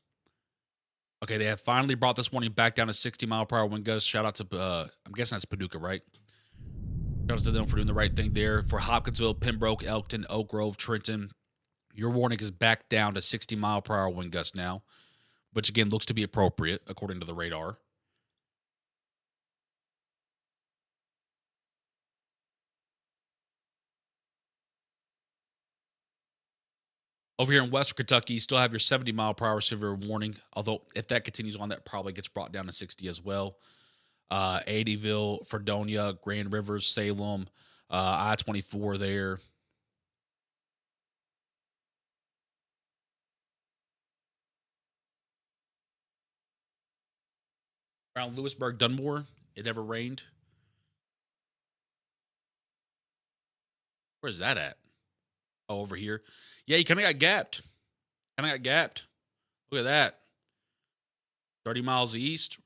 Okay, they have finally brought this warning back down to 60-mile-per-hour wind gusts. Shout out to, I'm guessing that's Paducah, right? Shout out to them for doing the right thing there. For Hopkinsville, Pembroke, Elkton, Oak Grove, Trenton, your warning is back down to 60-mile-per-hour wind gusts now, which, again, looks to be appropriate according to the radar. Over here in Western Kentucky, you still have your 70-mile-per-hour severe warning. Although, if that continues on, that probably gets brought down to 60 as well. Adeyville, Fredonia, Grand Rivers, Salem, I-24 there. Around Lewisburg, Dunmore, it never rained. Where's that at? Oh, over here. Yeah, you kind of got gapped. Look at that. 30 miles east,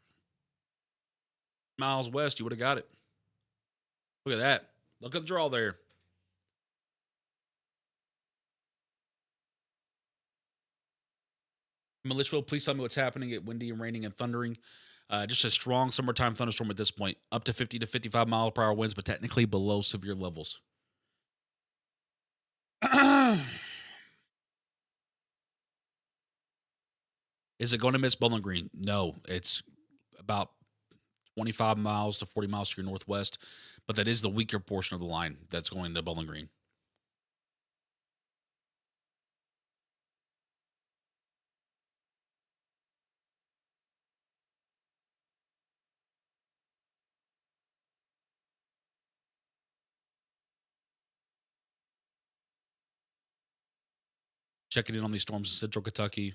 miles west, you would have got it. Look at that. Look at the draw there. Litchfield, please tell me what's happening at windy and raining and thundering. Just a strong summertime thunderstorm at this point. Up to 50 to 55 mile per hour winds, but technically below severe levels. Is it going to miss Bowling Green? No. It's about 25 miles to 40 miles to your northwest, but that is the weaker portion of the line that's going to Bowling Green. Checking in on these storms in central Kentucky.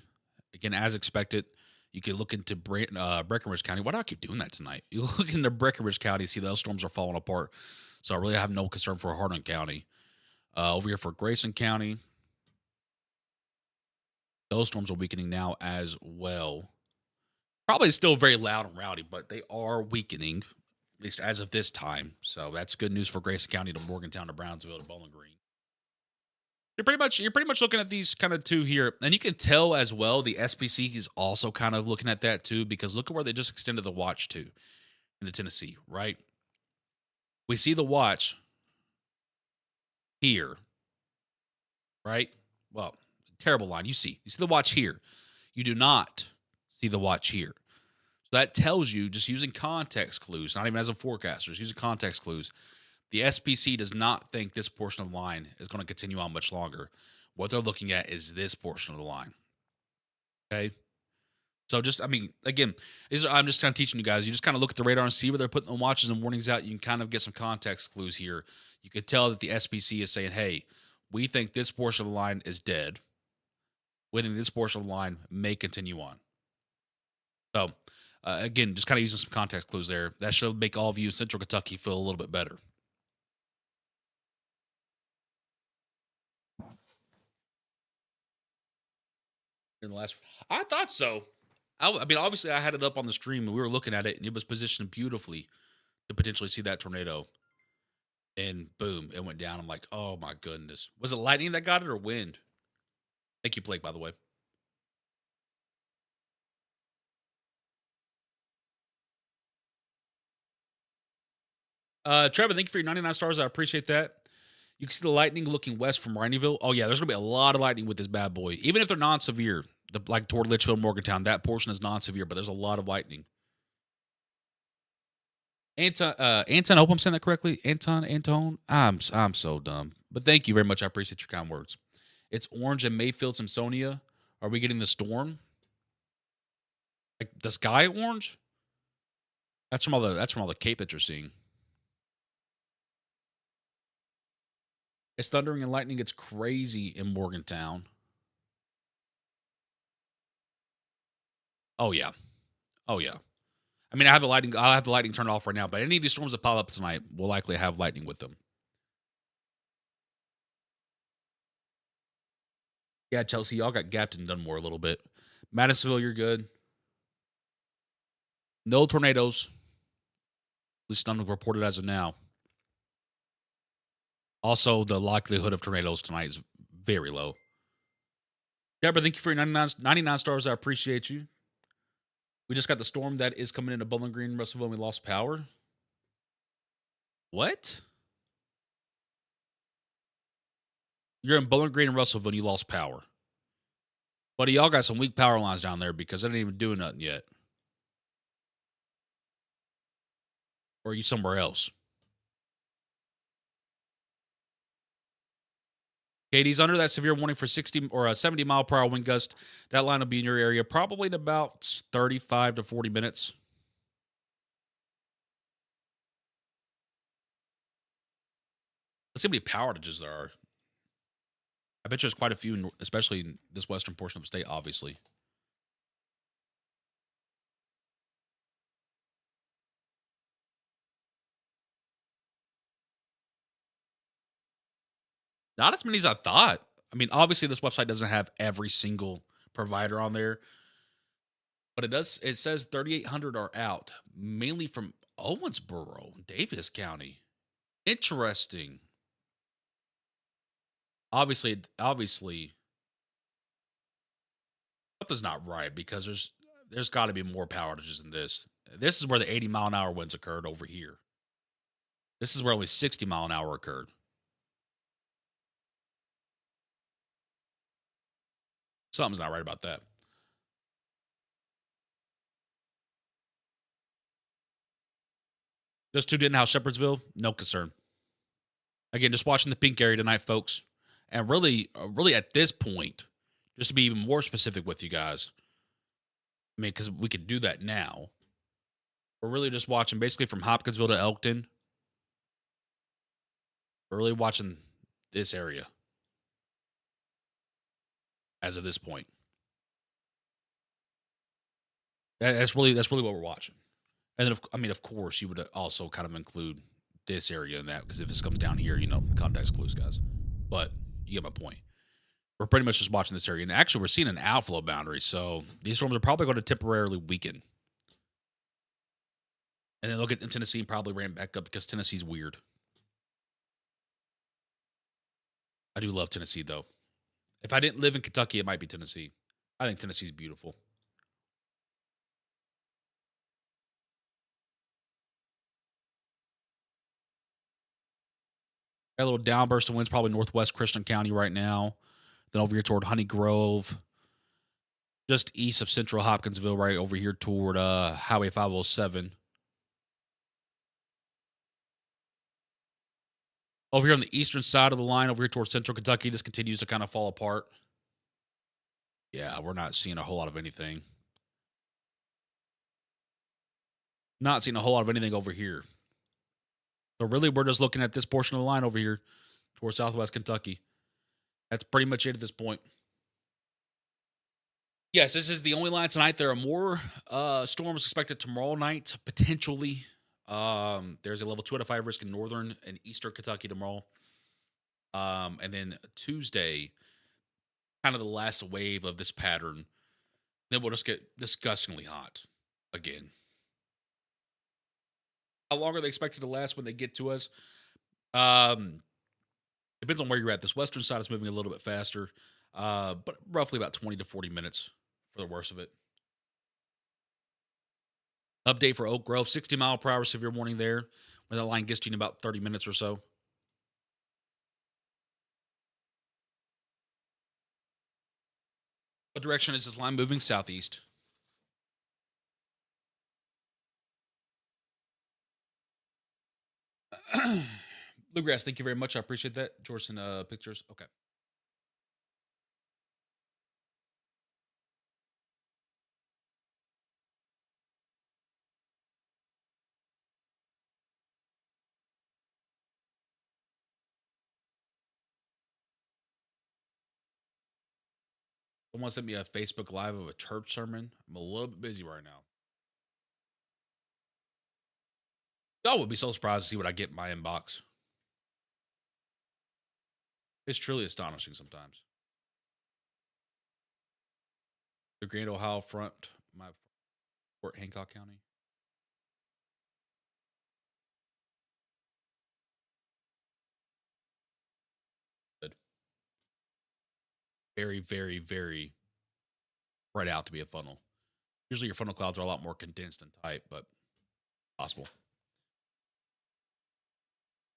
Again, as expected, you can look into Breckenridge County. Why do I keep doing that tonight? You look into Breckenridge County, see those storms are falling apart. So I really have no concern for Hardin County. Over here for Grayson County, those storms are weakening now as well. Probably still very loud and rowdy, but they are weakening, at least as of this time. So that's good news for Grayson County to Morgantown to Brownsville to Bowling Green. You're pretty much looking at these kind of two here, and you can tell as well the SPC is also kind of looking at that too, because look at where they just extended the watch to into Tennessee, right? We see the watch here, right? Well, terrible line. You see the watch here. You do not see the watch here. So that tells you, just using context clues, not even as a forecaster, just using context clues, the SPC does not think this portion of the line is going to continue on much longer. What they're looking at is this portion of the line. Okay. So just, I mean, again, I'm just kind of teaching you guys. You just kind of look at the radar and see where they're putting the watches and warnings out. You can kind of get some context clues here. You could tell that the SPC is saying, hey, we think this portion of the line is dead. We think this portion of the line may continue on. So, again, just kind of using some context clues there. That should make all of you in Central Kentucky feel a little bit better. In the last, I thought so. I mean, obviously, I had it up on the stream and we were looking at it, and it was positioned beautifully to potentially see that tornado. And boom, it went down. I'm like, oh my goodness. Was it lightning that got it or wind? Thank you, Blake, by the way. Trevor, thank you for your 99 stars. I appreciate that. You can see the lightning looking west from Raineyville. Oh, yeah, there's going to be a lot of lightning with this bad boy. Even if they're non severe, like toward Litchfield, Morgantown, that portion is non severe, but there's a lot of lightning. Anton, I hope I'm saying that correctly. Anton. I'm so dumb. But thank you very much. I appreciate your kind words. It's orange and Mayfield, Simpsonia. Are we getting the storm? Like the sky orange? That's from all the cape that you're seeing. It's thundering and lightning. It's crazy in Morgantown. Oh yeah. Oh yeah. I mean, I'll have the lightning turned off right now, but any of these storms that pop up tonight will likely have lightning with them. Yeah, Chelsea, y'all got gapped and done more a little bit. Madisonville, you're good. No tornadoes. At least none reported as of now. Also, the likelihood of tornadoes tonight is very low. Deborah, thank you for your 99 stars. I appreciate you. We just got the storm that is coming into Bowling Green, Russellville, and we lost power. What? You're in Bowling Green and Russellville, and you lost power. Buddy, y'all got some weak power lines down there because they didn't even do nothing yet. Or are you somewhere else? Katie's under that severe warning for 60 or a 70 mile per hour wind gust. That line will be in your area probably in about 35 to 40 minutes. Let's see how many power outages there are. I bet there's quite a few, especially in this western portion of the state, obviously. Not as many as I thought. I mean, obviously, this website doesn't have every single provider on there, but it does. It says 3,800 are out, mainly from Owensboro, Davis County. Interesting. Obviously, something's not right because there's got to be more power outages than this. This is where the 80-mile-an-hour winds occurred over here. This is where only 60-mile-an-hour occurred. Something's not right about that. Just tuned in how Shepherdsville, no concern. Again, just watching the pink area tonight, folks. And really at this point, just to be even more specific with you guys, I mean, because we could do that now. We're really just watching basically from Hopkinsville to Elkton. We're really watching this area as of this point. That's really what we're watching. And then, of course, you would also kind of include this area in that because if this comes down here, context clues, guys. But you get my point. We're pretty much just watching this area. And actually, we're seeing an outflow boundary. So these storms are probably going to temporarily weaken. And then look at Tennessee and probably ramp back up because Tennessee's weird. I do love Tennessee, though. If I didn't live in Kentucky, it might be Tennessee. I think Tennessee's beautiful. Got a little downburst of winds, probably northwest Christian County right now. Then over here toward Honey Grove. Just east of central Hopkinsville, right over here toward Highway 507. Over here on the eastern side of the line, over here towards central Kentucky, this continues to kind of fall apart. Yeah, we're not seeing a whole lot of anything. Not seeing a whole lot of anything over here. So really, we're just looking at this portion of the line over here towards southwest Kentucky. That's pretty much it at this point. Yes, this is the only line tonight. There are more storms expected tomorrow night, potentially. There's a level 2 out of 5 risk in northern and eastern Kentucky tomorrow. And then Tuesday, kind of the last wave of this pattern. Then we'll just get disgustingly hot again. How long are they expected to last when they get to us? Um, Depends on where you're at. This western side is moving a little bit faster, but roughly about 20 to 40 minutes for the worst of it. Update for Oak Grove, 60-mile-per-hour severe warning there. Where that line gets to you in about 30 minutes or so. What direction is this line moving? Southeast. Bluegrass, thank you very much. I appreciate that. Jorson, pictures. Okay. Someone sent me a Facebook Live of a church sermon. I'm a little bit busy right now. Y'all would be so surprised to see what I get in my inbox. It's truly astonishing sometimes. The Grand Ohio front, my Fort Hancock County. Good. Very, very, very spread out to be a funnel. Usually your funnel clouds are a lot more condensed and tight, but possible.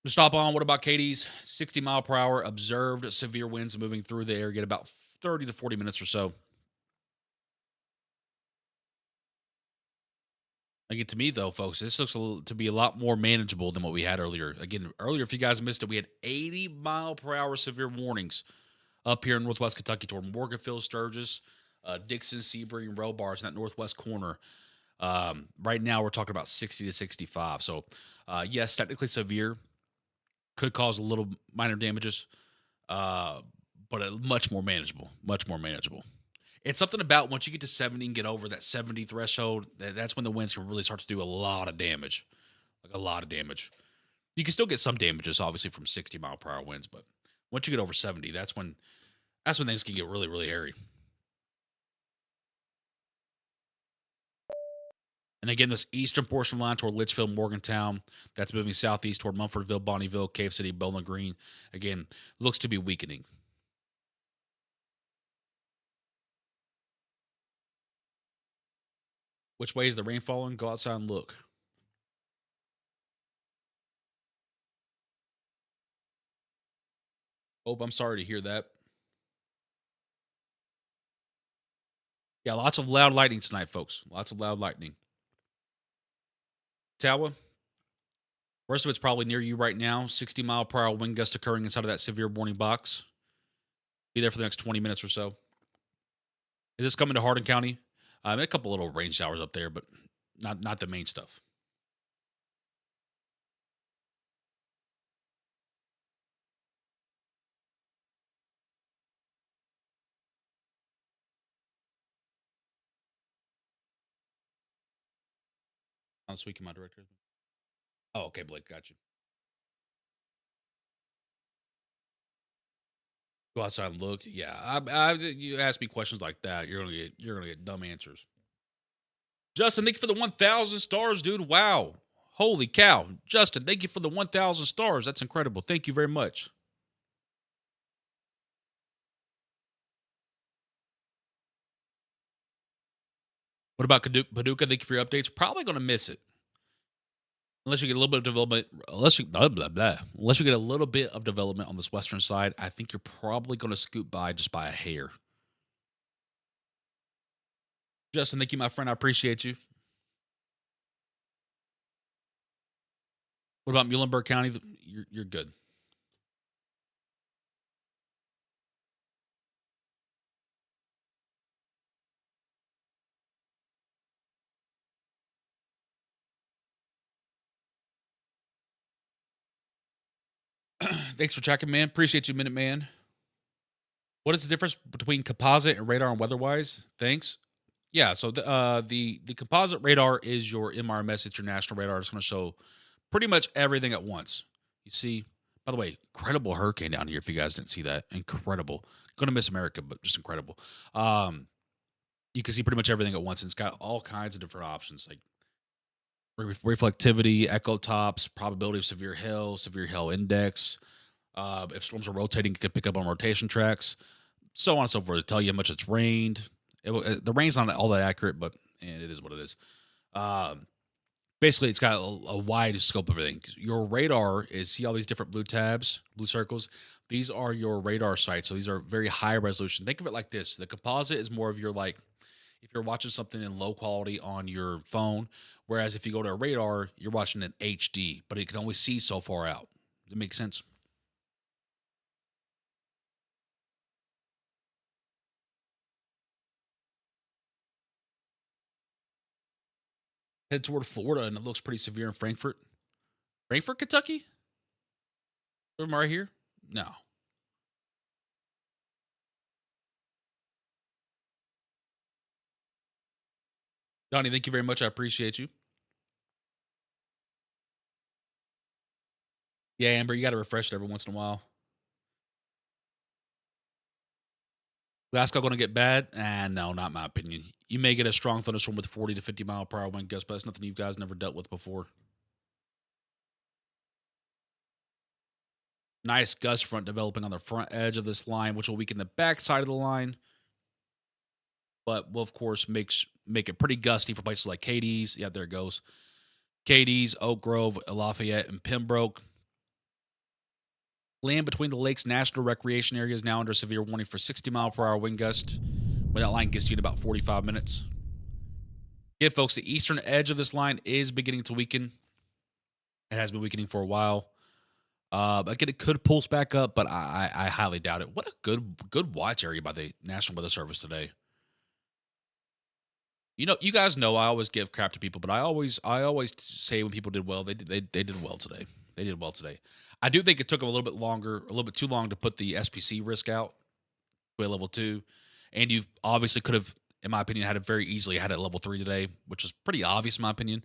To stop on, what about Katie's 60-mile-per-hour observed severe winds moving through the area at about 30 to 40 minutes or so. Again, to me, though, folks, this looks to be a lot more manageable than what we had earlier. Again, earlier, if you guys missed it, we had 80-mile-per-hour severe warnings up here in Northwest Kentucky toward Morganfield, Sturgis, Dixon, Sebring, Robards in that northwest corner. Right now, we're talking about 60 to 65. So, yes, technically severe, could cause a little minor damages, uh, but much more manageable. Much more manageable. It's something about once you get to 70 and get over that 70 threshold, that's when the winds can really start to do a lot of damage. Like a lot of damage. You can still get some damages, obviously, from 60-mile-per-hour winds, but once you get over 70, that's when things can get really, really hairy. And again, this eastern portion line toward Litchfield, Morgantown, that's moving southeast toward Mumfordville, Bonneville, Cave City, Bowling Green. Again, looks to be weakening. Which way is the rain falling? Go outside and look. Oh, I'm sorry to hear that. Yeah, lots of loud lightning tonight, folks. Lots of loud lightning. Tawa, rest of it's probably near you right now. 60-mile-per-hour wind gust occurring inside of that severe warning box. Be there for the next 20 minutes or so. Is this coming to Hardin County? A couple little rain showers up there, but not the main stuff. I'm speaking my director. Oh, okay, Blake, got you. Go outside and look. Yeah, you ask me questions like that, you're gonna get dumb answers. Justin, thank you for the 1,000 stars, dude. Wow, holy cow, Justin, thank you for the 1,000 stars. That's incredible. Thank you very much. What about Paducah? Thank you for your updates. Probably gonna miss it unless you get a little bit of development. Unless you get a little bit of development on this western side, I think you're probably gonna scoot by just by a hair. Justin, thank you, my friend. I appreciate you. What about Muhlenberg County? You're good. Thanks for checking, man. Appreciate you, Minute Man. What is the difference between composite and radar and weather-wise? Thanks. Yeah, so the composite radar is your MRMS. It's your national radar. It's going to show pretty much everything at once. You see, by the way, incredible hurricane down here. If you guys didn't see that, incredible. Going to miss America, but just incredible. You can see pretty much everything at once, and it's got all kinds of different options like reflectivity, echo tops, probability of severe hail index. If storms are rotating, it can pick up on rotation tracks, so on and so forth. To tell you how much it's rained. The rain's not all that accurate, but it is what it is. Um, Basically, it's got a wide scope of everything. Your radar is, see all these different blue tabs, blue circles? These are your radar sites. So these are very high resolution. Think of it like this. The composite is more of your, like, if you're watching something in low quality on your phone, whereas if you go to a radar, you're watching an HD, but it can only see so far out. Does it make sense? Head toward Florida, and it looks pretty severe in Frankfurt. Frankfurt, Kentucky? Am I right here? No. Donnie, thank you very much. I appreciate you. Yeah, Amber, you got to refresh it every once in a while. Glasgow going to get bad? No, not my opinion. You may get a strong thunderstorm with 40 to 50 mile per hour wind gusts, but it's nothing you guys never dealt with before. Nice gust front developing on the front edge of this line, which will weaken the back side of the line, but will of course make it pretty gusty for places like Cadiz. Yeah, there it goes. Cadiz, Oak Grove, Lafayette, and Pembroke. Land between the lakes national recreation area is now under severe warning for 60 mile per hour wind gust. When that line gets to you in about 45 minutes. Yeah, folks, the eastern edge of this line is beginning to weaken. It has been weakening for a while. Again, it could pulse back up, but I highly doubt it. What a good watch area by the National Weather Service today. You guys know I always give crap to people, but I always say when people did well, they did well today. They did well today. I do think it took them a little bit longer, a little bit too long to put the SPC risk out to a level 2, and you obviously could have, in my opinion, had it very easily had it at level 3 today, which is pretty obvious in my opinion.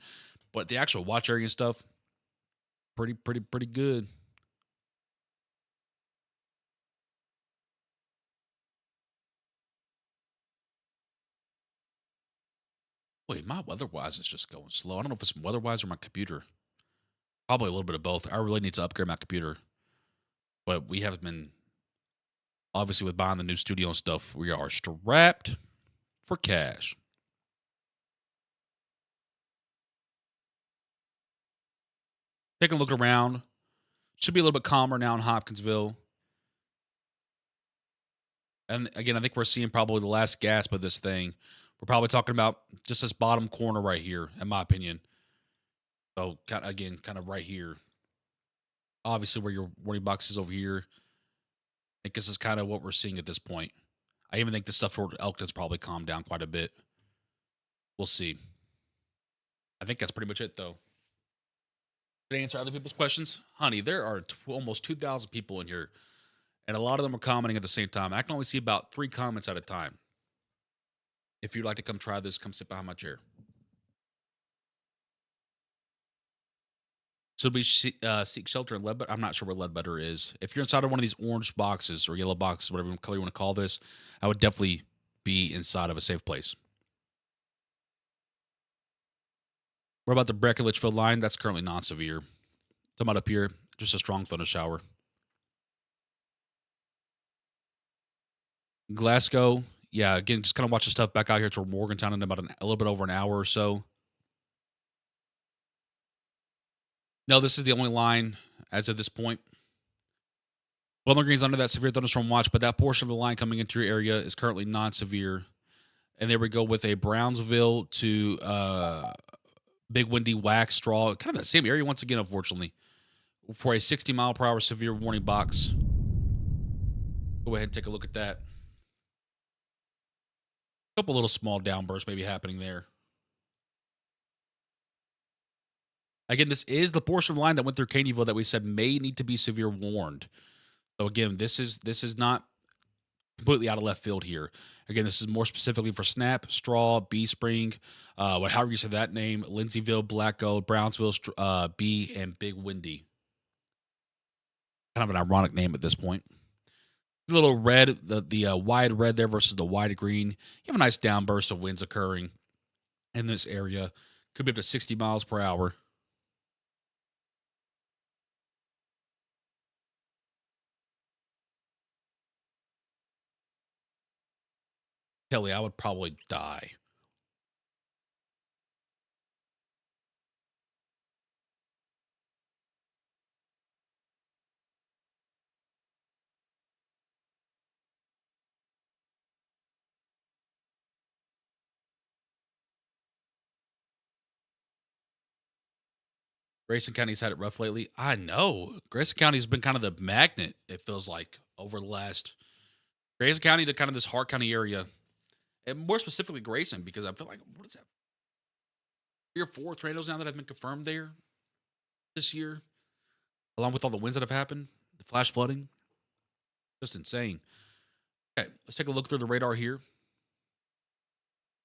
But the actual watch area and stuff, pretty good. Wait, my weather-wise is just going slow. I don't know if it's weather-wise or my computer. Probably a little bit of both. I really need to upgrade my computer, but we haven't been, obviously, with buying the new studio and stuff. We are strapped for cash. Taking a look around, should be a little bit calmer now in Hopkinsville. And again, I think we're seeing probably the last gasp of this thing. We're probably talking about just this bottom corner right here, in my opinion. So, kind of right here. Obviously, where your warning box is over here. I think this is kind of what we're seeing at this point. I even think the stuff for Elkton's probably calmed down quite a bit. We'll see. I think that's pretty much it, though. Did I answer other people's questions? Honey, there are almost 2,000 people in here, and a lot of them are commenting at the same time. I can only see about 3 comments at a time. If you'd like to come try this, come sit behind my chair. So we seek shelter in Ledbetter. I'm not sure where Ledbetter is. If you're inside of one of these orange boxes or yellow boxes, whatever color you want to call this, I would definitely be inside of a safe place. What about the Breckenridge-Litchfield line? That's currently non-severe. Talking about up here, just a strong thunder shower. Glasgow, yeah, again, just kind of watch the stuff back out here toward Morgantown in about a little bit over an hour or so. No, this is the only line as of this point. Bowling Green's under that severe thunderstorm watch, but that portion of the line coming into your area is currently non-severe. And there we go with a Brownsville to Big Windy, Wax, Straw, kind of that same area once again, unfortunately, for a 60 mile per hour severe warning box. Go ahead and take a look at that. A couple little small downbursts maybe happening there. Again, this is the portion of the line that went through Caneyville that we said may need to be severe warned. So again, this is not completely out of left field here. Again, this is more specifically for Snap, Straw, B Spring, however you say that name, Lindsayville, Black Gold, Brownsville, B, and Big Windy. Kind of an ironic name at this point. The little red, the wide red there versus the wide green. You have a nice downburst of winds occurring in this area. Could be up to 60 miles per hour. Kelly, I would probably die. Grayson County's had it rough lately. I know. Grayson County's been kind of the magnet, it feels like, over the last Grayson County to kind of this Hart County area. And more specifically Grayson, because I feel like what is that? 3 or 4 tornadoes now that have been confirmed there this year, along with all the winds that have happened, the flash flooding. Just insane. Okay, let's take a look through the radar here.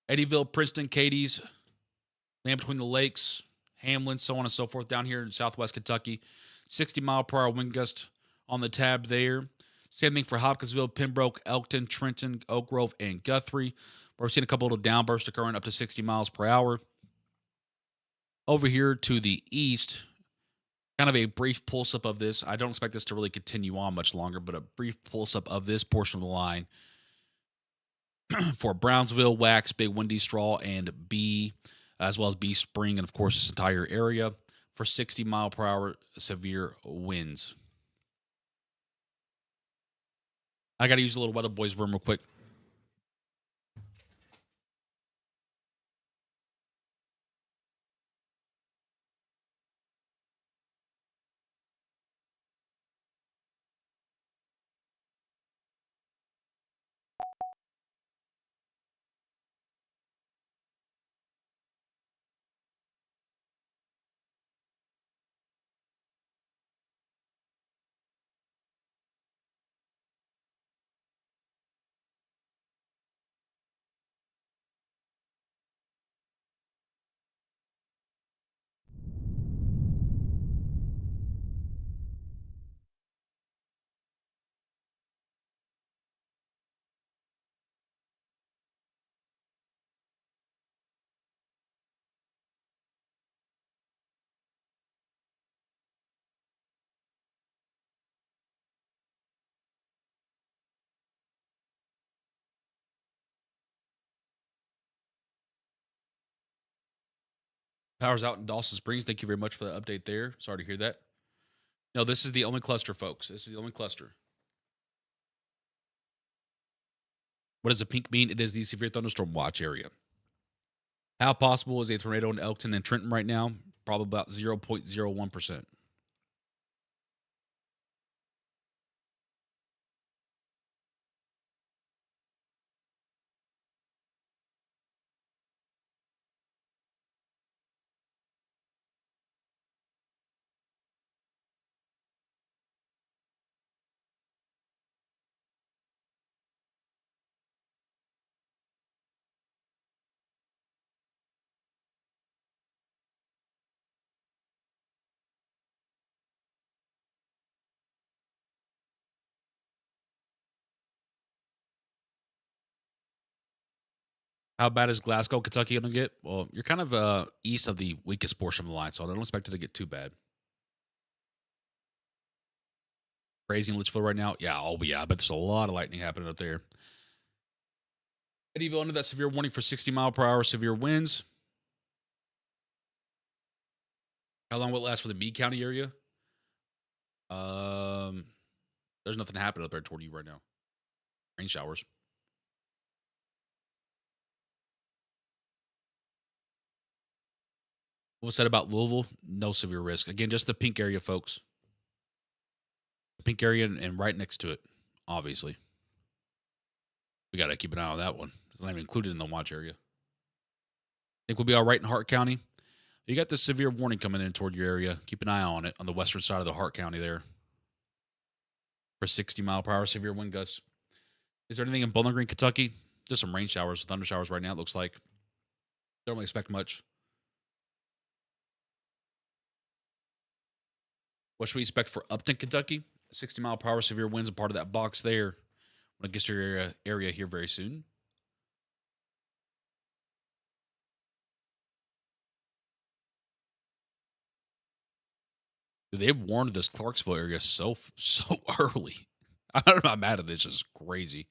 Eddyville, Princeton, Cadiz, Land Between the Lakes, Hamlin, so on and so forth, down here in southwest Kentucky. 60-mile-per-hour wind gust on the tab there. Same thing for Hopkinsville, Pembroke, Elkton, Trenton, Oak Grove, and Guthrie. We're seeing a couple of downbursts occurring up to 60 miles per hour. Over here to the east, kind of a brief pulse-up of this. I don't expect this to really continue on much longer, but a brief pulse-up of this portion of the line for Brownsville, Wax, Big Windy, Straw, and B, as well as B Spring, and of course this entire area for 60-mile-per-hour severe winds. I got to use a little Weather Boys room real quick. Power's out in Dawson Springs. Thank you very much for the update there. Sorry to hear that. No, this is the only cluster, folks. This is the only cluster. What does the pink mean? It is the severe thunderstorm watch area. How possible is a tornado in Elkton and Trenton right now? Probably about 0.01%. How bad is Glasgow, Kentucky going to get? Well, you're kind of east of the weakest portion of the line, so I don't expect it to get too bad. Crazy in Litchfield right now? Yeah, oh yeah, I bet there's a lot of lightning happening up there. Eddyville under that severe warning for 60-mile-per-hour severe winds. How long will it last for the Meade County area? There's nothing happening up there toward you right now. Rain showers. What was said about Louisville? No severe risk. Again, just the pink area, folks. The pink area and right next to it, obviously. We got to keep an eye on that one. It's not even included in the watch area. I think we'll be all right in Hart County. You got the severe warning coming in toward your area. Keep an eye on it on the western side of the Hart County there for 60-mile-per-hour severe wind gusts. Is there anything in Bowling Green, Kentucky? Just some rain showers, thunder showers right now. It looks like don't really expect much. What should we expect for Upton, Kentucky? 60-mile-per-hour severe winds, a part of that box there. When it gets to your area here very soon. Dude, they warned this Clarksville area so early. I'm not mad at it. It's just crazy.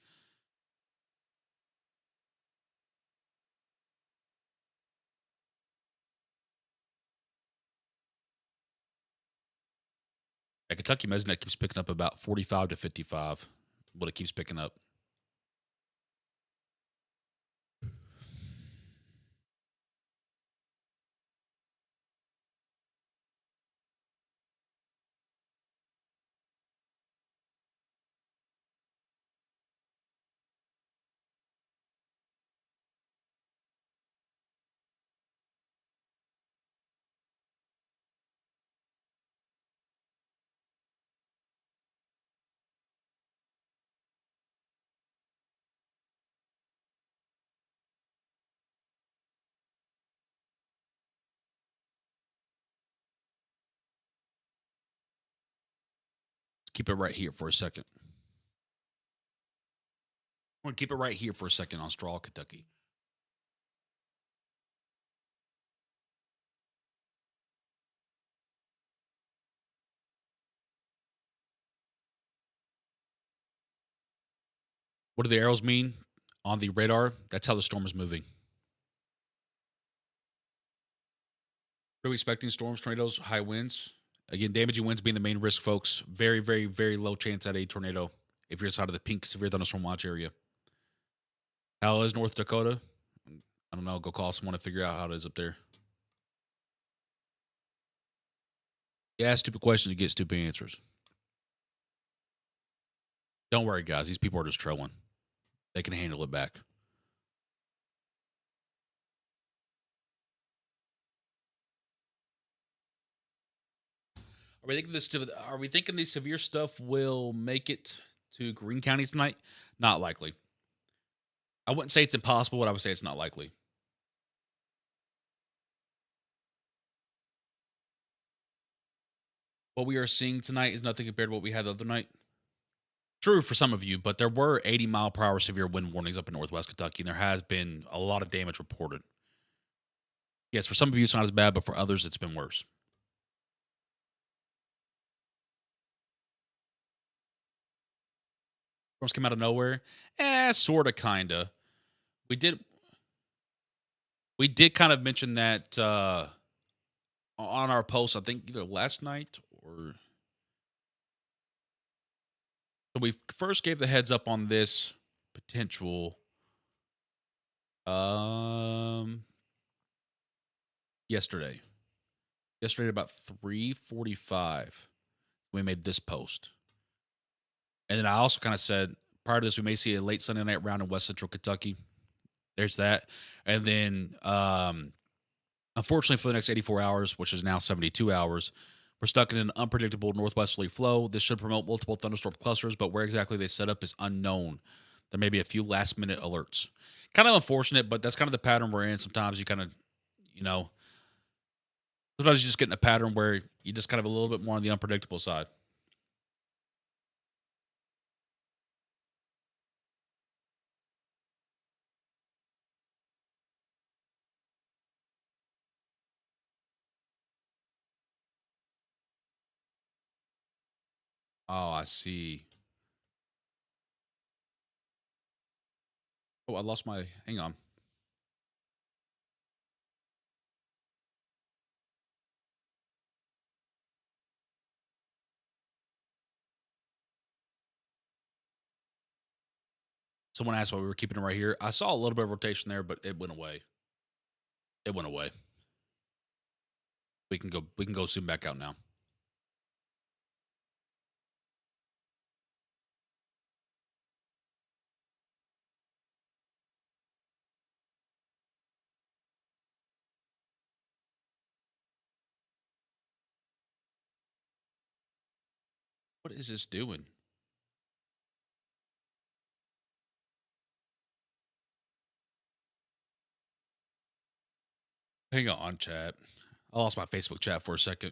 At Kentucky Mesnet keeps picking up about 45 to 55, but it keeps picking up. Let's keep it right here for a second. I'm going to keep it right here for a second on Straw, Kentucky. What do the arrows mean on the radar? That's how the storm is moving. What are we expecting? Storms, tornadoes, high winds. Again, damaging winds being the main risk, folks. Very, very, very low chance at a tornado if you're inside of the pink severe thunderstorm watch area. How is North Dakota? I don't know. Go call someone to figure out how it is up there. You ask stupid questions to get stupid answers. Don't worry, guys. These people are just trolling. They can handle it back. Are we thinking the severe stuff will make it to Greene County tonight? Not likely. I wouldn't say it's impossible, but I would say it's not likely. What we are seeing tonight is nothing compared to what we had the other night. True for some of you, but there were 80-mile-per-hour severe wind warnings up in Northwest Kentucky, and there has been a lot of damage reported. Yes, for some of you it's not as bad, but for others it's been worse. Storms came out of nowhere. Sorta, kinda. We did we did kind of mention that on our post, I think either last night or so we first gave the heads up on this potential um yesterday. Yesterday at about 3:45, we made this post. And then I also kind of said prior to this, we may see a late Sunday night round in West Central Kentucky. There's that. And then unfortunately for the next 84 hours, which is now 72 hours, we're stuck in an unpredictable northwesterly flow. This should promote multiple thunderstorm clusters, but where exactly they set up is unknown. There may be a few last minute alerts. Kind of unfortunate, but that's kind of the pattern we're in. Sometimes you kind of, you know, sometimes you just get in a pattern where you just kind of a little bit more on the unpredictable side. Oh, I see. Oh, I lost my. Hang on. Someone asked why we were keeping it right here. I saw a little bit of rotation there, but it went away. It went away. We can go. We can go zoom back out now. What is this doing? Hang on, chat. I lost my Facebook chat for a second.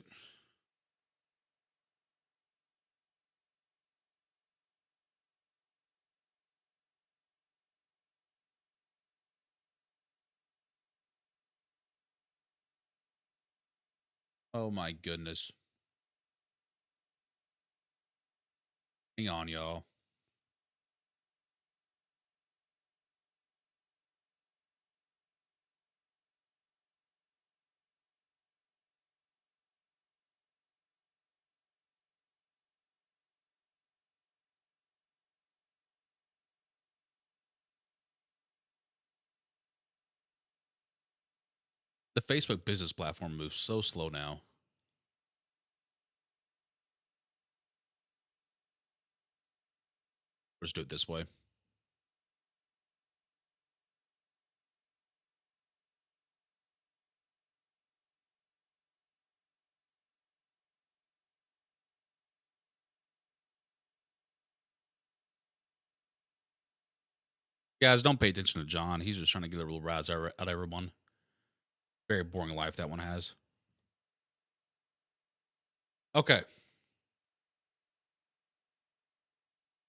Oh my goodness. Hang on, y'all. The Facebook business platform moves so slow now. Let's do it this way. Guys, don't pay attention to John. He's just trying to get a little rise out of everyone. Very boring life that one has. Okay.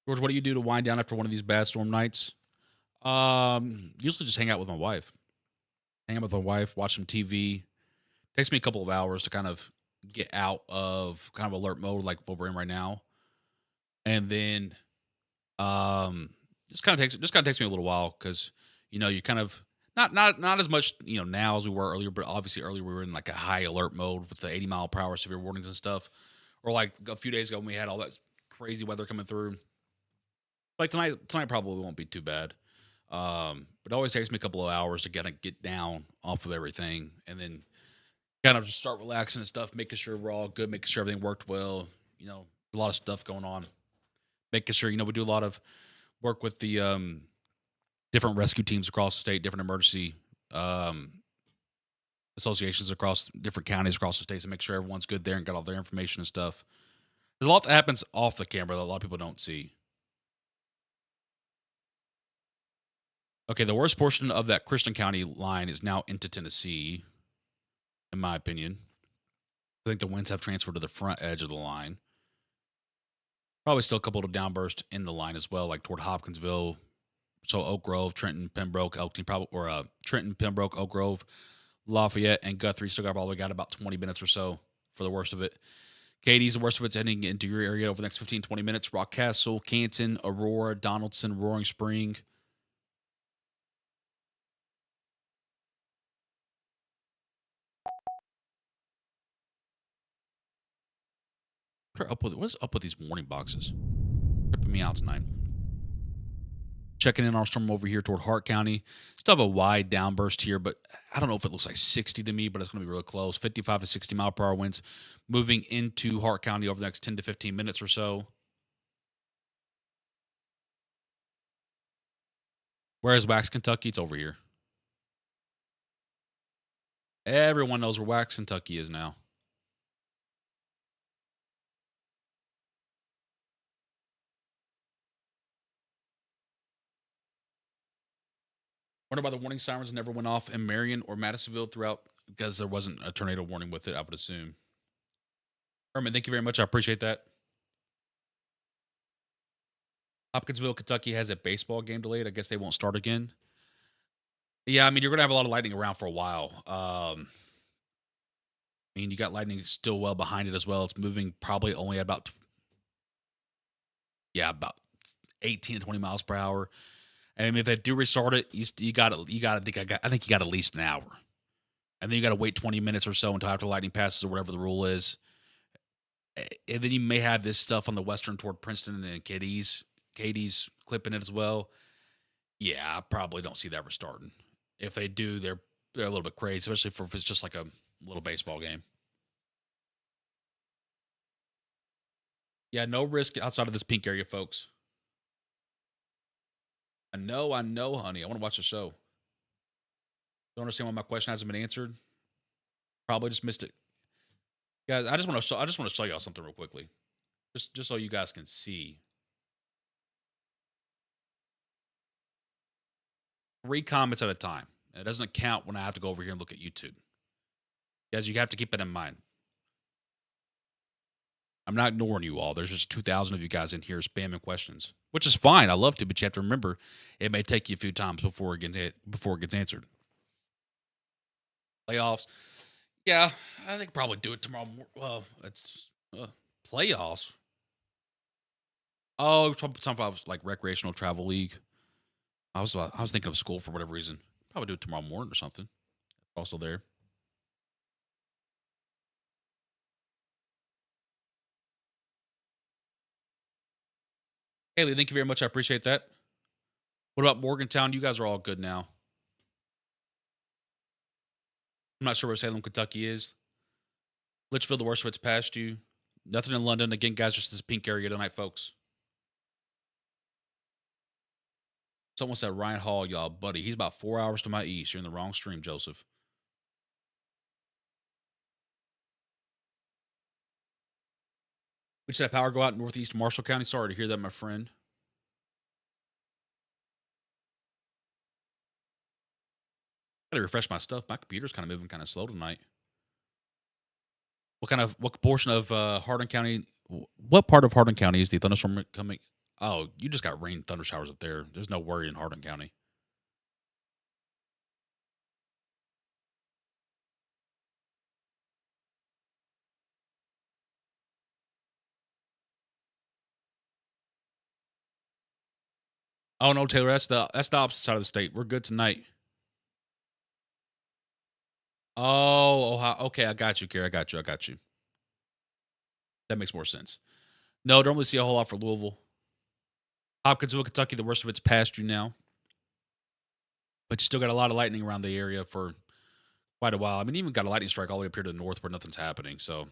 George, what do you do to wind down after one of these bad storm nights? Usually just hang out with my wife. Hang out with my wife, watch some TV. Takes me a couple of hours to kind of get out of kind of alert mode like what we're in right now. And then just kind of takes me a little while because you kind of not as much now as we were earlier, but obviously earlier we were in like a high alert mode with the 80-mile-per-hour severe warnings and stuff, or like a few days ago when we had all that crazy weather coming through. Like tonight probably won't be too bad. But it always takes me a couple of hours to kind of get down off of everything, and then kind of just start relaxing and stuff, making sure we're all good, making sure everything worked well. A lot of stuff going on, making sure we do a lot of work with the different rescue teams across the state, different emergency associations across different counties across the states, and make sure everyone's good there and got all their information and stuff. There's a lot that happens off the camera that a lot of people don't see. Okay, the worst portion of that Christian County line is now into Tennessee, in my opinion. I think the winds have transferred to the front edge of the line. Probably still a couple of downbursts in the line as well, like toward Hopkinsville. So Oak Grove, Trenton, Pembroke, Elkton, probably, or Trenton, Pembroke, Oak Grove, Lafayette, and Guthrie still got probably got about 20 minutes or so for the worst of it. Katie's the worst of it's heading into your area over the next 15, 20 minutes. Rockcastle, Canton, Aurora, Donaldson, Roaring Spring. What is up with these warning boxes? Tripping me out tonight. Checking in our storm over here toward Hart County. Still have a wide downburst here, but I don't know if it looks like 60 to me, but it's going to be really close. 55 to 60-mile-per-hour winds moving into Hart County over the next 10 to 15 minutes or so. Where's Wax, Kentucky? It's over here. Everyone knows where Wax, Kentucky is now. Wonder why the warning sirens never went off in Marion or Madisonville throughout, because there wasn't a tornado warning with it, I would assume. Herman, thank you very much. I appreciate that. Hopkinsville, Kentucky has a baseball game delayed. I guess they won't start again. Yeah, I mean, you're going to have a lot of lightning around for a while. You got lightning still well behind it as well. It's moving probably only about 18 to 20 miles per hour. And if they do restart it, I think you got at least an hour. And then you got to wait 20 minutes or so until after lightning passes or whatever the rule is. And then you may have this stuff on the western toward Princeton and Katie's clipping it as well. Yeah, I probably don't see that restarting. If they do, they're a little bit crazy, especially if it's just like a little baseball game. Yeah, no risk outside of this pink area, folks. I know, honey. I want to watch the show. Don't understand why my question hasn't been answered. Probably just missed it, guys. I just want to show y'all something real quickly, just so you guys can see. 3 comments at a time. It doesn't count when I have to go over here and look at YouTube. Guys, you have to keep that in mind. I'm not ignoring you all. There's just 2,000 of you guys in here spamming questions, which is fine. I love to, but you have to remember it may take you a few times before it gets answered. Playoffs. Yeah, I think probably do it tomorrow. Well, it's playoffs. Oh, something about like recreational travel league. I was thinking of school for whatever reason. Probably do it tomorrow morning or something. Also there. Haley, thank you very much. I appreciate that. What about Morgantown? You guys are all good now. I'm not sure where Salem, Kentucky is. Litchfield, the worst of it's past you. Nothing in London. Again, guys, just this pink area tonight, folks. Someone said Ryan Hall, y'all, buddy. He's about 4 hours to my east. You're in the wrong stream, Joseph. We just had power go out in northeast Marshall County. Sorry to hear that, my friend. Gotta refresh my stuff. My computer's kind of moving kind of slow tonight. What portion of Hardin County? What part of Hardin County is the thunderstorm coming? Oh, you just got rain, thunder showers up there. There's no worry in Hardin County. Oh no, Taylor, that's the opposite side of the state. We're good tonight. Oh, okay, I got you, Kerry. I got you. That makes more sense. No, don't really see a whole lot for Louisville. Hopkinsville, Kentucky, the worst of it's past you now. But you still got a lot of lightning around the area for quite a while. I mean, even got a lightning strike all the way up here to the north where nothing's happening. So,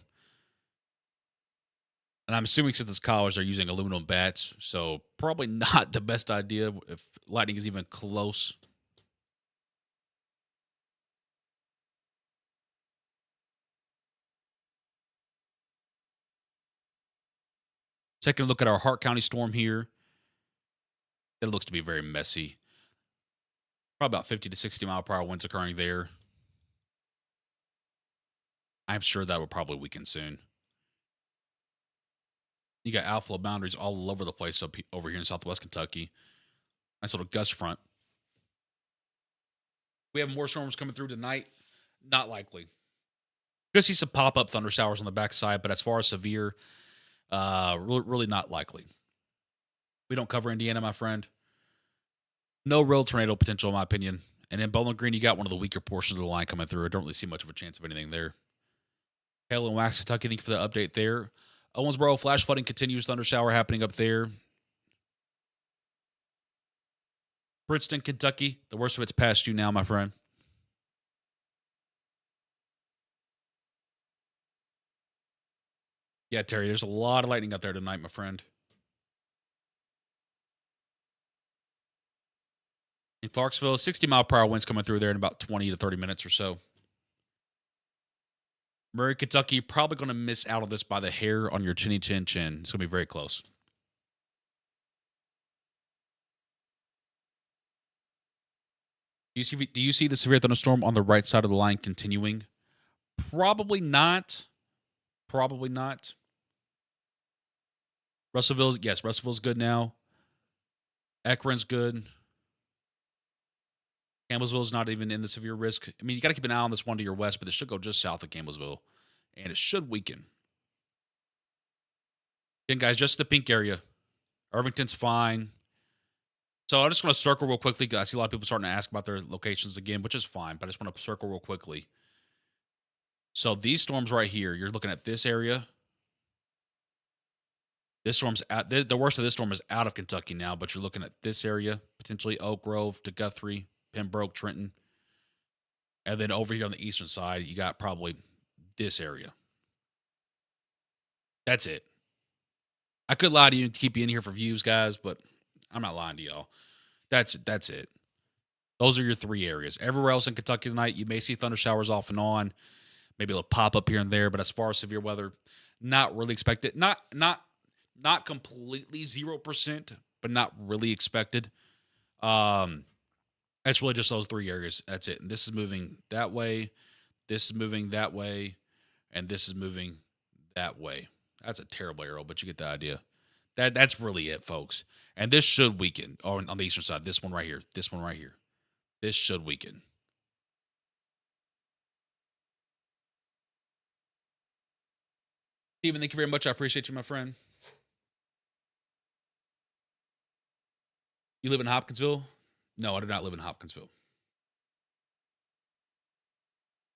and I'm assuming since it's college, they're using aluminum bats. So, probably not the best idea if lightning is even close. Taking a look at our Hart County storm here. It looks to be very messy. Probably about 50 to 60 mile per hour winds occurring there. I'm sure that will probably weaken soon. You got outflow boundaries all over the place over here in southwest Kentucky. Nice little gust front. We have more storms coming through tonight. Not likely. Could see some pop up thunder showers on the backside, but as far as severe, really not likely. We don't cover Indiana, my friend. No real tornado potential, in my opinion. And in Bowling Green, you got one of the weaker portions of the line coming through. I don't really see much of a chance of anything there. Hail and Wax, Kentucky, thank you for the update there. Owensboro, flash flooding continues. Thunder shower happening up there. Princeton, Kentucky, the worst of it's past you now, my friend. Yeah, Terry, there's a lot of lightning out there tonight, my friend. In Clarksville, 60 mile per hour winds coming through there in about 20 to 30 minutes or so. Murray, Kentucky, probably going to miss out on this by the hair on your chinny chin chin. It's going to be very close. Do you see the severe thunderstorm on the right side of the line continuing? Probably not. Probably not. Russellville's good now. Ekron's good. Campbellsville's not even in the severe risk. I mean, you got to keep an eye on this one to your west, but it should go just south of Campbellsville, and it should weaken. Again, guys, just the pink area. Irvington's fine. So I'm just going to circle real quickly because I see a lot of people starting to ask about their locations again, which is fine, but I just want to circle real quickly. So these storms right here, you're looking at this area. This storm's out. The worst of this storm is out of Kentucky now, but you're looking at this area, potentially Oak Grove to Guthrie, Pembroke, Trenton. And then over here on the eastern side, you got probably this area. That's it. I could lie to you and keep you in here for views, guys, but I'm not lying to y'all. That's it. Those are your three areas. Everywhere else in Kentucky tonight, you may see thunder showers off and on. Maybe a little pop up here and there, but as far as severe weather, not really expected. Not completely 0%, but not really expected. It's really just those three areas. That's it. And this is moving that way, This is moving that way, and this is moving that way. That's a terrible arrow, but you get the idea. That's really it, folks. And this should weaken. Oh, on the eastern side, this one right here, this one right here. This should weaken. Steven, thank you very much. I appreciate you, my friend. You live in Hopkinsville? No, I do not live in Hopkinsville.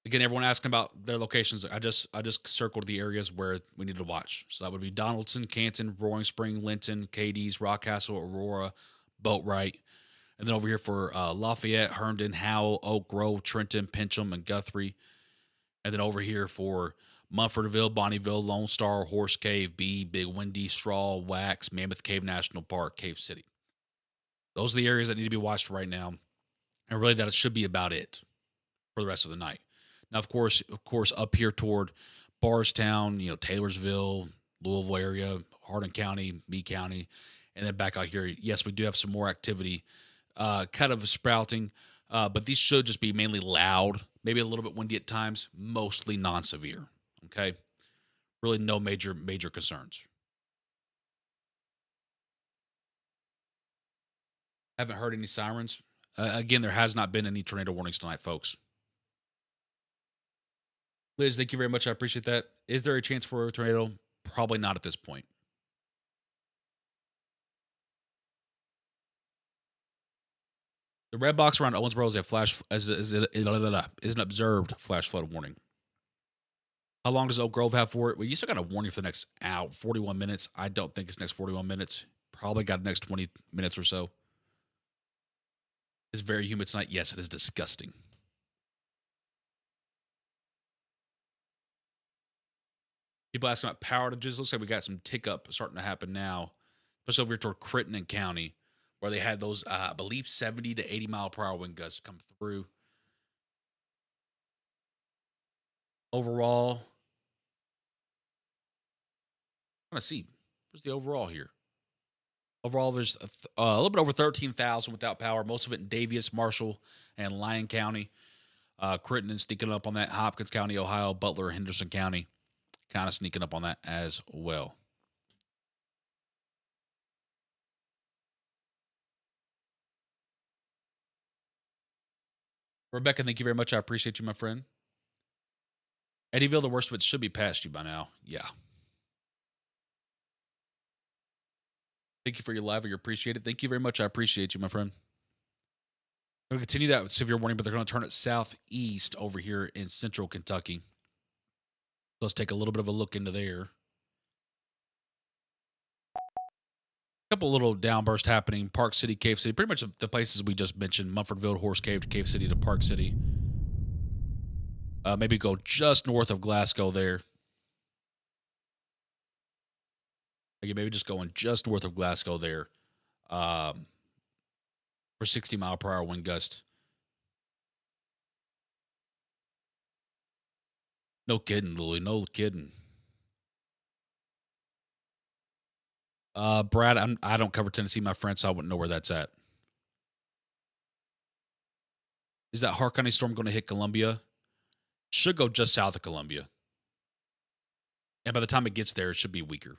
Again, everyone asking about their locations. I just circled the areas where we need to watch. So that would be Donaldson, Canton, Roaring Spring, Linton, Cadiz, Rockcastle, Aurora, Boatwright, and then over here for Lafayette, Herndon, Howell, Oak Grove, Trenton, Pincham, and Guthrie, and then over here for Munfordville, Bonneville, Lone Star, Horse Cave, Bee, Big Windy, Straw, Wax, Mammoth Cave National Park, Cave City. Those are the areas that need to be watched right now, and really that should be about it for the rest of the night. Now, of course, up here toward Barstown, Taylorsville, Louisville area, Hardin County, Meade County, and then back out here. Yes, we do have some more activity, kind of sprouting, but these should just be mainly loud, maybe a little bit windy at times, mostly non-severe. Okay, really no major concerns. Haven't heard any sirens. Again, there has not been any tornado warnings tonight, folks. Liz, thank you very much. I appreciate that. Is there a chance for a tornado? Probably not at this point. The red box around Owensboro is a flash is an observed flash flood warning. How long does Oak Grove have for it? Well, you still got a warning for the next 41 minutes. I don't think it's next 41 minutes. Probably got the next 20 minutes or so. It's very humid tonight. Yes, it is disgusting. People asking about power outages. Looks like we got some tick up starting to happen now, especially over here toward Crittenden County, where they had those, I believe, 70 to 80-mile-per-hour wind gusts come through. Overall, I'm going to see. Where's the overall here? Overall, there's a little bit over 13,000 without power, most of it in Daviess, Marshall, and Lyon County. Crittenden sneaking up on that. Hopkins County, Ohio, Butler, Henderson County, kind of sneaking up on that as well. Rebecca, thank you very much. I appreciate you, my friend. Eddyville, the worst of it should be past you by now. Yeah. Thank you for your live. I appreciate it. Thank you very much. I appreciate you, my friend. I'm going to continue that with severe warning, but they're going to turn it southeast over here in central Kentucky. So let's take a little bit of a look into there. A couple little downbursts happening. Park City, Cave City, pretty much the places we just mentioned. Munfordville, Horse Cave to Cave City to Park City. Maybe go just north of Glasgow there. Again, maybe just going just north of Glasgow there. For 60-mile-per-hour wind gust. No kidding, Louie. No kidding. Brad, I don't cover Tennessee, my friend, so I wouldn't know where that's at. Is that Harkony storm going to hit Columbia? Should go just south of Columbia. And by the time it gets there, it should be weaker.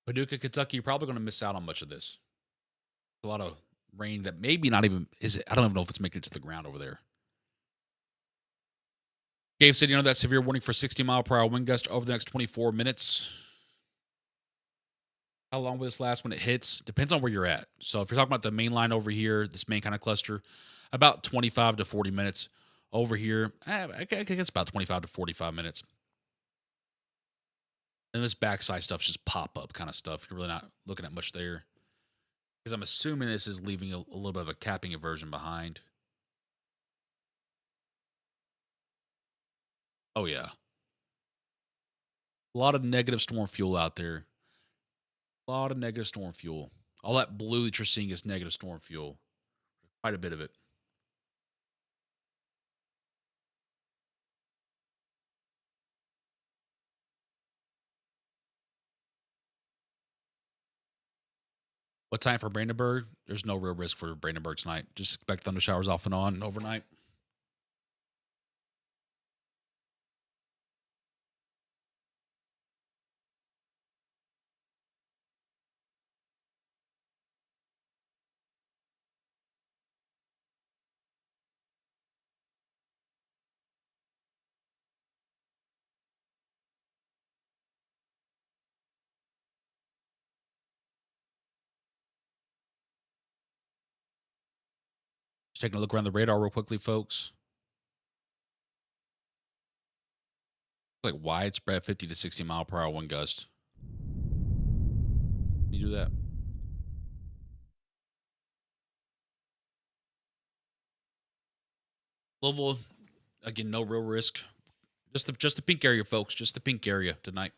Paducah, Kentucky, you're probably going to miss out on much of this. A lot of rain that maybe not even is it. I don't even know if it's making it to the ground over there. Gabe said, that severe warning for 60-mile-per-hour wind gust over the next 24 minutes. How long will this last when it hits? Depends on where you're at. So if you're talking about the main line over here, this main kind of cluster, about 25 to 40 minutes. Over here, I guess it's about 25 to 45 minutes. And this backside stuff's just pop-up kind of stuff. You're really not looking at much there. Because I'm assuming this is leaving a little bit of a capping inversion behind. Oh, yeah. A lot of negative storm fuel out there. A lot of negative storm fuel. All that blue that you're seeing is negative storm fuel. Quite a bit of it. What time for Brandenburg? There's no real risk for Brandenburg tonight. Just expect thunder showers off and on overnight. Just taking a look around the radar real quickly, folks. Like widespread 50 to 60 mile per hour wind gust. You do that. Louisville, again, no real risk. Just the pink area, folks. Just the pink area tonight.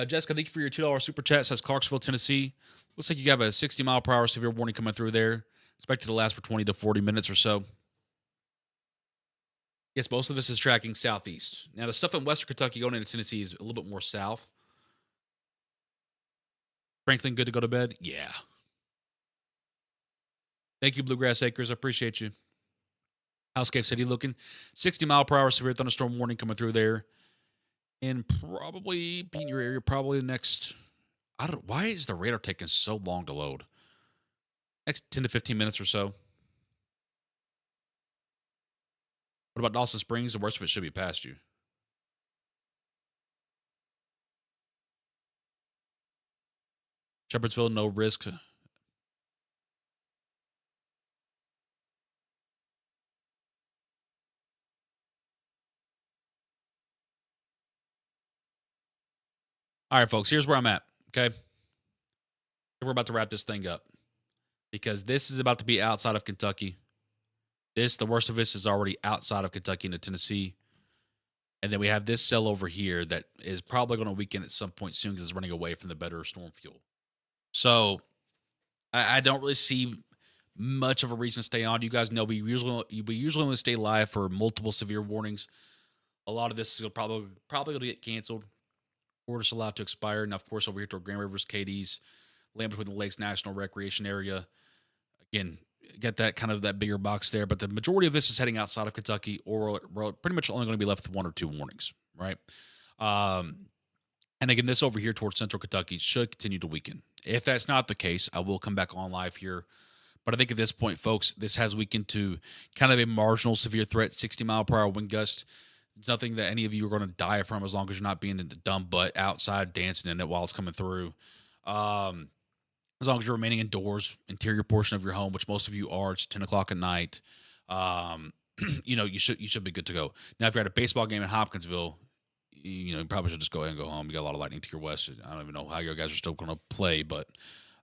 Jessica, thank you for your $2 super chat. Says Clarksville, Tennessee. Looks like you have a 60 mile per hour severe warning coming through there. Expected to last for 20 to 40 minutes or so. Yes, most of this is tracking southeast. Now, the stuff in western Kentucky going into Tennessee is a little bit more south. Franklin, good to go to bed? Yeah. Thank you, Bluegrass Acres. I appreciate you. House Cave City looking 60 mile per hour severe thunderstorm warning coming through there. And probably be in your area, probably the next. I don't. Why is the radar taking so long to load? Next 10 to 15 minutes or so. What about Dawson Springs? The worst of it should be past you. Shepherdsville, no risk. All right, folks, here's where I'm at. Okay. We're about to wrap this thing up because this is about to be outside of Kentucky. The worst of this is already outside of Kentucky into Tennessee. And then we have this cell over here that is probably going to weaken at some point soon because it's running away from the better storm fuel. So I don't really see much of a reason to stay on. You guys know we usually only stay live for multiple severe warnings. A lot of this is probably going to get canceled or just allowed to expire. And of course, over here to Grand Rivers, KD's, Land Between the Lakes National Recreation Area. Again, get that kind of that bigger box there. But the majority of this is heading outside of Kentucky, or we're pretty much only going to be left with 1 or 2 warnings, right? And again, this over here towards central Kentucky should continue to weaken. If that's not the case, I will come back on live here. But I think at this point, folks, this has weakened to kind of a marginal severe threat, 60 mile per hour wind gust. It's nothing that any of you are going to die from as long as you're not being in the dumb butt outside dancing in it while it's coming through. As long as you're remaining indoors, interior portion of your home, which most of you are, it's 10 o'clock at night. You should be good to go. Now, if you're at a baseball game in Hopkinsville, you probably should just go ahead and go home. You got a lot of lightning to your west. I don't even know how you guys are still going to play, but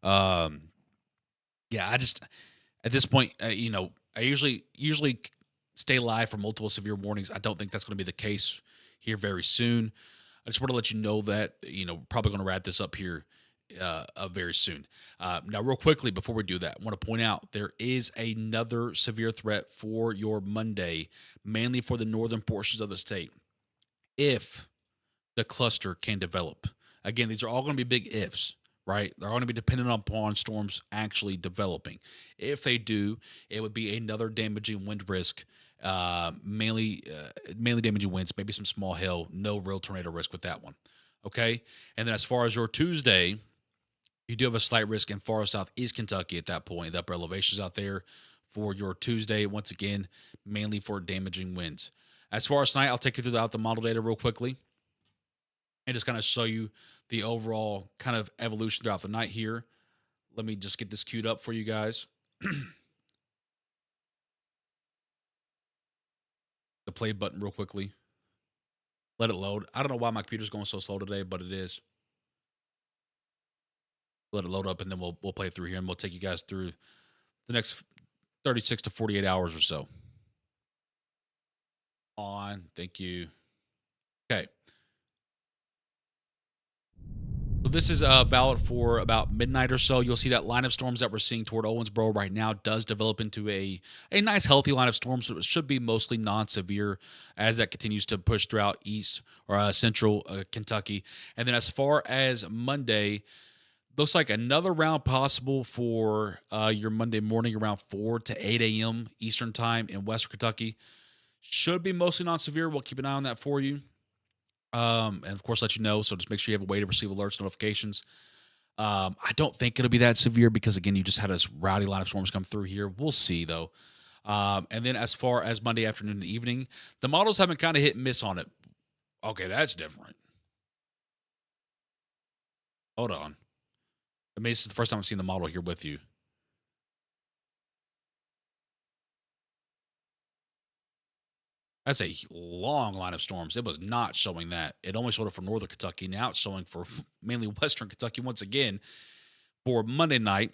yeah, I just at this point, I usually stay live for multiple severe warnings. I don't think that's going to be the case here very soon. I just want to let you know that probably going to wrap this up here very soon. Now, real quickly before we do that, I want to point out there is another severe threat for your Monday, mainly for the northern portions of the state. If the cluster can develop. Again, these are all going to be big ifs, right? They're going to be dependent upon storms actually developing. If they do, it would be another damaging wind risk, mainly damaging winds, maybe some small hail, no real tornado risk with that one. Okay? And then as far as your Tuesday, you do have a slight risk in far southeast Kentucky at that point. The upper elevations out there for your Tuesday, once again, mainly for damaging winds. As far as tonight, I'll take you throughout the model data real quickly and just kind of show you the overall kind of evolution throughout the night here. Let me just get this queued up for you guys. The play button real quickly. Let it load. I don't know why my computer's going so slow today, but it is. Let it load up, and then we'll play through here, and we'll take you guys through the next 36 to 48 hours or so. Thank you. Okay. So this is valid for about midnight or so. You'll see that line of storms that we're seeing toward Owensboro right now does develop into a nice, healthy line of storms. So it should be mostly non-severe as that continues to push throughout east or central Kentucky. And then as far as Monday, Looks like another round possible for your Monday morning around 4 to 8 a.m. Eastern time in Western Kentucky. Should be mostly non-severe. We'll keep an eye on that for you. And of course, let you know. So just make sure you have a way to receive alerts, notifications. I don't think it'll be that severe because, again, you just had this rowdy line of storms come through here. We'll see, though. And then as far as Monday afternoon and evening, the models have been kind of hit and miss on it. Okay, that's different. Hold on. I mean, this is the first time I've seen the model here with you. That's a long line of storms. It was not showing that. It only showed it for northern Kentucky. Now it's showing for mainly western Kentucky once again for Monday night.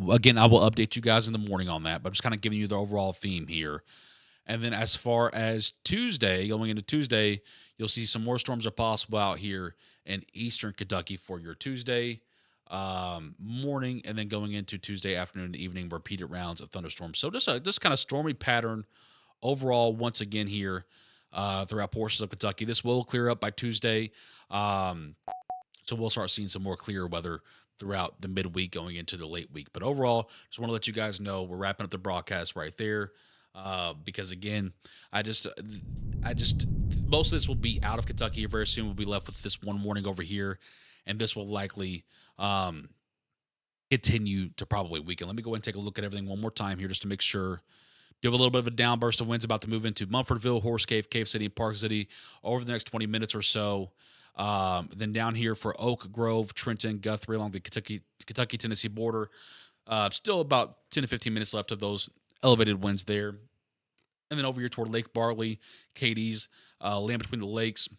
Again, I will update you guys in the morning on that, but I'm just kind of giving you the overall theme here. And then as far as Tuesday, going into Tuesday, you'll see some more storms are possible out here in eastern Kentucky for your Tuesday morning, and then going into Tuesday afternoon and evening, repeated rounds of thunderstorms. So just kind of stormy pattern overall once again here throughout portions of Kentucky. This will clear up by Tuesday. So we'll start seeing some more clear weather throughout the midweek going into the late week. But overall, just want to let you guys know we're wrapping up the broadcast right there. Because again, I just most of this will be out of Kentucky very soon. We'll be left with this one warning over here, and this will likely continue to probably weaken. Let me go ahead and take a look at everything one more time here just to make sure. You have a little bit of a downburst of winds about to move into Mumfordville, Horse Cave, Cave City, and Park City over the next 20 minutes or so. Then down here for Oak Grove, Trenton, Guthrie along the Kentucky-Tennessee border. Still about 10 to 15 minutes left of those elevated winds there. And then over here toward Lake Barley, Cadiz, Land Between the Lakes,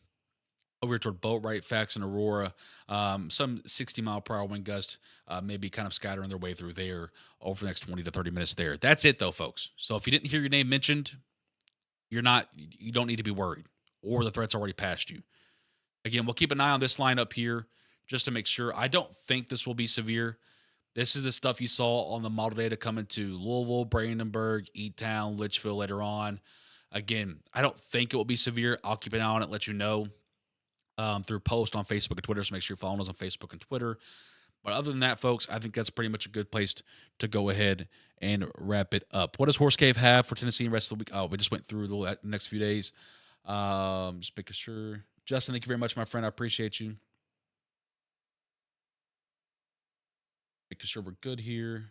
over here toward Boatwright, Fax, and Aurora. Some 60-mile-per-hour wind gust maybe kind of scattering their way through there over the next 20 to 30 minutes there. That's it, though, folks. So if you didn't hear your name mentioned, you don't need to be worried, or the threat's already passed you. Again, we'll keep an eye on this line up here just to make sure. I don't think this will be severe. This is the stuff you saw on the model data coming to Louisville, Brandenburg, Eatown, Litchfield later on. Again, I don't think it will be severe. I'll keep an eye on it, let you know through post on Facebook and Twitter. So make sure you're following us on Facebook and Twitter. But other than that, folks, I think that's pretty much a good place to go ahead and wrap it up. What does Horse Cave have for Tennessee and the rest of the week? Oh, we just went through the next few days. Just making sure. Justin, thank you very much, my friend. I appreciate you. Making sure we're good here.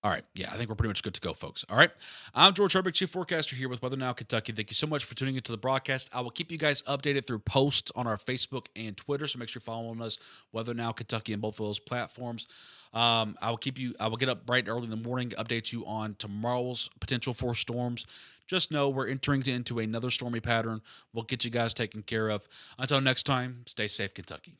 All right. Yeah, I think we're pretty much good to go, folks. All right. I'm George Herbig, Chief Forecaster here with Weather Now Kentucky. Thank you so much for tuning into the broadcast. I will keep you guys updated through posts on our Facebook and Twitter, so make sure you're following us, Weather Now Kentucky, on both of those platforms. I will get up bright early in the morning, update you on tomorrow's potential for storms. Just know we're entering into another stormy pattern. We'll get you guys taken care of. Until next time, stay safe, Kentucky.